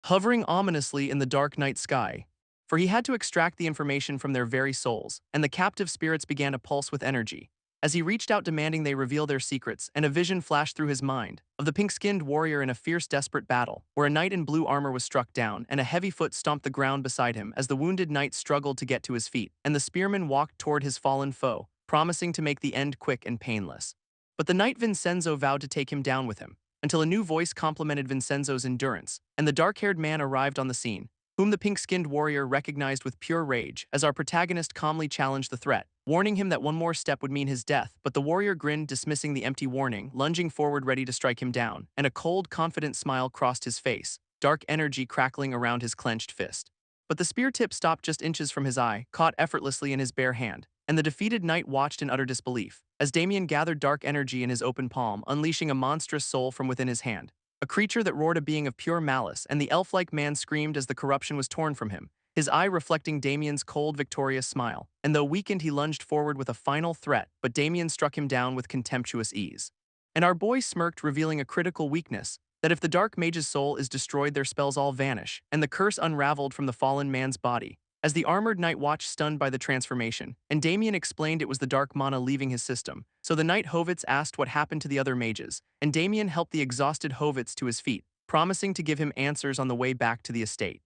Speaker 1: hovering ominously in the dark night sky. For he had to extract the information from their very souls, and the captive spirits began to pulse with energy. As he reached out demanding they reveal their secrets, and a vision flashed through his mind of the pink-skinned warrior in a fierce, desperate battle, where a knight in blue armor was struck down, and a heavy foot stomped the ground beside him as the wounded knight struggled to get to his feet, and the spearman walked toward his fallen foe, promising to make the end quick and painless. But the knight Vincenzo vowed to take him down with him, until a new voice complimented Vincenzo's endurance, and the dark-haired man arrived on the scene, whom the pink-skinned warrior recognized with pure rage, as our protagonist calmly challenged the threat, warning him that one more step would mean his death. But the warrior grinned, dismissing the empty warning, lunging forward ready to strike him down, and a cold, confident smile crossed his face, dark energy crackling around his clenched fist. But the spear tip stopped just inches from his eye, caught effortlessly in his bare hand, and the defeated knight watched in utter disbelief, as Damien gathered dark energy in his open palm, unleashing a monstrous soul from within his hand. A creature that roared, a being of pure malice, and the elf-like man screamed as the corruption was torn from him, his eye reflecting Damien's cold, victorious smile. And though weakened, he lunged forward with a final threat, but Damien struck him down with contemptuous ease. And our boy smirked, revealing a critical weakness, that if the dark mage's soul is destroyed, their spells all vanish, and the curse unraveled from the fallen man's body. As the armored knight watched, stunned by the transformation, and Damien explained it was the dark mana leaving his system, so the knight Hovitz asked what happened to the other mages, and Damien helped the exhausted Hovitz to his feet, promising to give him answers on the way back to the estate.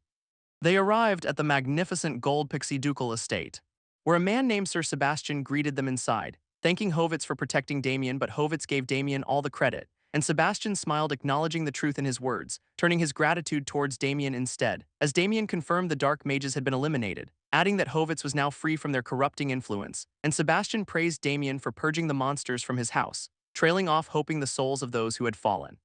Speaker 1: They arrived at the magnificent gold pixie ducal estate, where a man named Sir Sebastian greeted them inside, thanking Hovitz for protecting Damien, but Hovitz gave Damien all the credit, and Sebastian smiled, acknowledging the truth in his words, turning his gratitude towards Damien instead, as Damien confirmed the dark mages had been eliminated, adding that Hovitz was now free from their corrupting influence, and Sebastian praised Damien for purging the monsters from his house, trailing off, hoping the souls of those who had fallen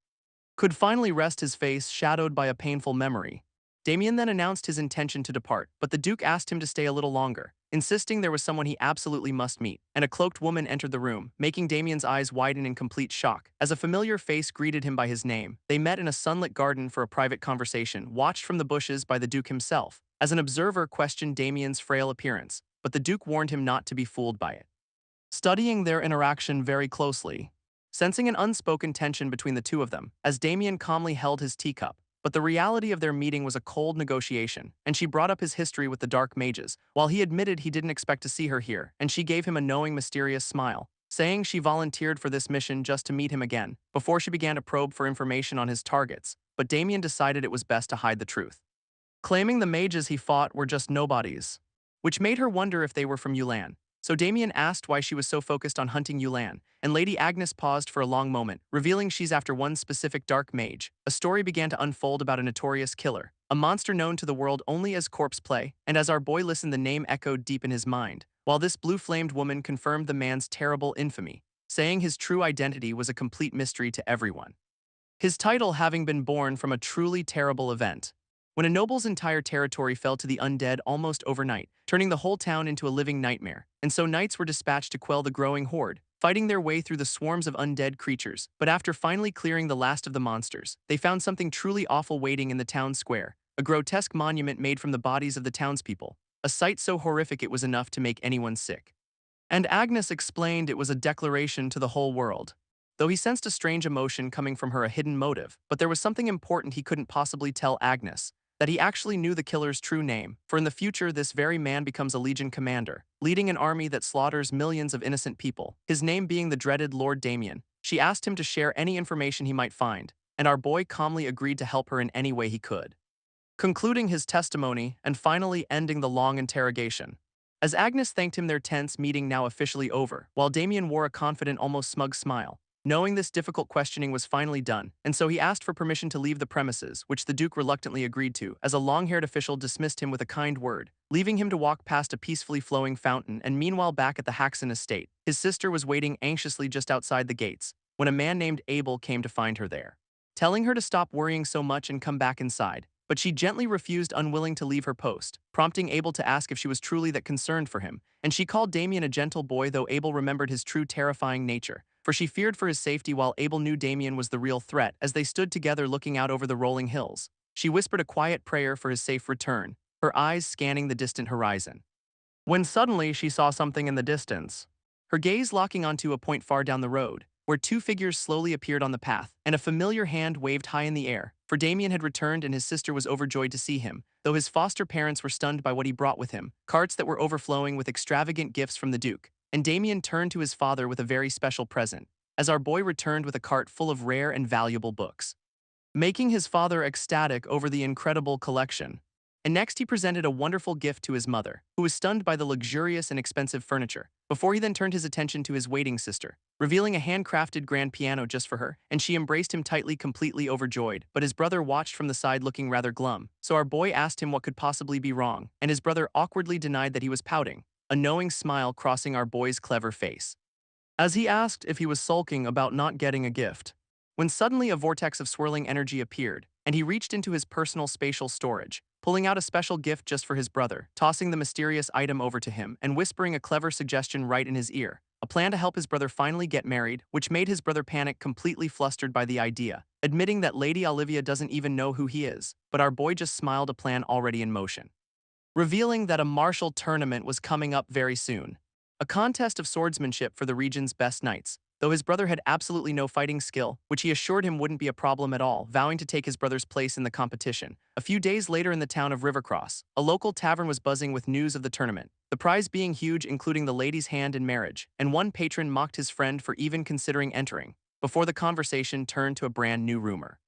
Speaker 1: could finally rest, his face shadowed by a painful memory. Damien then announced his intention to depart, but the Duke asked him to stay a little longer, insisting there was someone he absolutely must meet, and a cloaked woman entered the room, making Damien's eyes widen in complete shock, as a familiar face greeted him by his name. They met in a sunlit garden for a private conversation, watched from the bushes by the Duke himself, as an observer questioned Damien's frail appearance, but the Duke warned him not to be fooled by it. Studying their interaction very closely, sensing an unspoken tension between the two of them, as Damien calmly held his teacup, but the reality of their meeting was a cold negotiation, and she brought up his history with the dark mages, while he admitted he didn't expect to see her here, and she gave him a knowing, mysterious smile, saying she volunteered for this mission just to meet him again, before she began to probe for information on his targets, but Damien decided it was best to hide the truth, claiming the mages he fought were just nobodies, which made her wonder if they were from Yulan. So Damien asked why she was so focused on hunting Yulan, and Lady Agnes paused for a long moment, revealing she's after one specific dark mage. A story began to unfold about a notorious killer, a monster known to the world only as corpse play, and as our boy listened, the name echoed deep in his mind, while this blue-flamed woman confirmed the man's terrible infamy, saying his true identity was a complete mystery to everyone. His title having been born from a truly terrible event, when a noble's entire territory fell to the undead almost overnight, turning the whole town into a living nightmare, and so knights were dispatched to quell the growing horde, fighting their way through the swarms of undead creatures. But after finally clearing the last of the monsters, they found something truly awful waiting in the town square, a grotesque monument made from the bodies of the townspeople, a sight so horrific it was enough to make anyone sick. And Agnes explained it was a declaration to the whole world. Though he sensed a strange emotion coming from her, a hidden motive, but there was something important he couldn't possibly tell Agnes, that he actually knew the killer's true name, for in the future this very man becomes a legion commander, leading an army that slaughters millions of innocent people, his name being the dreaded Lord Damien. She asked him to share any information he might find, and our boy calmly agreed to help her in any way he could, concluding his testimony and finally ending the long interrogation. As Agnes thanked him, their tense meeting now officially over, while Damien wore a confident, almost smug smile, knowing this difficult questioning was finally done, and so he asked for permission to leave the premises, which the Duke reluctantly agreed to, as a long-haired official dismissed him with a kind word, leaving him to walk past a peacefully flowing fountain. And meanwhile back at the Haxon estate, his sister was waiting anxiously just outside the gates, when a man named Abel came to find her there, telling her to stop worrying so much and come back inside. But she gently refused, unwilling to leave her post, prompting Abel to ask if she was truly that concerned for him, and she called Damien a gentle boy, though Abel remembered his true terrifying nature, for she feared for his safety, while Abel knew Damien was the real threat. As they stood together looking out over the rolling hills, she whispered a quiet prayer for his safe return, her eyes scanning the distant horizon. When suddenly she saw something in the distance, her gaze locking onto a point far down the road, where two figures slowly appeared on the path, and a familiar hand waved high in the air, for Damien had returned and his sister was overjoyed to see him, though his foster parents were stunned by what he brought with him, carts that were overflowing with extravagant gifts from the Duke. And Damien turned to his father with a very special present, as our boy returned with a cart full of rare and valuable books, making his father ecstatic over the incredible collection. And next he presented a wonderful gift to his mother, who was stunned by the luxurious and expensive furniture, before he then turned his attention to his waiting sister, revealing a handcrafted grand piano just for her, and she embraced him tightly, completely overjoyed. But his brother watched from the side looking rather glum, so our boy asked him what could possibly be wrong, and his brother awkwardly denied that he was pouting, a knowing smile crossing our boy's clever face, as he asked if he was sulking about not getting a gift. When suddenly a vortex of swirling energy appeared, and he reached into his personal spatial storage, pulling out a special gift just for his brother, tossing the mysterious item over to him and whispering a clever suggestion right in his ear, a plan to help his brother finally get married, which made his brother panic, completely flustered by the idea, admitting that Lady Olivia doesn't even know who he is. But our boy just smiled, a plan already in motion, revealing that a martial tournament was coming up very soon, a contest of swordsmanship for the region's best knights, though his brother had absolutely no fighting skill, which he assured him wouldn't be a problem at all, vowing to take his brother's place in the competition. A few days later in the town of Rivercross, a local tavern was buzzing with news of the tournament, the prize being huge, including the lady's hand in marriage, and one patron mocked his friend for even considering entering, before the conversation turned to a brand new rumor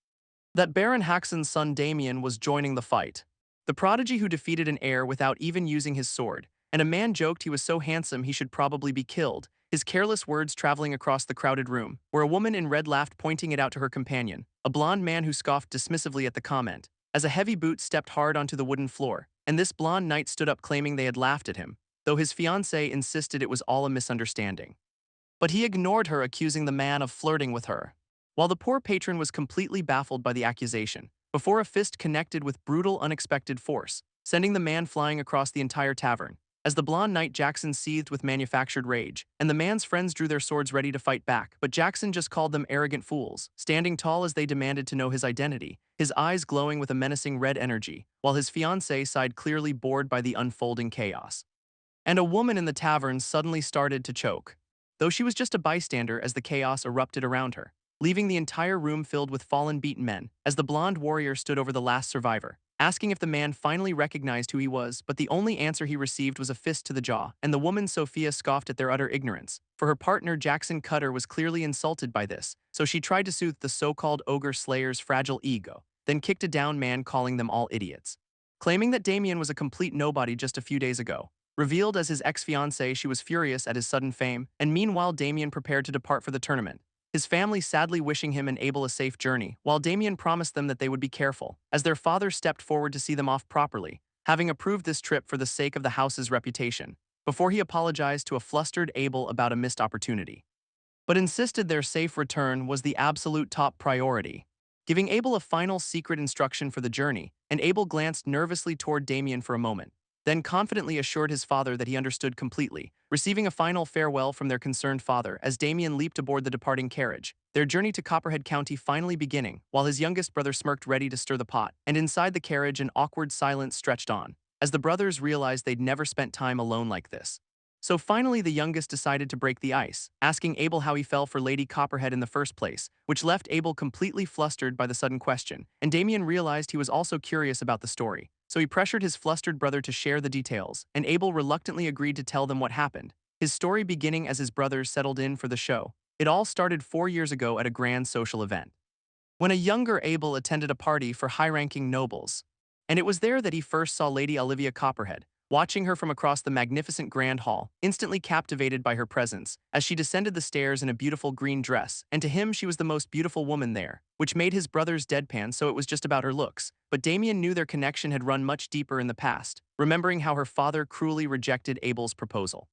Speaker 1: that Baron Haxon's son Damien was joining the fight, the prodigy who defeated an heir without even using his sword, and a man joked he was so handsome he should probably be killed, his careless words traveling across the crowded room, where a woman in red laughed, pointing it out to her companion, a blonde man who scoffed dismissively at the comment, as a heavy boot stepped hard onto the wooden floor, and this blonde knight stood up claiming they had laughed at him, though his fiancée insisted it was all a misunderstanding. But he ignored her, accusing the man of flirting with her, while the poor patron was completely baffled by the accusation, before a fist connected with brutal, unexpected force, sending the man flying across the entire tavern. As the blonde knight Jackson seethed with manufactured rage, and the man's friends drew their swords ready to fight back, but Jackson just called them arrogant fools, standing tall as they demanded to know his identity, his eyes glowing with a menacing red energy, while his fiancée sighed, clearly bored by the unfolding chaos. And a woman in the tavern suddenly started to choke, though she was just a bystander as the chaos erupted around her, leaving the entire room filled with fallen, beaten men, as the blonde warrior stood over the last survivor, asking if the man finally recognized who he was, but the only answer he received was a fist to the jaw, and the woman Sophia scoffed at their utter ignorance, for her partner Jackson Cutter was clearly insulted by this, so she tried to soothe the so-called ogre slayer's fragile ego, then kicked a down man, calling them all idiots, claiming that Damien was a complete nobody just a few days ago. Revealed as his ex-fiancée, she was furious at his sudden fame, and meanwhile Damien prepared to depart for the tournament, his family sadly wishing him and Abel a safe journey, while Damien promised them that they would be careful, as their father stepped forward to see them off properly, having approved this trip for the sake of the house's reputation, before he apologized to a flustered Abel about a missed opportunity, but insisted their safe return was the absolute top priority, giving Abel a final secret instruction for the journey, and Abel glanced nervously toward Damien for a moment, then confidently assured his father that he understood completely, receiving a final farewell from their concerned father as Damien leaped aboard the departing carriage, their journey to Copperhead County finally beginning, while his youngest brother smirked ready to stir the pot, and inside the carriage an awkward silence stretched on, as the brothers realized they'd never spent time alone like this. So finally the youngest decided to break the ice, asking Abel how he fell for Lady Copperhead in the first place, which left Abel completely flustered by the sudden question, and Damien realized he was also curious about the story. So he pressured his flustered brother to share the details, and Abel reluctantly agreed to tell them what happened, his story beginning as his brothers settled in for the show. It all started 4 years ago at a grand social event, when a younger Abel attended a party for high-ranking nobles. And it was there that he first saw Lady Olivia Copperhead, watching her from across the magnificent grand hall, instantly captivated by her presence, as she descended the stairs in a beautiful green dress, and to him she was the most beautiful woman there, which made his brothers deadpan so it was just about her looks. But Damien knew their connection had run much deeper in the past, remembering how her father cruelly rejected Abel's proposal.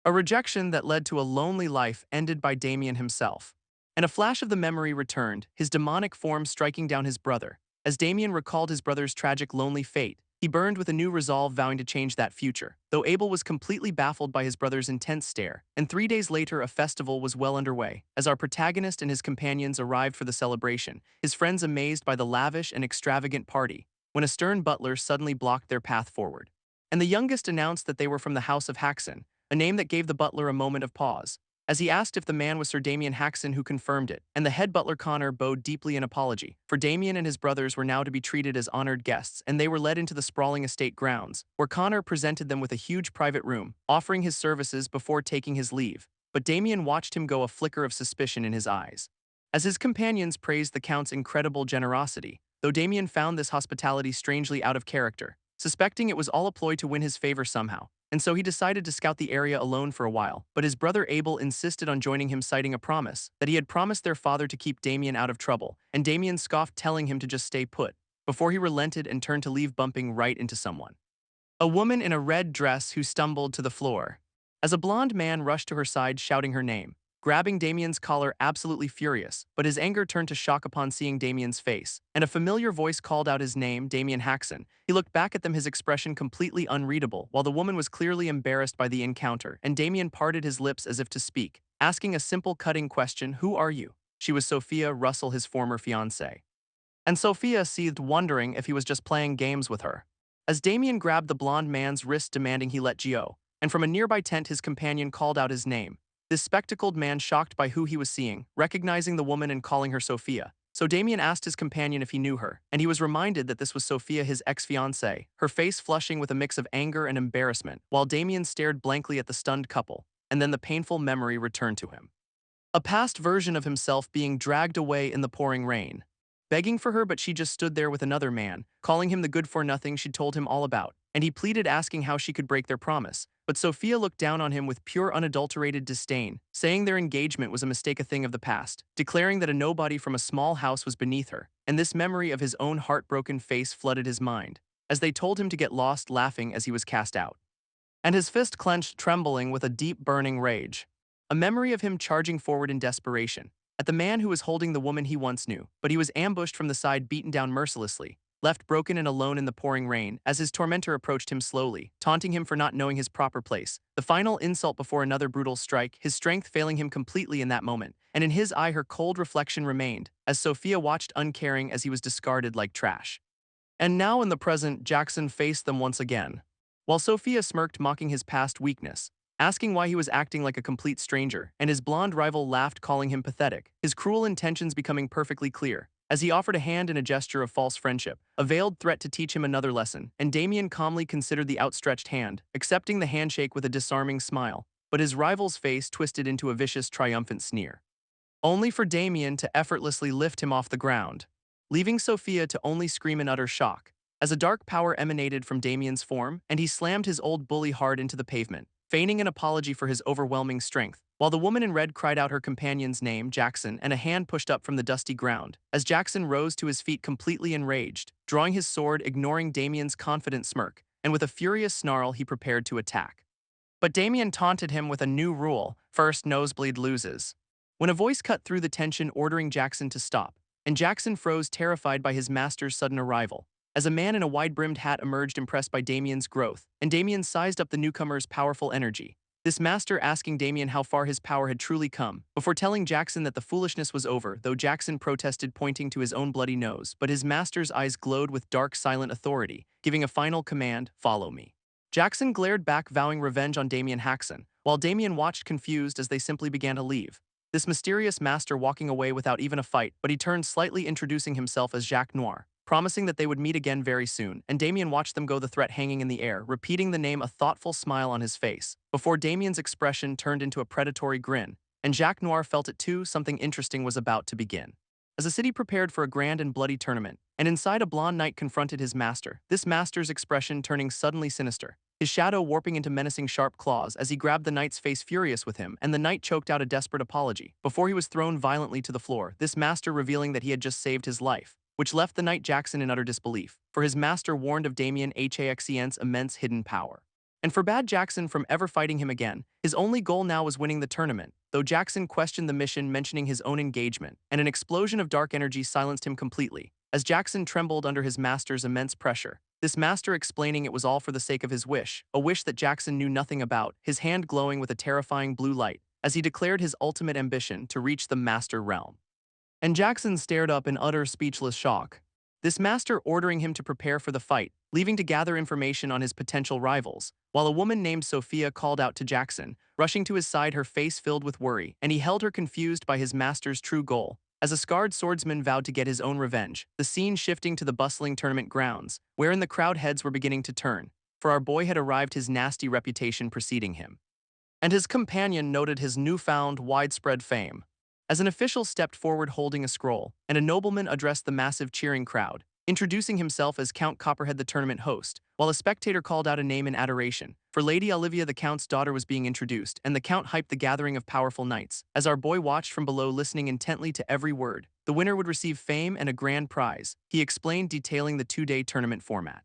Speaker 1: A rejection that led to a lonely life ended by Damien himself. And a flash of the memory returned, his demonic form striking down his brother. As Damien recalled his brother's tragic lonely fate, he burned with a new resolve vowing to change that future, though Abel was completely baffled by his brother's intense stare. And 3 days later a festival was well underway. As our protagonist and his companions arrived for the celebration, his friends amazed by the lavish and extravagant party, when a stern butler suddenly blocked their path forward. And the youngest announced that they were from the House of Haxon, a name that gave the butler a moment of pause, as he asked if the man was Sir Damien Haxon, who confirmed it, and the head butler Connor bowed deeply in apology, for Damien and his brothers were now to be treated as honored guests, and they were led into the sprawling estate grounds, where Connor presented them with a huge private room, offering his services before taking his leave. But Damien watched him go, a flicker of suspicion in his eyes, as his companions praised the Count's incredible generosity, though Damien found this hospitality strangely out of character, suspecting it was all a ploy to win his favor somehow. And so he decided to scout the area alone for a while, but his brother Abel insisted on joining him, citing a promise that he had promised their father to keep Damien out of trouble, and Damien scoffed, telling him to just stay put, before he relented and turned to leave, bumping right into someone. A woman in a red dress who stumbled to the floor, as a blonde man rushed to her side shouting her name, grabbing Damien's collar, absolutely furious, but his anger turned to shock upon seeing Damien's face, and a familiar voice called out his name, Damien Haxon. He looked back at them, his expression completely unreadable, while the woman was clearly embarrassed by the encounter, and Damien parted his lips as if to speak, asking a simple cutting question, "Who are you?" She was Sophia Russell, his former fiancée. And Sophia seethed, wondering if he was just playing games with her, as Damien grabbed the blonde man's wrist, demanding he let go, and from a nearby tent his companion called out his name. This spectacled man, shocked by who he was seeing, recognizing the woman and calling her Sophia. So Damien asked his companion if he knew her, and he was reminded that this was Sophia, his ex-fiancée, her face flushing with a mix of anger and embarrassment, while Damien stared blankly at the stunned couple, and then the painful memory returned to him. A past version of himself being dragged away in the pouring rain, begging for her, but she just stood there with another man, calling him the good-for-nothing she'd told him all about, and he pleaded, asking how she could break their promise. But Sophia looked down on him with pure unadulterated disdain, saying their engagement was a mistake, a thing of the past, declaring that a nobody from a small house was beneath her, and this memory of his own heartbroken face flooded his mind, as they told him to get lost, laughing as he was cast out. And his fist clenched, trembling with a deep burning rage. A memory of him charging forward in desperation, at the man who was holding the woman he once knew, but he was ambushed from the side, beaten down mercilessly, left broken and alone in the pouring rain, as his tormentor approached him slowly, taunting him for not knowing his proper place. The final insult before another brutal strike, his strength failing him completely in that moment, and in his eye her cold reflection remained, as Sophia watched uncaring as he was discarded like trash. And now in the present, Jackson faced them once again, while Sophia smirked, mocking his past weakness, asking why he was acting like a complete stranger, and his blonde rival laughed, calling him pathetic, his cruel intentions becoming perfectly clear, as he offered a hand in a gesture of false friendship, a veiled threat to teach him another lesson, and Damien calmly considered the outstretched hand, accepting the handshake with a disarming smile, but his rival's face twisted into a vicious, triumphant sneer, only for Damien to effortlessly lift him off the ground, leaving Sophia to only scream in utter shock, as a dark power emanated from Damien's form, and he slammed his old bully hard into the pavement, feigning an apology for his overwhelming strength, while the woman in red cried out her companion's name, Jackson, and a hand pushed up from the dusty ground, as Jackson rose to his feet completely enraged, drawing his sword, ignoring Damien's confident smirk, and with a furious snarl he prepared to attack. But Damien taunted him with a new rule: first nosebleed loses, when a voice cut through the tension, ordering Jackson to stop, and Jackson froze, terrified by his master's sudden arrival, as a man in a wide-brimmed hat emerged, impressed by Damien's growth, and Damien sized up the newcomer's powerful energy, this master asking Damien how far his power had truly come, before telling Jackson that the foolishness was over, though Jackson protested, pointing to his own bloody nose, but his master's eyes glowed with dark, silent authority, giving a final command: follow me. Jackson glared back, vowing revenge on Damien Haxon, while Damien watched confused as they simply began to leave. This mysterious master walking away without even a fight, but he turned slightly, introducing himself as Jacques Noir, promising that they would meet again very soon, and Damien watched them go, the threat hanging in the air, repeating the name, a thoughtful smile on his face, before Damien's expression turned into a predatory grin, and Jacques Noir felt it too. Something interesting was about to begin. As the city prepared for a grand and bloody tournament, and inside a blonde knight confronted his master, this master's expression turning suddenly sinister, his shadow warping into menacing sharp claws as he grabbed the knight's face, furious with him, and the knight choked out a desperate apology before he was thrown violently to the floor, this master revealing that he had just saved his life, which left the knight Jackson in utter disbelief, for his master warned of Damien Haxon's immense hidden power, and forbade Jackson from ever fighting him again. His only goal now was winning the tournament, though Jackson questioned the mission, mentioning his own engagement, and an explosion of dark energy silenced him completely, as Jackson trembled under his master's immense pressure, this master explaining it was all for the sake of his wish, a wish that Jackson knew nothing about, his hand glowing with a terrifying blue light, as he declared his ultimate ambition to reach the master realm. And Jackson stared up in utter speechless shock, this master ordering him to prepare for the fight, leaving to gather information on his potential rivals, while a woman named Sophia called out to Jackson, rushing to his side, her face filled with worry, and he held her, confused by his master's true goal. As a scarred swordsman vowed to get his own revenge, the scene shifting to the bustling tournament grounds, wherein the crowd heads were beginning to turn, for our boy had arrived, his nasty reputation preceding him. And his companion noted his newfound widespread fame. As an official stepped forward holding a scroll, and a nobleman addressed the massive cheering crowd, introducing himself as Count Copperhead, the tournament host, while a spectator called out a name in adoration. For Lady Olivia, the Count's daughter, was being introduced, and the Count hyped the gathering of powerful knights. As our boy watched from below, listening intently to every word, the winner would receive fame and a grand prize, he explained, detailing the two-day tournament format.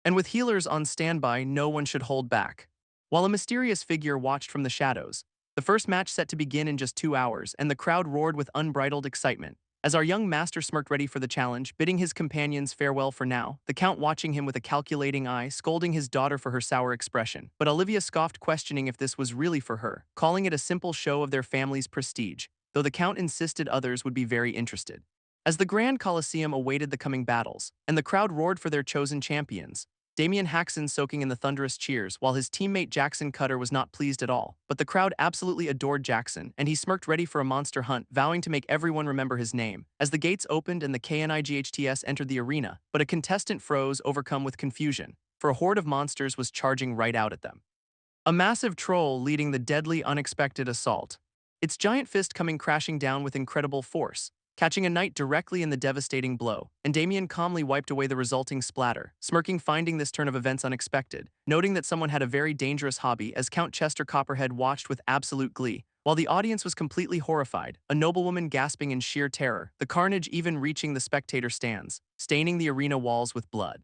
Speaker 1: And with healers on standby, no one should hold back. While a mysterious figure watched from the shadows, the first match set to begin in just 2 hours, and the crowd roared with unbridled excitement, as our young master smirked, ready for the challenge, bidding his companions farewell for now, the Count watching him with a calculating eye, scolding his daughter for her sour expression. But Olivia scoffed, questioning if this was really for her, calling it a simple show of their family's prestige, though the Count insisted others would be very interested. As the Grand Colosseum awaited the coming battles, and the crowd roared for their chosen champions, Damien Haxon soaking in the thunderous cheers, while his teammate Jackson Cutter was not pleased at all. But the crowd absolutely adored Jackson, and he smirked, ready for a monster hunt, vowing to make everyone remember his name. As the gates opened and the KNIGHTS entered the arena, but a contestant froze, overcome with confusion, for a horde of monsters was charging right out at them. A massive troll leading the deadly, unexpected assault, its giant fist coming crashing down with incredible force, catching a knight directly in the devastating blow, and Damien calmly wiped away the resulting splatter, smirking, finding this turn of events unexpected, noting that someone had a very dangerous hobby. As Count Chester Copperhead watched with absolute glee, while the audience was completely horrified, a noblewoman gasping in sheer terror, the carnage even reaching the spectator stands, staining the arena walls with blood.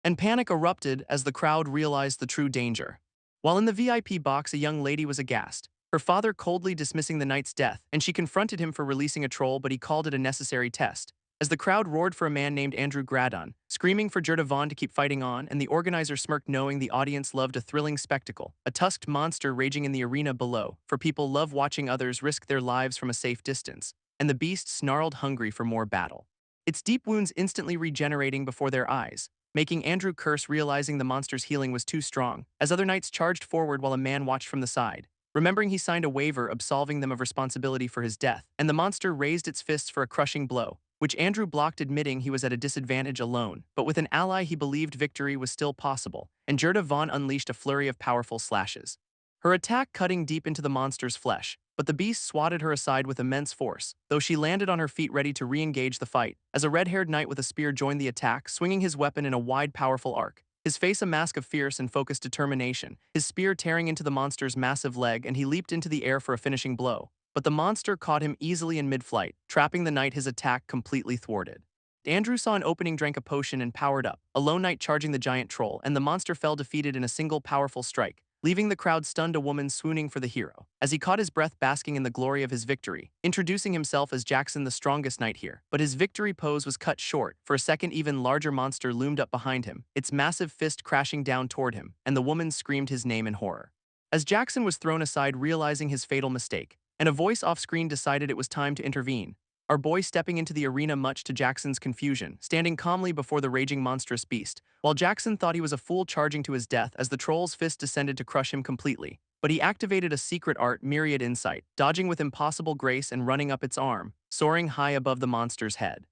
Speaker 1: And panic erupted as the crowd realized the true danger. While in the VIP box, a young lady was aghast, her father coldly dismissing the knight's death, and she confronted him for releasing a troll, but he called it a necessary test. As the crowd roared for a man named Andrew Gradon, screaming for Gerda Vaughn to keep fighting on, and the organizer smirked, knowing the audience loved a thrilling spectacle, a tusked monster raging in the arena below, for people love watching others risk their lives from a safe distance, and the beast snarled, hungry for more battle, its deep wounds instantly regenerating before their eyes, making Andrew curse, realizing the monster's healing was too strong, as other knights charged forward while a man watched from the side, remembering he signed a waiver absolving them of responsibility for his death, and the monster raised its fists for a crushing blow, which Andrew blocked, admitting he was at a disadvantage alone, but with an ally he believed victory was still possible, and Gerda Vaughn unleashed a flurry of powerful slashes, her attack cutting deep into the monster's flesh, but the beast swatted her aside with immense force, though she landed on her feet ready to re-engage the fight, as a red-haired knight with a spear joined the attack, swinging his weapon in a wide, powerful arc, his face a mask of fierce and focused determination, his spear tearing into the monster's massive leg, and he leaped into the air for a finishing blow. But the monster caught him easily in mid-flight, trapping the knight, his attack completely thwarted. Andrew saw an opening, drank a potion, and powered up, a lone knight charging the giant troll, and the monster fell defeated in a single powerful strike, leaving the crowd stunned, a woman swooning for the hero, as he caught his breath, basking in the glory of his victory, introducing himself as Jackson, the strongest knight here. But his victory pose was cut short, for a second even larger monster loomed up behind him, its massive fist crashing down toward him, and the woman screamed his name in horror. As Jackson was thrown aside, realizing his fatal mistake, and a voice off-screen decided it was time to intervene, our boy stepping into the arena much to Jackson's confusion, standing calmly before the raging monstrous beast, while Jackson thought he was a fool charging to his death as the troll's fist descended to crush him completely. But he activated a secret art, Myriad Insight, dodging with impossible grace and running up its arm, soaring high above the monster's head.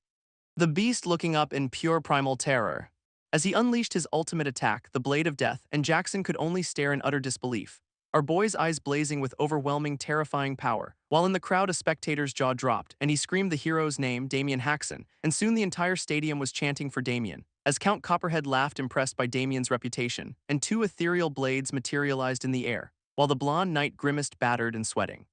Speaker 1: The beast looking up in pure primal terror. As he unleashed his ultimate attack, the Blade of Death, and Jackson could only stare in utter disbelief, our boy's eyes blazing with overwhelming, terrifying power, while in the crowd a spectator's jaw dropped, and he screamed the hero's name, Damien Haxon, and soon the entire stadium was chanting for Damien, as Count Copperhead laughed impressed by Damien's reputation, and two ethereal blades materialized in the air, while the blonde knight grimaced battered and sweating.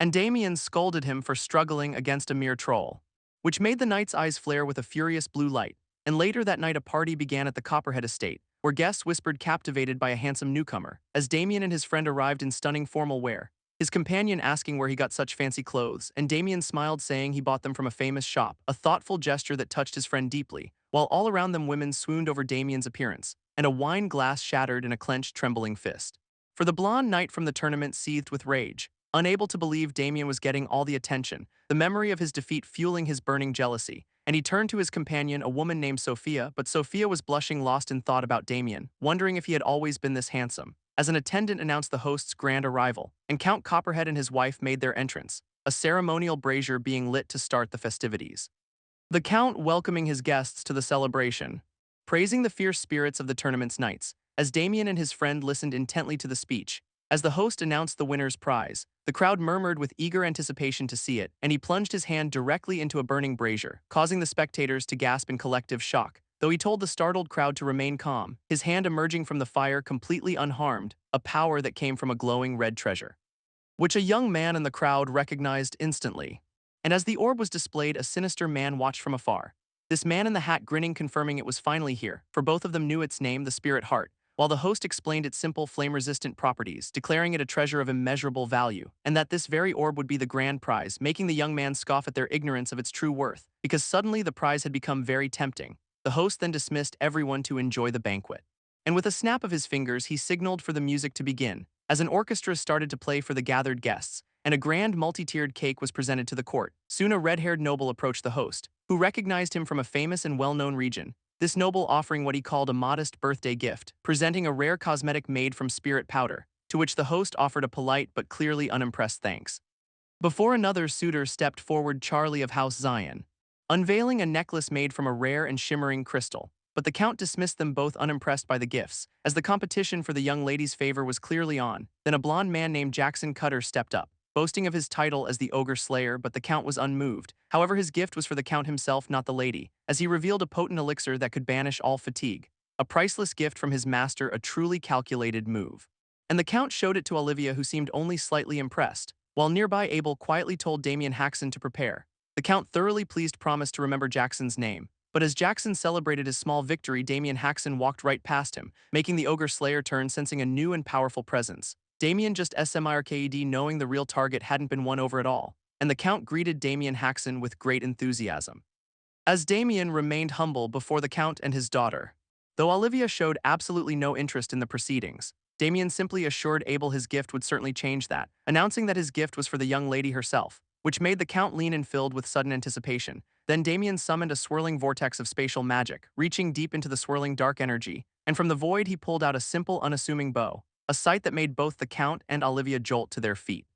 Speaker 1: And Damien scolded him for struggling against a mere troll, which made the knight's eyes flare with a furious blue light, and later that night a party began at the Copperhead estate, where guests whispered captivated by a handsome newcomer, as Damien and his friend arrived in stunning formal wear, his companion asking where he got such fancy clothes, and Damien smiled saying he bought them from a famous shop, a thoughtful gesture that touched his friend deeply, while all around them women swooned over Damien's appearance, and a wine glass shattered in a clenched, trembling fist. For the blonde knight from the tournament seethed with rage, unable to believe Damien was getting all the attention, the memory of his defeat fueling his burning jealousy, and he turned to his companion, a woman named Sophia, but Sophia was blushing, lost in thought about Damien, wondering if he had always been this handsome, as an attendant announced the host's grand arrival, and Count Copperhead and his wife made their entrance, a ceremonial brazier being lit to start the festivities. The Count welcoming his guests to the celebration, praising the fierce spirits of the tournament's knights, as Damien and his friend listened intently to the speech. As the host announced the winner's prize, the crowd murmured with eager anticipation to see it, and he plunged his hand directly into a burning brazier, causing the spectators to gasp in collective shock, though he told the startled crowd to remain calm, his hand emerging from the fire completely unharmed, a power that came from a glowing red treasure, which a young man in the crowd recognized instantly. And as the orb was displayed, a sinister man watched from afar. This man in the hat grinning, confirming it was finally here, for both of them knew its name, the Spirit Heart, while the host explained its simple flame-resistant properties, declaring it a treasure of immeasurable value, and that this very orb would be the grand prize, making the young man scoff at their ignorance of its true worth, because suddenly the prize had become very tempting. The host then dismissed everyone to enjoy the banquet. And with a snap of his fingers, he signaled for the music to begin, as an orchestra started to play for the gathered guests, and a grand multi-tiered cake was presented to the court. Soon a red-haired noble approached the host, who recognized him from a famous and well-known region, this noble offering what he called a modest birthday gift, presenting a rare cosmetic made from spirit powder, to which the host offered a polite but clearly unimpressed thanks. Before another suitor stepped forward, Charlie of House Zion, unveiling a necklace made from a rare and shimmering crystal, but the Count dismissed them both unimpressed by the gifts, as the competition for the young lady's favor was clearly on. Then a blonde man named Jackson Cutter stepped up, boasting of his title as the Ogre Slayer, but the Count was unmoved. However, his gift was for the Count himself, not the lady, as he revealed a potent elixir that could banish all fatigue. A priceless gift from his master, a truly calculated move. And the Count showed it to Olivia, who seemed only slightly impressed, while nearby Abel quietly told Damien Haxon to prepare. The Count, thoroughly pleased, promised to remember Jackson's name, but as Jackson celebrated his small victory, Damien Haxon walked right past him, making the Ogre Slayer turn, sensing a new and powerful presence. Damien just smirked, knowing the real target hadn't been won over at all, and the Count greeted Damien Haxon with great enthusiasm. As Damien remained humble before the Count and his daughter, though Olivia showed absolutely no interest in the proceedings, Damien simply assured Abel his gift would certainly change that, announcing that his gift was for the young lady herself, which made the Count lean and filled with sudden anticipation. Then Damien summoned a swirling vortex of spatial magic, reaching deep into the swirling dark energy, and from the void he pulled out a simple, unassuming bow, a sight that made both the Count and Olivia jolt to their feet.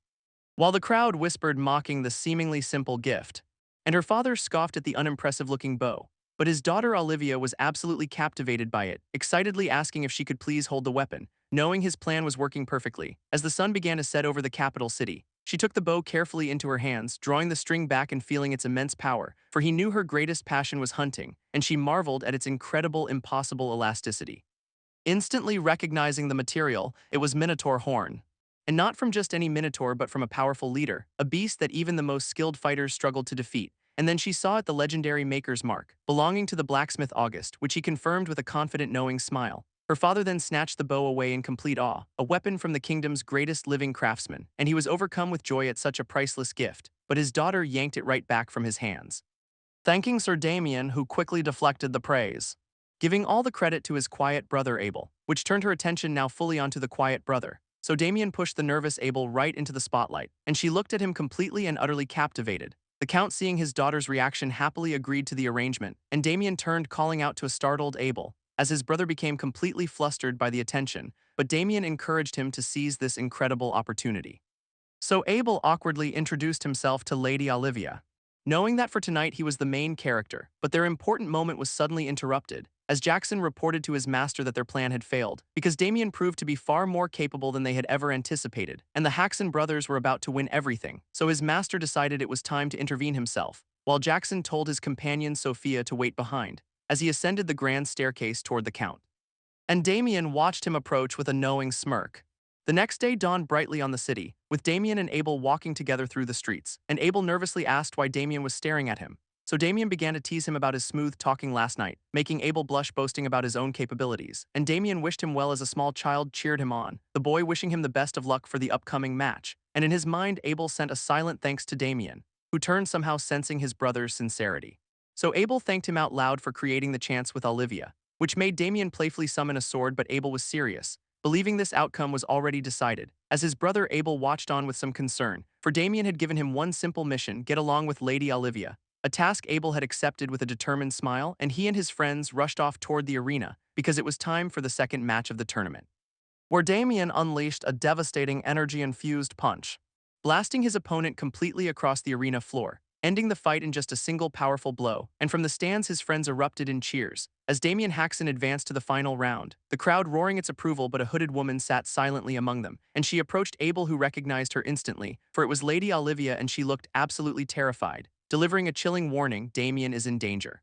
Speaker 1: While the crowd whispered, mocking the seemingly simple gift, and her father scoffed at the unimpressive-looking bow, but his daughter Olivia was absolutely captivated by it, excitedly asking if she could please hold the weapon, knowing his plan was working perfectly. As the sun began to set over the capital city, she took the bow carefully into her hands, drawing the string back and feeling its immense power, for he knew her greatest passion was hunting, and she marveled at its incredible, impossible elasticity. Instantly recognizing the material, it was Minotaur horn. And not from just any Minotaur, but from a powerful leader, a beast that even the most skilled fighters struggled to defeat. And then she saw it, the legendary Maker's Mark, belonging to the blacksmith August, which he confirmed with a confident, knowing smile. Her father then snatched the bow away in complete awe, a weapon from the kingdom's greatest living craftsman, and he was overcome with joy at such a priceless gift, but his daughter yanked it right back from his hands, thanking Sir Damien, who quickly deflected the praise, giving all the credit to his quiet brother Abel, which turned her attention now fully onto the quiet brother. So Damien pushed the nervous Abel right into the spotlight, and she looked at him completely and utterly captivated. The Count, seeing his daughter's reaction, happily agreed to the arrangement, and Damien turned, calling out to a startled Abel, as his brother became completely flustered by the attention, but Damien encouraged him to seize this incredible opportunity. So Abel awkwardly introduced himself to Lady Olivia, knowing that for tonight he was the main character, but their important moment was suddenly interrupted, as Jackson reported to his master that their plan had failed, because Damien proved to be far more capable than they had ever anticipated, and the Haxon brothers were about to win everything, so his master decided it was time to intervene himself, while Jackson told his companion Sophia to wait behind, as he ascended the grand staircase toward the Count. And Damien watched him approach with a knowing smirk. The next day dawned brightly on the city, with Damien and Abel walking together through the streets, and Abel nervously asked why Damien was staring at him. So Damien began to tease him about his smooth talking last night, making Abel blush, boasting about his own capabilities, and Damien wished him well as a small child cheered him on, the boy wishing him the best of luck for the upcoming match, and in his mind Abel sent a silent thanks to Damien, who turned, somehow sensing his brother's sincerity. So Abel thanked him out loud for creating the chance with Olivia, which made Damien playfully summon a sword, but Abel was serious, believing this outcome was already decided, as his brother Abel watched on with some concern, for Damien had given him one simple mission: get along with Lady Olivia, a task Abel had accepted with a determined smile, and he and his friends rushed off toward the arena, because it was time for the second match of the tournament, where Damien unleashed a devastating energy-infused punch, blasting his opponent completely across the arena floor, ending the fight in just a single powerful blow, and from the stands his friends erupted in cheers. As Damien Haxon advanced to the final round, the crowd roaring its approval, but a hooded woman sat silently among them, and she approached Abel, who recognized her instantly, for it was Lady Olivia, and she looked absolutely terrified, delivering a chilling warning: Damien is in danger.